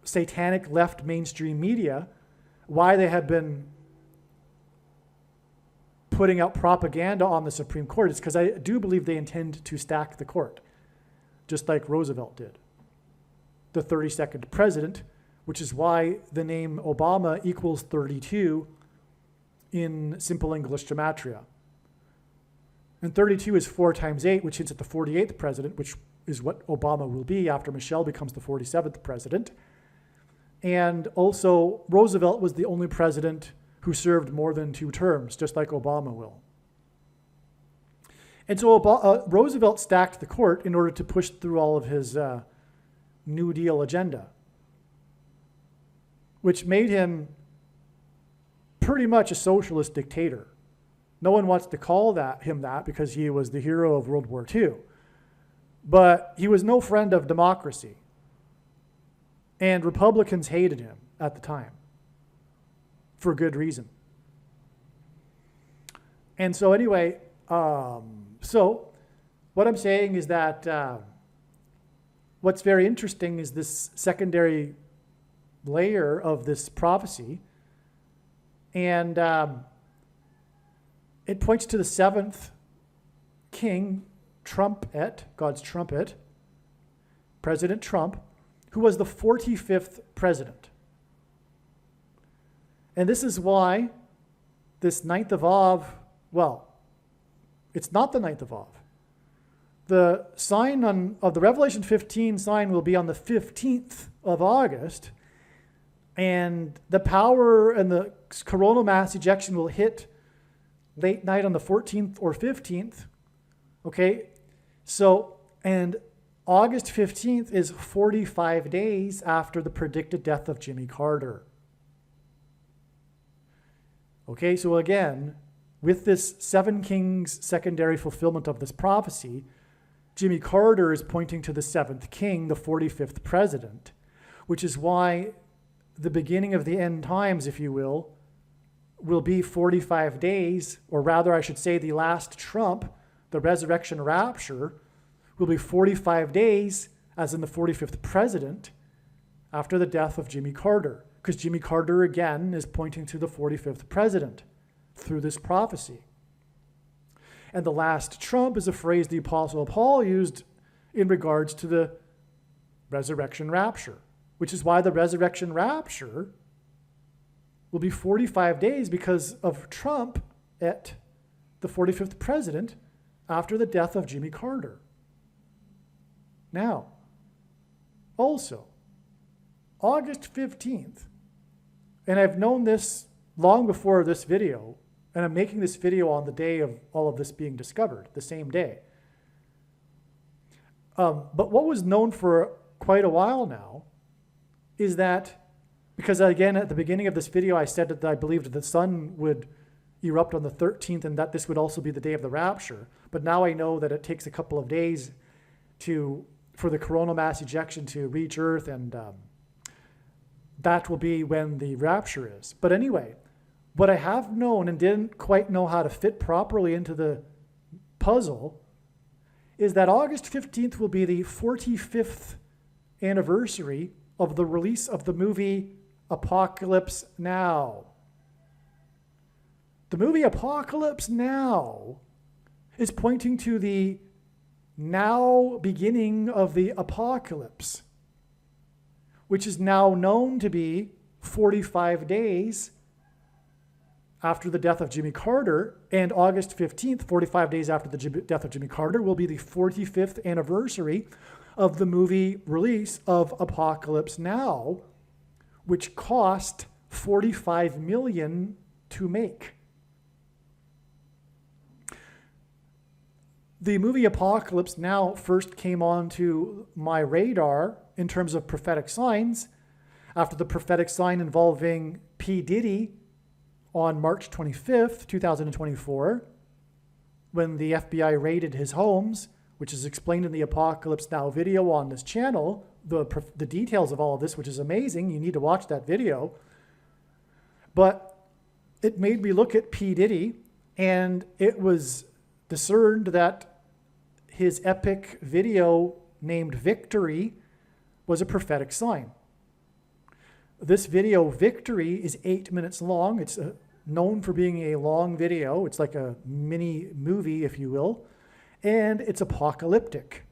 satanic left mainstream media, why they have been putting out propaganda on the Supreme Court is because I do believe they intend to stack the court, just like Roosevelt did, the 32nd president, which is why the name Obama equals 32 in simple English gematria. And 32 is 4 times 8, which hints at the 48th president, which is what Obama will be after Michelle becomes the 47th president. And also, Roosevelt was the only president who served more than 2 terms, just like Obama will. And so Roosevelt stacked the court in order to push through all of his New Deal agenda, which made him pretty much a socialist dictator. No one wants to call him that because he was the hero of World War II. But he was no friend of democracy. And Republicans hated him at the time for good reason. And so anyway, so what I'm saying is that what's very interesting is this secondary layer of this prophecy. And it points to the 7th king, Trump-et, God's trumpet, President Trump, who was the 45th president. And this is why this 9th of Av, well, it's not the 9th of Av. The sign of the Revelation 15 sign will be on the 15th of August, and the power and the coronal mass ejection will hit late night on the 14th or 15th. Okay, so, and August 15th is 45 days after the predicted death of Jimmy Carter. Okay, so again, with this 7 kings secondary fulfillment of this prophecy, Jimmy Carter is pointing to the 7th king, the 45th president, which is why the beginning of the end times, if you will be 45 days, or rather I should say the last trump, the resurrection rapture, will be 45 days, as in the 45th president, after the death of Jimmy Carter. because Jimmy Carter again is pointing to the 45th president through this prophecy. And the last trump is a phrase the Apostle Paul used in regards to the resurrection rapture, which is why the resurrection rapture will be 45 days because of Trump at the 45th president after the death of Jimmy Carter. Now, also, August 15th, and I've known this long before this video, and I'm making this video on the day of all of this being discovered, the same day. But what was known for quite a while now is that, because again, at the beginning of this video, I said that I believed the sun would erupt on the 13th and that this would also be the day of the rapture. But now I know that it takes a couple of days for the coronal mass ejection to reach Earth, and that will be when the rapture is. But anyway, what I have known and didn't quite know how to fit properly into the puzzle is that August 15th will be the 45th anniversary of the release of the movie Apocalypse Now. The movie Apocalypse Now is pointing to the now beginning of the apocalypse, which is now known to be 45 days after the death of Jimmy Carter, and August 15th, 45 days after the death of Jimmy Carter, will be the 45th anniversary of the movie release of Apocalypse Now, which cost $45 million to make. The movie Apocalypse Now first came onto my radar in terms of prophetic signs after the prophetic sign involving P. Diddy on March 25th, 2024, when the FBI raided his homes, which is explained in the Apocalypse Now video on this channel, the details of all of this, which is amazing. You need to watch that video. But it made me look at P. Diddy, and it was discerned that his epic video named Victory was a prophetic sign. This video, Victory, is 8 minutes long. It's known for being a long video. It's like a mini movie, if you will. And it's apocalyptic.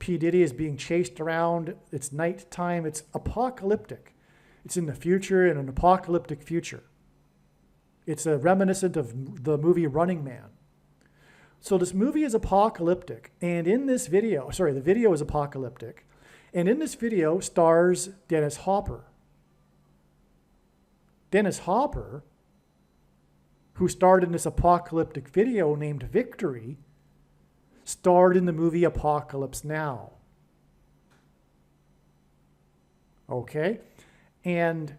P. Diddy is being chased around. It's nighttime. It's apocalyptic. It's in the future, in an apocalyptic future. It's a reminiscent of the movie Running Man. So this movie is apocalyptic. And in this video, the video is apocalyptic. And in this video stars Dennis Hopper. Dennis Hopper, who starred in this apocalyptic video named Victory, starred in the movie Apocalypse Now. Okay? And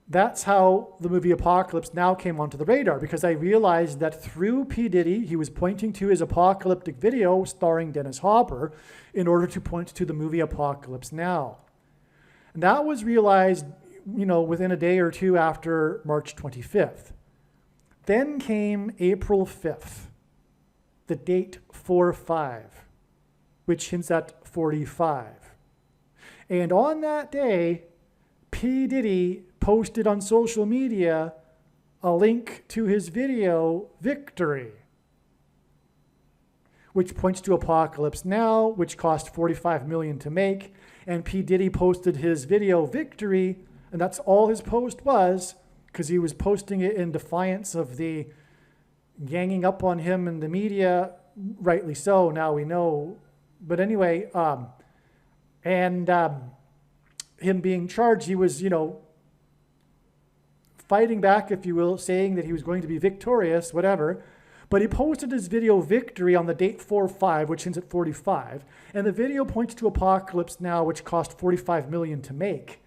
that's how the movie Apocalypse Now came onto the radar, because I realized that through P. Diddy, he was pointing to his apocalyptic video starring Dennis Hopper in order to point to the movie Apocalypse Now. And that was realized, within a day or two after March 25th. Then came April 5th, the date 4-5, which hints at 45. And on that day, P. Diddy posted on social media a link to his video, Victory, which points to Apocalypse Now, which cost $45 million to make. And P. Diddy posted his video, Victory, and that's all his post was, because he was posting it in defiance of the ganging up on him in the media, rightly so, now we know. But anyway, him being charged, he was, fighting back, if you will, saying that he was going to be victorious, whatever. But he posted his video Victory on the date 4-5, which hints at 45. And the video points to Apocalypse Now, which cost $45 million to make.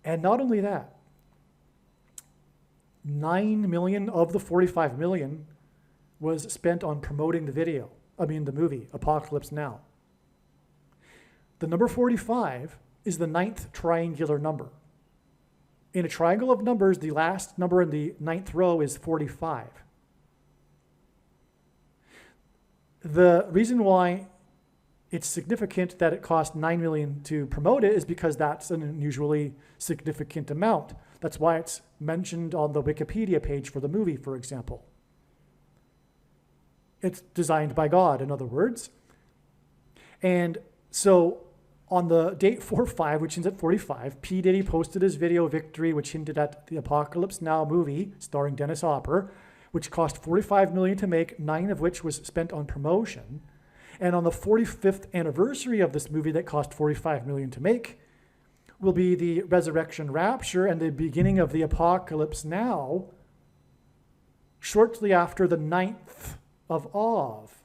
And not only that, $9 million of the $45 million was spent on promoting the movie, Apocalypse Now. The number 45 is the 9th triangular number. In a triangle of numbers, the last number in the 9th row is 45. The reason why it's significant that it cost $9 million to promote it is because that's an unusually significant amount. That's why it's mentioned on the Wikipedia page for the movie, for example. It's designed by God, in other words. And so on the date 4/5, which ends at 45, P. Diddy posted his video Victory, which hinted at the Apocalypse Now movie starring Dennis Hopper, which cost $45 million to make, 9 of which was spent on promotion. And on the 45th anniversary of this movie that cost $45 million to make will be the Resurrection Rapture and the beginning of the Apocalypse Now, shortly after the 9th of Av,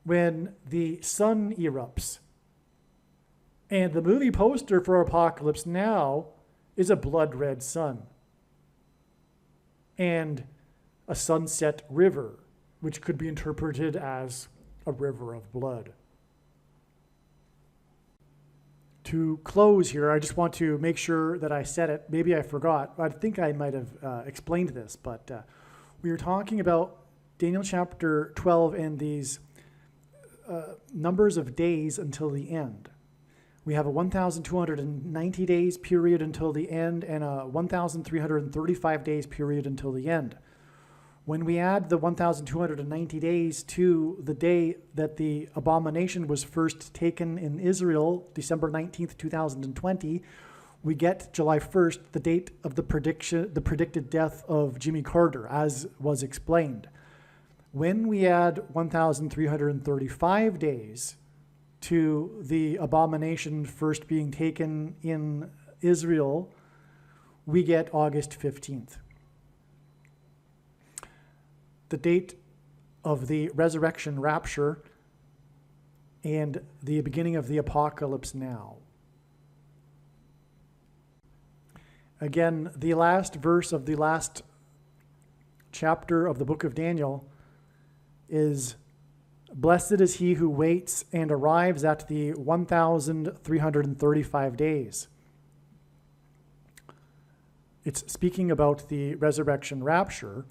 when the sun erupts. And the movie poster for Apocalypse Now is a blood red sun and a sunset river, which could be interpreted as a river of blood. To close here, I just want to make sure that I said it. Maybe I forgot. I think I might have explained this, but we were talking about Daniel chapter 12 and these numbers of days until the end. We have a 1,290 days period until the end and a 1,335 days period until the end. When we add the 1,290 days to the day that the abomination was first taken in Israel, December 19th, 2020, we get July 1st, the date of the predicted death of Jimmy Carter, as was explained. When we add 1,335 days to the abomination first being taken in Israel, we get August 15th. The date of the resurrection rapture and the beginning of the Apocalypse Now. Again, the last verse of the last chapter of the book of Daniel is, "Blessed is he who waits and arrives at the 1,335 days." It's speaking about the resurrection rapture.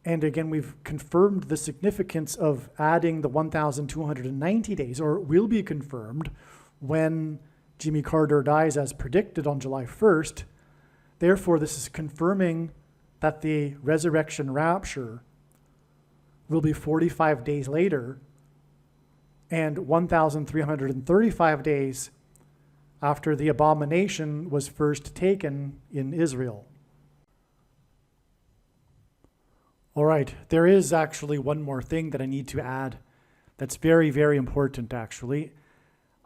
And again, we've confirmed the significance of adding the 1,290 days, or will be confirmed when Jimmy Carter dies as predicted on July 1st. Therefore, this is confirming that the resurrection rapture will be 45 days later and 1,335 days after the abomination was first taken in Israel. All right, there is actually one more thing that I need to add that's very, very important, actually.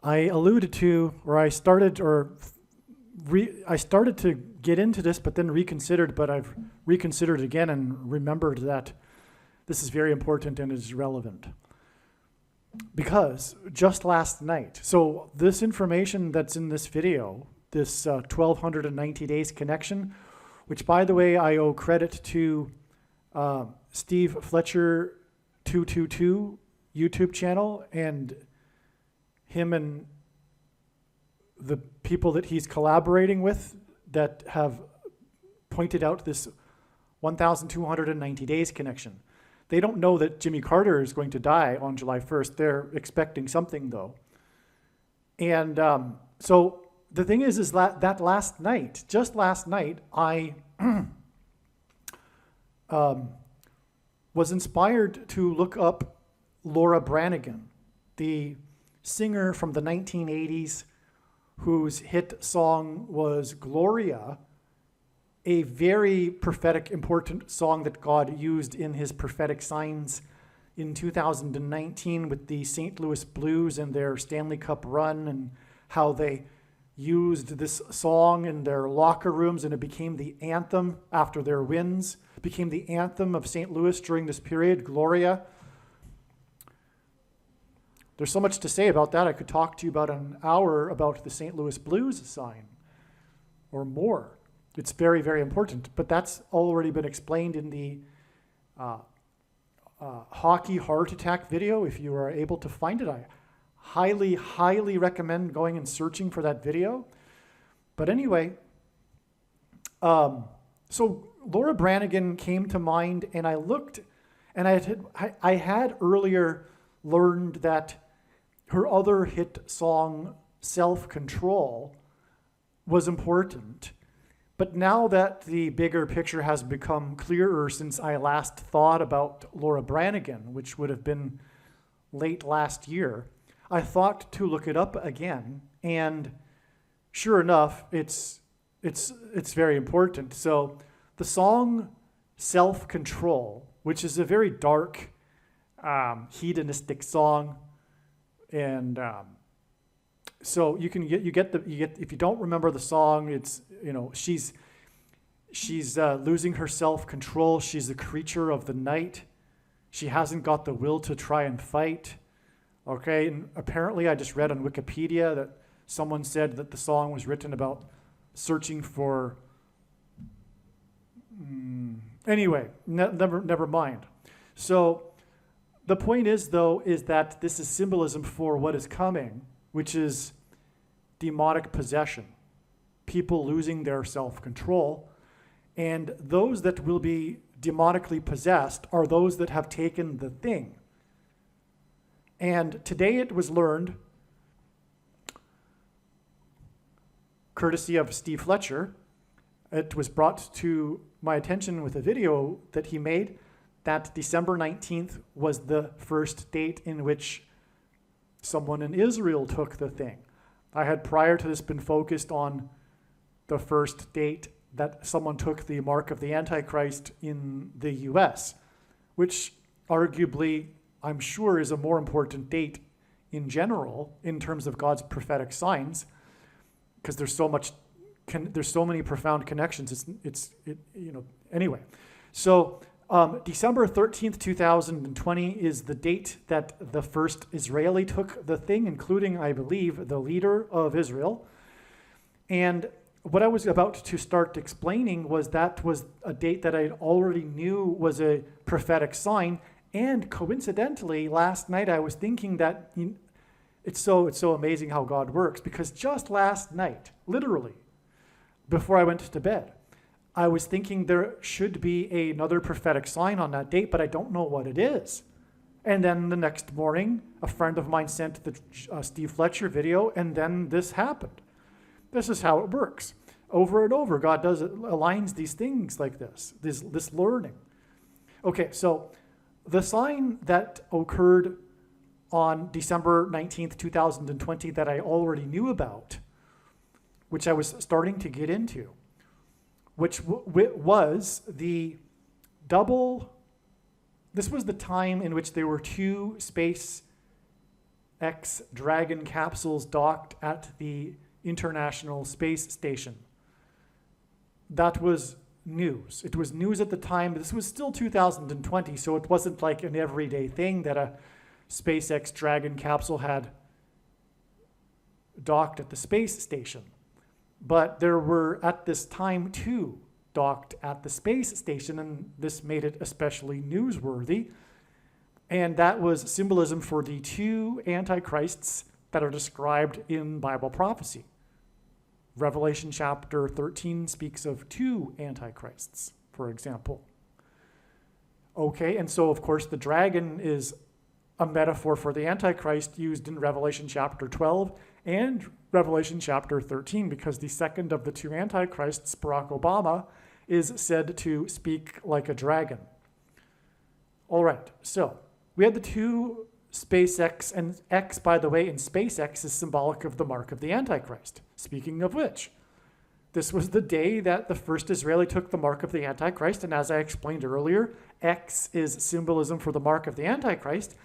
I alluded to, or I started to get into this, but then reconsidered, but I've reconsidered again and remembered that this is very important and is relevant. Because just last night, so this information that's in this video, this 1,290 days connection, which by the way, I owe credit to Steve Fletcher 222 YouTube channel, and him and the people that he's collaborating with that have pointed out this 1,290 days connection. They don't know that Jimmy Carter is going to die on July 1st. They're expecting something though. And so the thing is that last night, just last night, I was inspired to look up Laura Branigan, the singer from the 1980s whose hit song was Gloria, a very prophetic, important song that God used in his prophetic signs in 2019 with the St. Louis Blues and their Stanley Cup run, and how they used this song in their locker rooms, and it became the anthem after their wins, became the anthem of St. Louis during this period, Gloria. There's so much to say about that. I could talk to you about an hour about the St. Louis Blues sign or more. It's very, very important, but that's already been explained in the hockey heart attack video. If you are able to find it, I highly, highly recommend going and searching for that video. But anyway, so Laura Branigan came to mind, and I looked, and I had earlier learned that her other hit song, Self-Control, was important. But now that the bigger picture has become clearer since I last thought about Laura Branigan, which would have been late last year, I thought to look it up again, and sure enough, it's very important. So the song Self-Control, which is a very dark, hedonistic song, and so you get if you don't remember the song, it's, she's losing her self-control. She's a creature of the night. She hasn't got the will to try and fight. Okay, and apparently I just read on Wikipedia that someone said that the song was written about searching for. Anyway, never mind. So the point is, though, is that this is symbolism for what is coming, which is demonic possession, people losing their self-control. And those that will be demonically possessed are those that have taken the thing. And today it was learned, courtesy of Steve Fletcher, it was brought to my attention with a video that he made, that December 19th was the first date in which someone in Israel took the thing. I had prior to this been focused on the first date that someone took the mark of the Antichrist in the US, which arguably, I'm sure, is a more important date in general in terms of God's prophetic signs, because there's so many profound connections. Anyway. So December 13th, 2020 is the date that the first Israeli took the thing, including, I believe, the leader of Israel. And what I was about to start explaining was that was a date that I already knew was a prophetic sign. And coincidentally, last night I was thinking that it's so amazing how God works, because just last night, literally, before I went to bed, I was thinking there should be another prophetic sign on that date, but I don't know what it is. And then the next morning, a friend of mine sent the Steve Fletcher video, and then this happened. This is how it works. Over and over, God aligns these things like this learning. Okay, so the sign that occurred on December 19th, 2020 that I already knew about, which I was starting to get into, which was the double. This was the time in which there were two SpaceX Dragon capsules docked at the International Space Station. That was news. It was news at the time. This was still 2020, so it wasn't like an everyday thing that a SpaceX Dragon capsule had docked at the space station. But there were, at this time, two docked at the space station, and this made it especially newsworthy. And that was symbolism for the two antichrists that are described in Bible prophecy. Revelation chapter 13 speaks of two antichrists, for example. Okay, and so of course the dragon is a metaphor for the Antichrist used in Revelation chapter 12 and Revelation chapter 13, because the second of the two Antichrists, Barack Obama, is said to speak like a dragon. All right, so we had the two SpaceX, and X, by the way, in SpaceX is symbolic of the mark of the Antichrist. Speaking of which, this was the day that the first Israeli took the mark of the Antichrist, and as I explained earlier, X is symbolism for the mark of the Antichrist,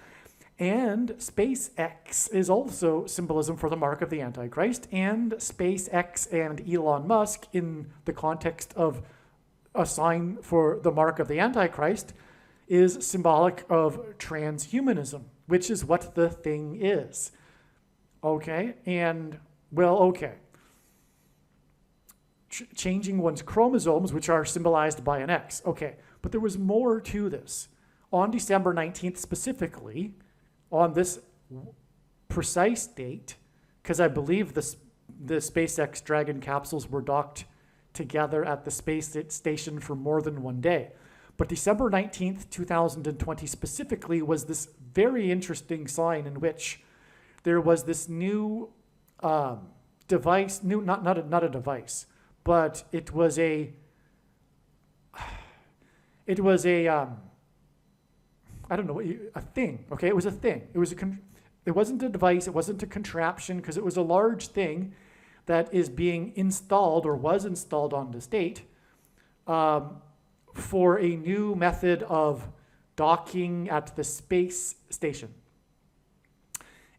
and SpaceX is also symbolism for the mark of the Antichrist, and SpaceX and Elon Musk, in the context of a sign for the mark of the Antichrist, is symbolic of transhumanism, which is what the thing is. Okay, and, well, okay. Changing one's chromosomes, which are symbolized by an X. Okay, but there was more to this. On December 19th specifically, on this precise date, because I believe the SpaceX Dragon capsules were docked together at the space station for more than one day. But December 19th, 2020 specifically was this very interesting sign in which there was this new device, not a device, but it was a I don't know, a thing. Okay, it was a thing. It wasn't a device. It wasn't a contraption, because it was a large thing that is being installed or was installed on the state for a new method of docking at the space station.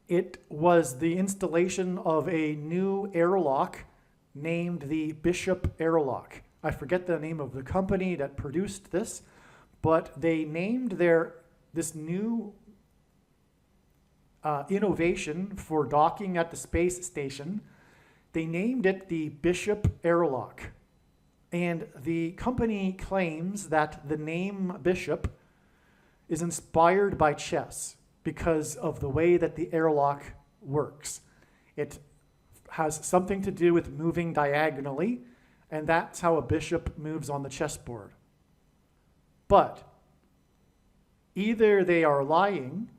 It was the installation of a new airlock named the Bishop airlock. I forget the name of the company that produced this, but they named this new innovation for docking at the space station. They named it the Bishop airlock. And the company claims that the name Bishop is inspired by chess because of the way that the airlock works. It has something to do with moving diagonally, and that's how a bishop moves on the chessboard. But either they are lying,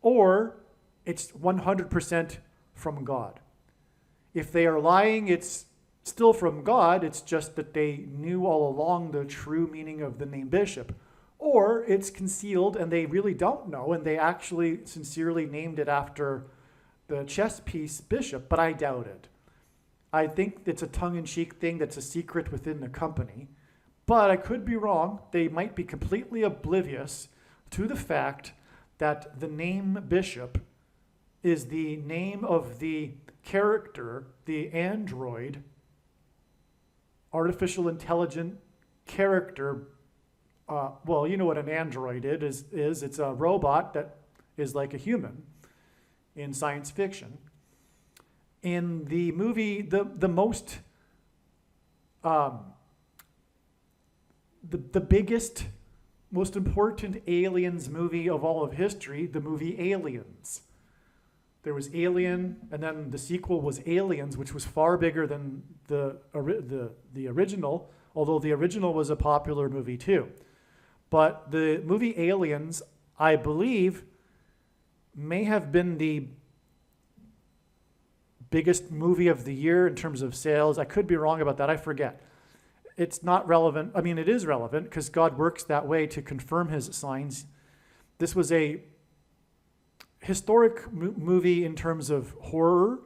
or it's 100% from God. If they are lying, it's still from God. It's just that they knew all along the true meaning of the name Bishop. Or it's concealed and they really don't know, and they actually sincerely named it after the chess piece Bishop, but I doubt it. I think it's a tongue-in-cheek thing that's a secret within the company, but I could be wrong. They might be completely oblivious to the fact that the name Bishop is the name of the character, the android, artificial intelligent character. Well, you know what an android is. It's a robot that is like a human in science fiction. In the movie, the biggest, most important aliens movie of all of history, the movie Aliens. There was Alien, and then the sequel was Aliens, which was far bigger than the original, although the original was a popular movie too. But the movie Aliens, I believe, may have been the biggest movie of the year in terms of sales. I could be wrong about that. I forget. It's not relevant. I mean, it is relevant because God works that way to confirm his signs. This was a historic movie in terms of horror.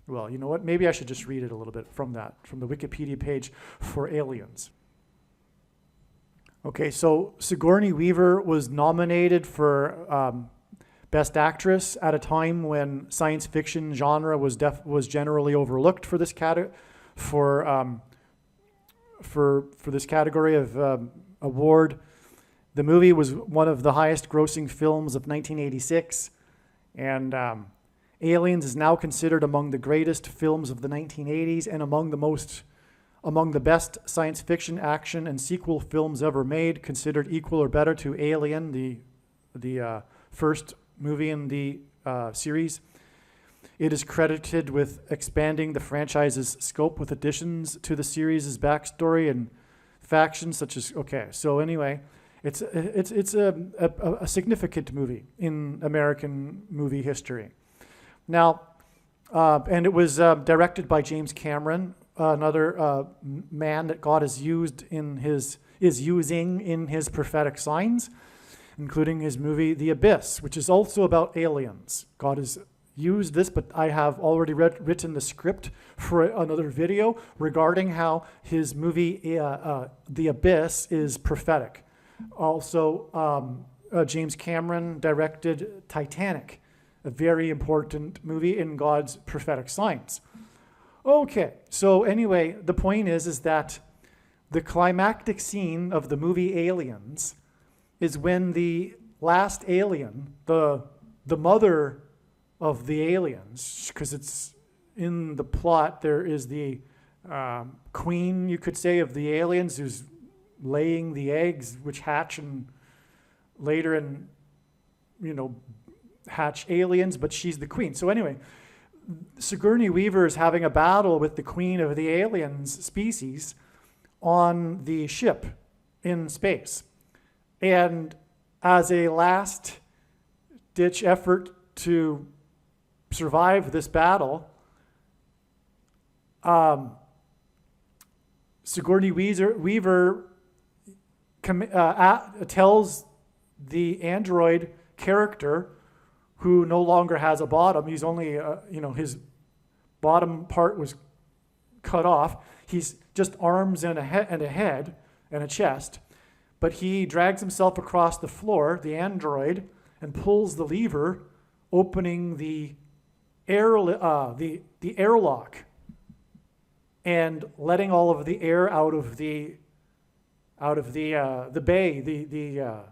Well, you know what? Maybe I should just read it a little bit from the Wikipedia page for Aliens. Okay, so Sigourney Weaver was nominated for Best Actress at a time when science fiction genre was generally overlooked for this this category of award. The movie was one of the highest-grossing films of 1986, and Aliens is now considered among the greatest films of the 1980s and among the best science fiction, action, and sequel films ever made, considered equal or better to Alien, the first movie in the series. It is credited with expanding the franchise's scope with additions to the series' backstory and factions such as, so anyway, it's a significant movie in American movie history. Now, and it was directed by James Cameron, another man that God is using in his prophetic signs, including his movie The Abyss, which is also about aliens. God has used this, but I have already written the script for another video regarding how his movie The Abyss is prophetic. Also, James Cameron directed Titanic, a very important movie in God's prophetic signs. Okay, so anyway, the point is that the climactic scene of the movie Aliens is when the last alien, the mother of the aliens, because it's in the plot, there is the queen, you could say, of the aliens who's laying the eggs, which hatch and later hatch aliens, but she's the queen. So anyway, Sigourney Weaver is having a battle with the queen of the aliens species on the ship in space. And as a last-ditch effort to survive this battle, Sigourney Weaver tells the android character, who no longer has a bottom, he's only, his bottom part was cut off. He's just arms and a head and a chest. But he drags himself across the floor, the android, and pulls the lever, opening the airlock and letting all of the air out of the bay, the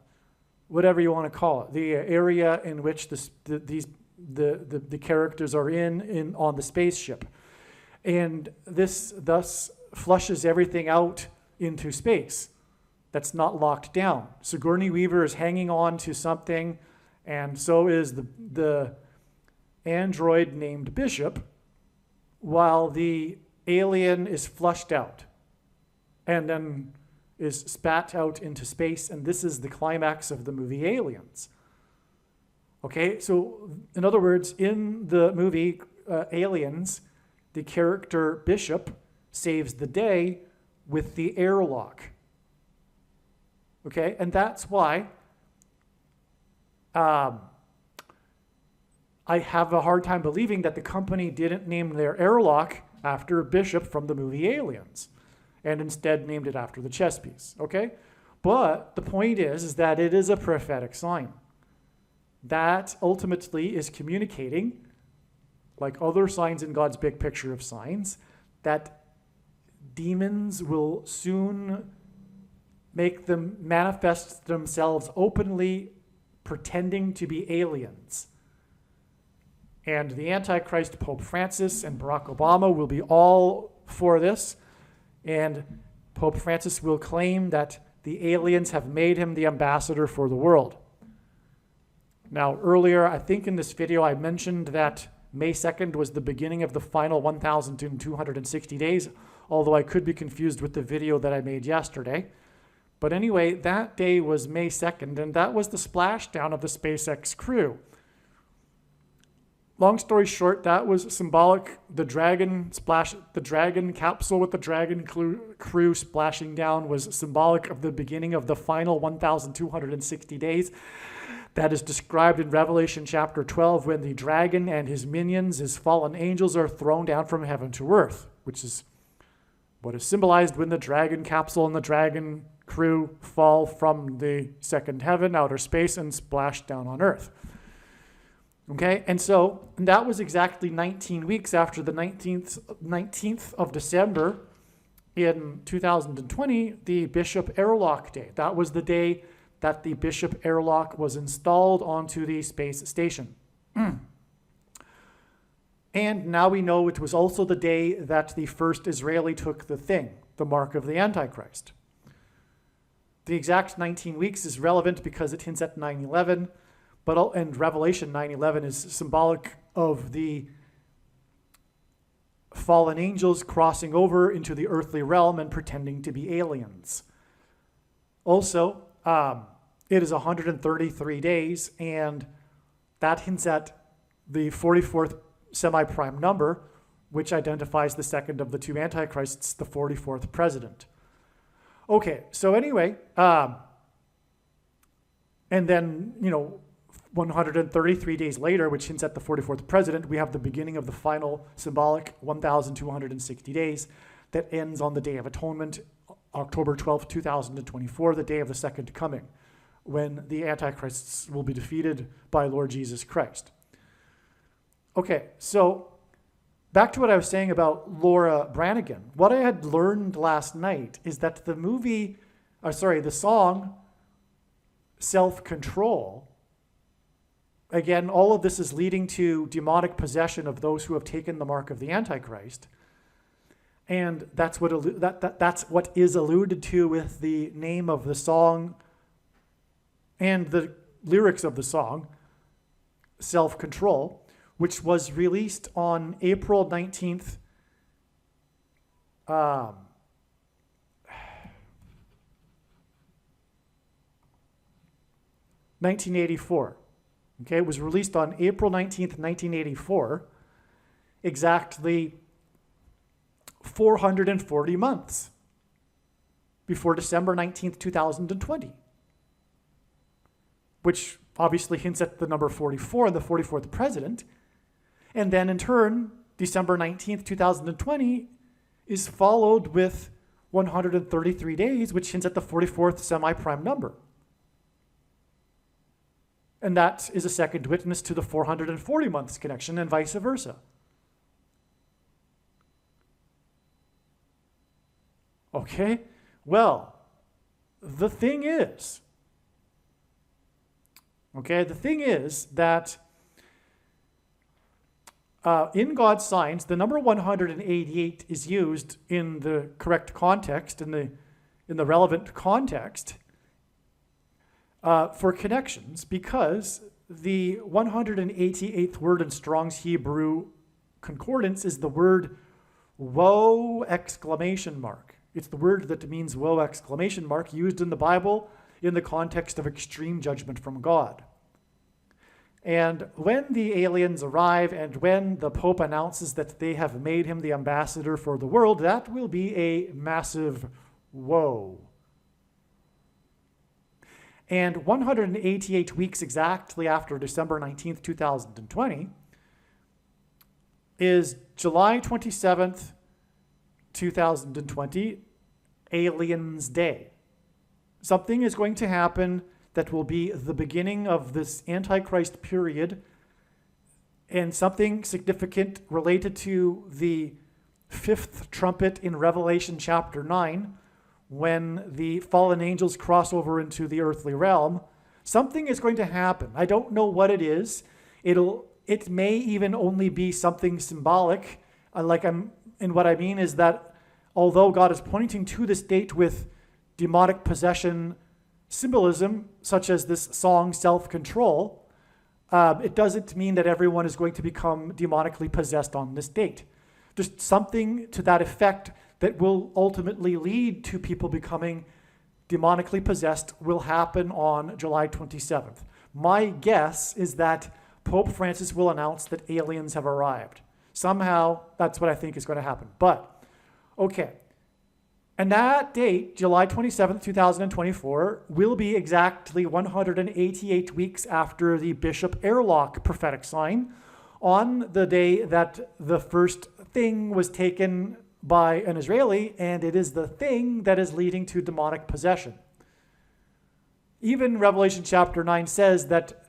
whatever you want to call it, the area in which the characters are in on the spaceship. And this thus flushes everything out into space that's not locked down. Sigourney Weaver is hanging on to something, and so is the android named Bishop, while the alien is flushed out and then is spat out into space, and this is the climax of the movie Aliens. Okay, so in other words, in the movie Aliens, the character Bishop saves the day with the airlock. Okay, and that's why I have a hard time believing that the company didn't name their airlock after Bishop from the movie Aliens, and instead named it after the chess piece, okay? But the point is that it is a prophetic sign. That ultimately is communicating, like other signs in God's big picture of signs, that demons will soon make them manifest themselves openly, pretending to be aliens. And the Antichrist, Pope Francis and Barack Obama, will be all for this. And Pope Francis will claim that the aliens have made him the ambassador for the world. Now, earlier, I think in this video, I mentioned that May 2nd was the beginning of the final 1,260 days, although I could be confused with the video that I made yesterday. But anyway, that day was May 2nd, and that was the splashdown of the SpaceX crew. Long story short, that was symbolic. The Dragon capsule with the Dragon crew splashing down was symbolic of the beginning of the final 1,260 days. That is described in Revelation chapter 12, when the dragon and his minions, his fallen angels, are thrown down from heaven to earth, which is what is symbolized when the Dragon capsule and the Dragon crew fall from the second heaven, outer space, and splash down on earth. Okay, and that was exactly 19 weeks after the 19th of December in 2020, the Bishop Airlock Day. That was the day that the Bishop Airlock was installed onto the space station. And now we know it was also the day that the first Israeli took the thing, the mark of the Antichrist. The exact 19 weeks is relevant because it hints at 9/11, and Revelation 9/11 is symbolic of the fallen angels crossing over into the earthly realm and pretending to be aliens. Also, it is 133 days, and that hints at the 44th semi-prime number, which identifies the second of the two antichrists, the 44th president. Okay, so anyway, and then, 133 days later, which hints at the 44th president, we have the beginning of the final symbolic 1,260 days that ends on the Day of Atonement, October 12th, 2024, the day of the second coming, when the Antichrists will be defeated by Lord Jesus Christ. Okay, so back to what I was saying about Laura Branigan. What I had learned last night is that the song Self-Control, again, all of this is leading to demonic possession of those who have taken the mark of the Antichrist. And that's what is alluded to with the name of the song and the lyrics of the song, Self-Control, which was released on April 19th. 1984. Okay, it was released on April 19th, 1984, exactly 440 months before December 19th, 2020, which obviously hints at the number 44 and the 44th president. And then in turn, December 19th, 2020 is followed with 133 days, which hints at the 44th semi-prime number. And that is a second witness to the 440 months connection and vice versa. Okay, well, the thing is that in God's signs, the number 188 is used in the correct context, in the relevant context, for connections, because the 188th word in Strong's Hebrew Concordance is the word woe exclamation mark. It's the word that means woe exclamation mark, used in the Bible in the context of extreme judgment from God. And when the aliens arrive and when the Pope announces that they have made him the ambassador for the world, that will be a massive woe. And 188 weeks exactly after December 19th, 2020 is July 27th, 2020, Aliens Day. Something is going to happen that will be the beginning of this Antichrist period, and something significant related to the fifth trumpet in Revelation chapter 9, when the fallen angels cross over into the earthly realm. Something is going to happen. I don't know what it is. It may even only be something symbolic. And what I mean is that although God is pointing to this date with demonic possession symbolism, such as this song, Self-Control, it doesn't mean that everyone is going to become demonically possessed on this date. Just something to that effect that will ultimately lead to people becoming demonically possessed will happen on July 27th. My guess is that Pope Francis will announce that aliens have arrived. Somehow, that's what I think is going to happen. But, okay. And that date, July 27th, 2024, will be exactly 188 weeks after the Bishop Airlock prophetic sign, on the day that the first thing was taken by an Israeli, and it is the thing that is leading to demonic possession. Even Revelation chapter 9 says that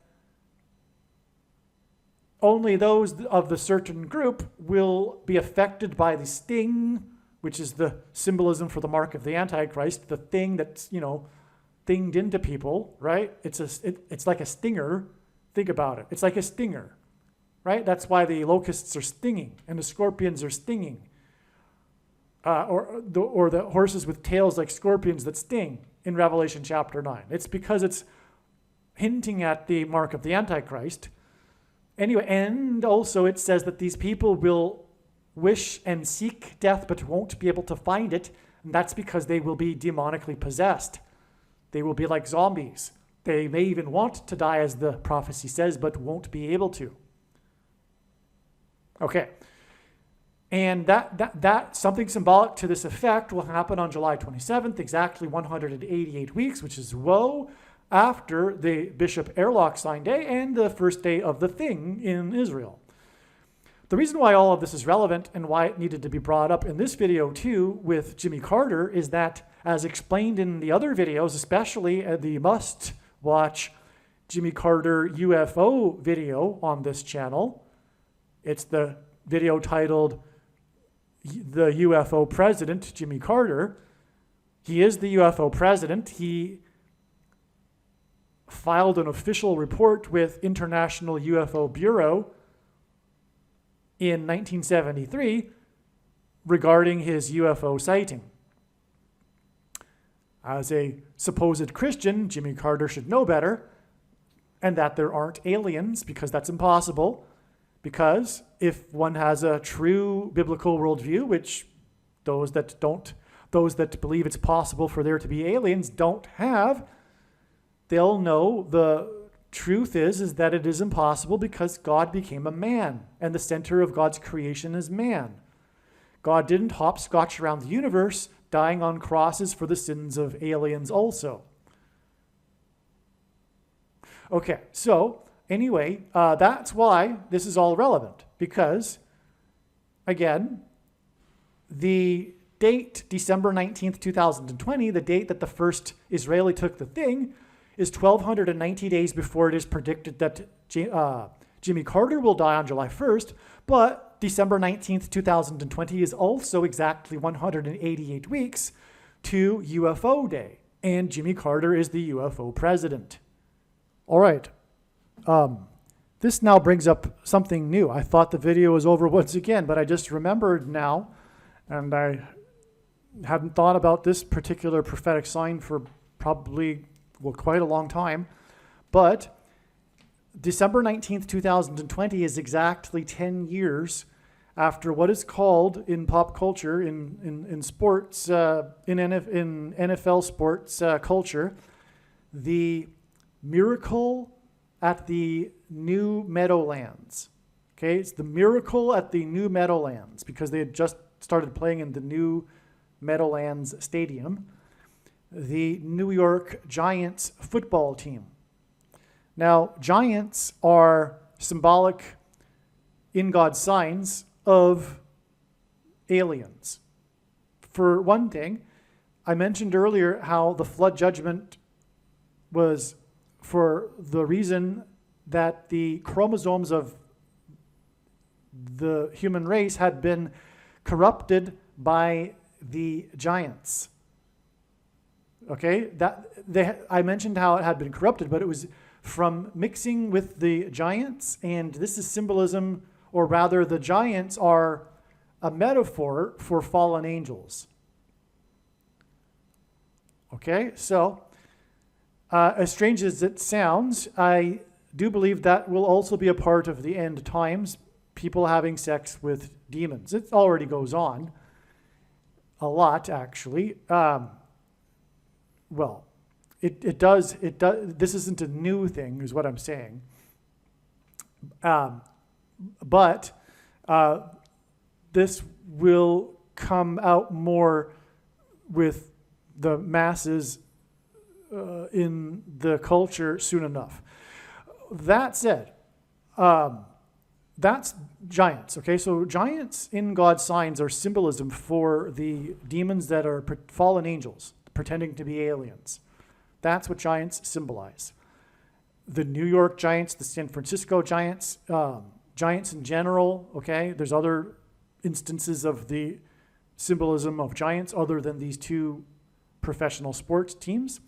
only those of the certain group will be affected by the sting, which is the symbolism for the mark of the Antichrist, the thing that's, thinged into people, right? It's like a stinger. Think about it. It's like a stinger, right? That's why the locusts are stinging and the scorpions are stinging. Or the horses with tails like scorpions that sting in Revelation chapter 9. It's because it's hinting at the mark of the Antichrist. Anyway, and also it says that these people will wish and seek death but won't be able to find it, and that's because they will be demonically possessed. They will be like zombies. They may even want to die, as the prophecy says, but won't be able to. Okay. And that something symbolic to this effect will happen on July 27th, exactly 188 weeks, which is woe, after the Bishop Airlock sign day and the first day of the thing in Israel. The reason why all of this is relevant and why it needed to be brought up in this video too with Jimmy Carter is that, as explained in the other videos, especially the must-watch Jimmy Carter UFO video on this channel, it's the video titled The UFO President, Jimmy Carter. He is the UFO president. He filed an official report with International UFO Bureau in 1973 regarding his UFO sighting. As a supposed Christian, Jimmy Carter should know better, and that there aren't aliens, because that's impossible. Because if one has a true biblical worldview, which those that believe it's possible for there to be aliens don't have, they'll know the truth is that it is impossible because God became a man, and the center of God's creation is man. God didn't hopscotch around the universe, dying on crosses for the sins of aliens also. Okay, so anyway, that's why this is all relevant, because, again, the date, December 19th, 2020, the date that the first Israeli took the thing, is 1,290 days before it is predicted that Jimmy Carter will die on July 1st, but December 19th, 2020 is also exactly 188 weeks to UFO Day, and Jimmy Carter is the UFO president. All right. This now brings up something new. I thought the video was over once again, but I just remembered now, and I hadn't thought about this particular prophetic sign for probably, quite a long time. But December 19th, 2020 is exactly 10 years after what is called in pop culture, in sports, in NFL sports culture, the miracle at the New Meadowlands. Okay, it's the miracle at the New Meadowlands because they had just started playing in the New Meadowlands Stadium. The New York Giants football team. Now, giants are symbolic in God's signs of aliens. For one thing, I mentioned earlier how the flood judgment was for the reason that the chromosomes of the human race had been corrupted by the giants. Okay, I mentioned how it had been corrupted, but it was from mixing with the giants, and this is symbolism, or rather the giants are a metaphor for fallen angels. Okay, so as strange as it sounds, I do believe that will also be a part of the end times, people having sex with demons. It already goes on a lot, actually. Well, it does. This isn't a new thing, is what I'm saying. But this will come out more with the masses in the culture soon enough. That said, that's giants, okay? So giants in God's signs are symbolism for the demons that are fallen angels, pretending to be aliens. That's what giants symbolize. The New York Giants, the San Francisco Giants, giants in general, okay? There's other instances of the symbolism of giants other than these two professional sports teams.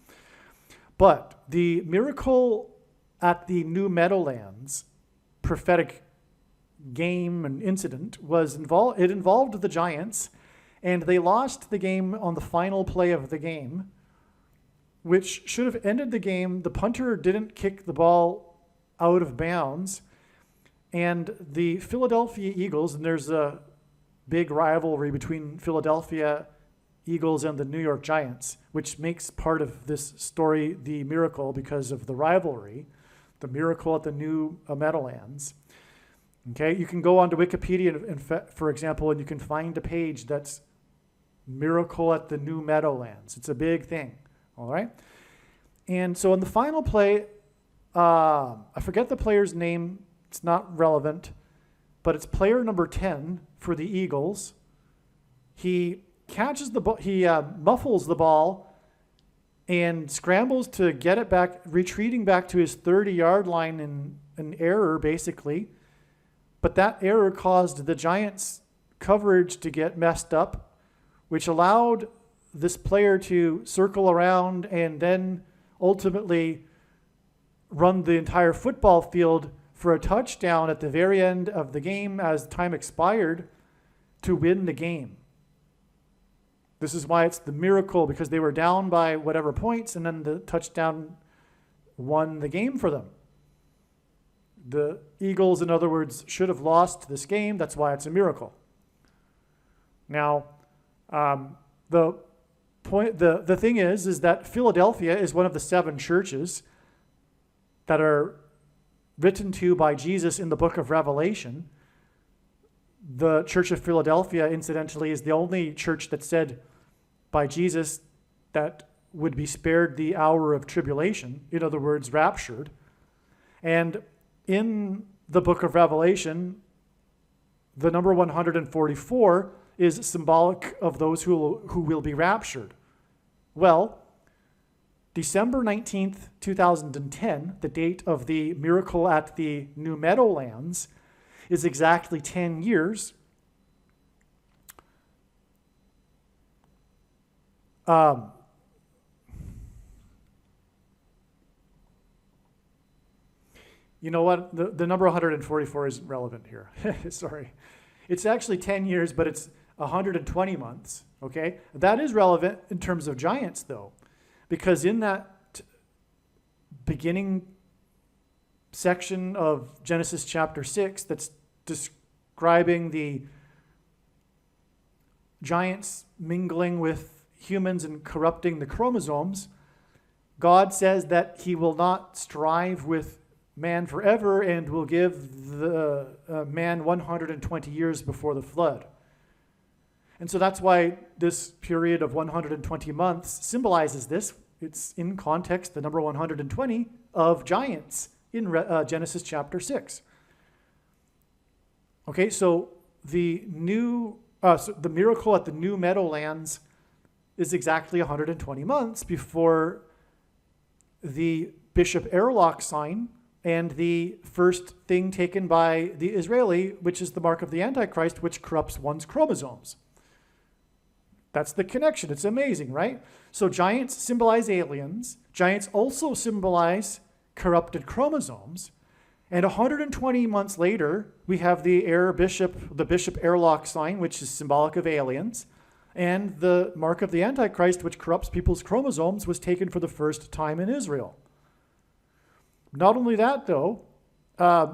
But the miracle at the New Meadowlands prophetic game and incident involved the Giants, and they lost the game on the final play of the game, which should have ended the game. The punter didn't kick the ball out of bounds, and the Philadelphia Eagles, and there's a big rivalry between Philadelphia Eagles and the New York Giants, which makes part of this story the miracle because of the rivalry, the miracle at the New Meadowlands. Okay, you can go onto Wikipedia, for example, and you can find a page that's miracle at the New Meadowlands. It's a big thing, all right? And so in the final play, I forget the player's name. It's not relevant, but it's player number 10 for the Eagles. He catches the ball, he muffles the ball and scrambles to get it back, retreating back to his 30-yard line in an error, basically. But that error caused the Giants' coverage to get messed up, which allowed this player to circle around and then ultimately run the entire football field for a touchdown at the very end of the game as time expired to win the game. This is why it's the miracle, because they were down by whatever points, and then the touchdown won the game for them. The Eagles, in other words, should have lost this game. That's why it's a miracle. Now, the thing is that Philadelphia is one of the 7 churches that are written to by Jesus in the book of Revelation. The Church of Philadelphia, incidentally, is the only church that said by Jesus that would be spared the hour of tribulation, in other words, raptured. And in the book of Revelation, the number 144 is symbolic of those who will be raptured. Well, December 19th, 2010, the date of the miracle at the New Meadowlands, is exactly 10 years. You know what? The number 144 isn't relevant here. Sorry. It's actually 10 years, but it's 120 months, okay? That is relevant in terms of giants, though, because in that beginning section of Genesis chapter 6 that's describing the giants mingling with humans and corrupting the chromosomes, God says that he will not strive with man forever and will give the man 120 years before the flood. And so that's why this period of 120 months symbolizes this. It's in context, the number 120 of giants in Genesis chapter 6. Okay, so the miracle at the New Meadowlands is exactly 120 months before the Bishop Airlock sign and the first thing taken by the Israeli, which is the mark of the Antichrist, which corrupts one's chromosomes. That's the connection. It's amazing, right? So giants symbolize aliens. Giants also symbolize corrupted chromosomes. And 120 months later, we have the Bishop Airlock sign, which is symbolic of aliens. And the mark of the Antichrist, which corrupts people's chromosomes, was taken for the first time in Israel. Not only that, though,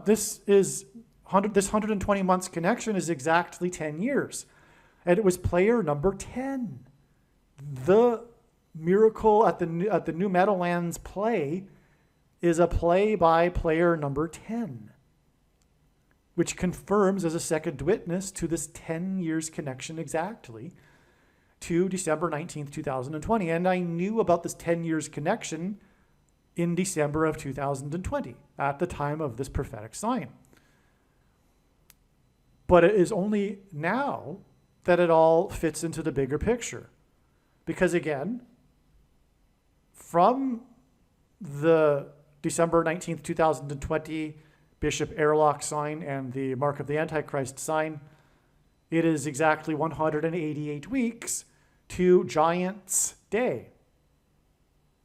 this 120 months connection is exactly 10 years. And it was player number 10. The miracle at the New Meadowlands play is a play by player number 10, which confirms as a second witness to this 10 years connection exactly to December 19th, 2020. And I knew about this 10 years connection in December of 2020, at the time of this prophetic sign. But it is only now that it all fits into the bigger picture. Because again, from the December 19th, 2020 Bishop Airlock sign and the mark of the Antichrist sign, it is exactly 188 weeks to Giants' Day.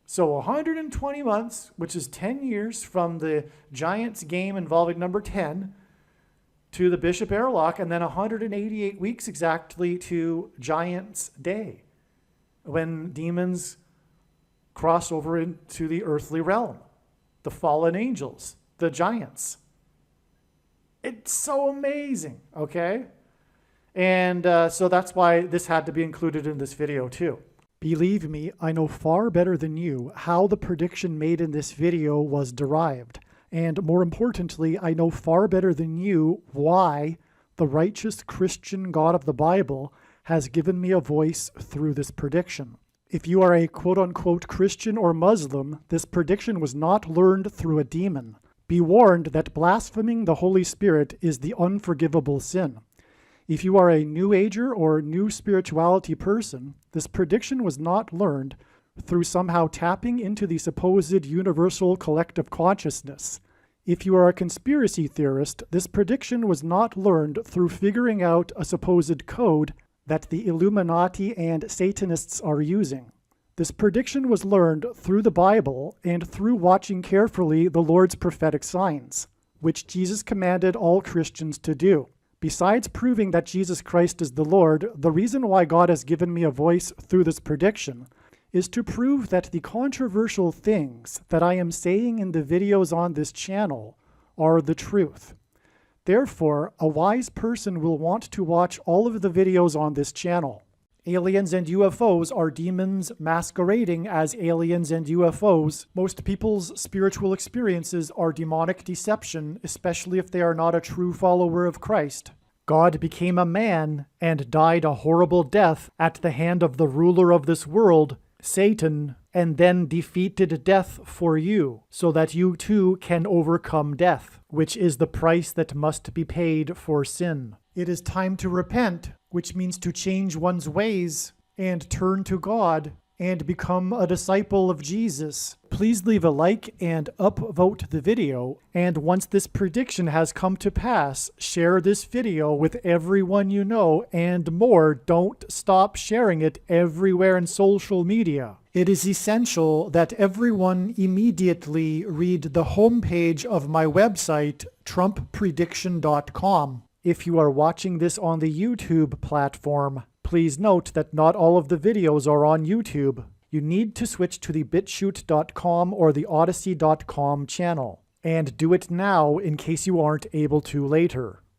So 120 months, which is 10 years from the Giants game involving number 10 to the Bishop Airlock, and then 188 weeks exactly to Giants' Day, when demons cross over into the earthly realm, the fallen angels, the giants. It's so amazing, okay? And so that's why this had to be included in this video too. Believe me, I know far better than you how the prediction made in this video was derived. And more importantly, I know far better than you why the righteous Christian God of the Bible has given me a voice through this prediction. If you are a quote-unquote Christian or Muslim, this prediction was not learned through a demon. Be warned that blaspheming the Holy Spirit is the unforgivable sin. If you are a New Ager or New Spirituality person, this prediction was not learned through somehow tapping into the supposed universal collective consciousness. If you are a conspiracy theorist, this prediction was not learned through figuring out a supposed code that the Illuminati and Satanists are using. This prediction was learned through the Bible and through watching carefully the Lord's prophetic signs, which Jesus commanded all Christians to do. Besides proving that Jesus Christ is the Lord, the reason why God has given me a voice through this prediction is to prove that the controversial things that I am saying in the videos on this channel are the truth. Therefore, a wise person will want to watch all of the videos on this channel. Aliens and UFOs are demons masquerading as aliens and UFOs. Most people's spiritual experiences are demonic deception, especially if they are not a true follower of Christ. God became a man and died a horrible death at the hand of the ruler of this world, Satan, and then defeated death for you, so that you too can overcome death, which is the price that must be paid for sin. It is time to repent, which means to change one's ways and turn to God and become a disciple of Jesus. Please leave a like and upvote the video, and once this prediction has come to pass, share this video with everyone you know, and more, don't stop sharing it everywhere in social media. It is essential that everyone immediately read the homepage of my website, Trump-prediction.com. If you are watching this on the YouTube platform, please note that not all of the videos are on YouTube. You need to switch to the BitChute.com or the Odyssey.com channel. And do it now in case you aren't able to later.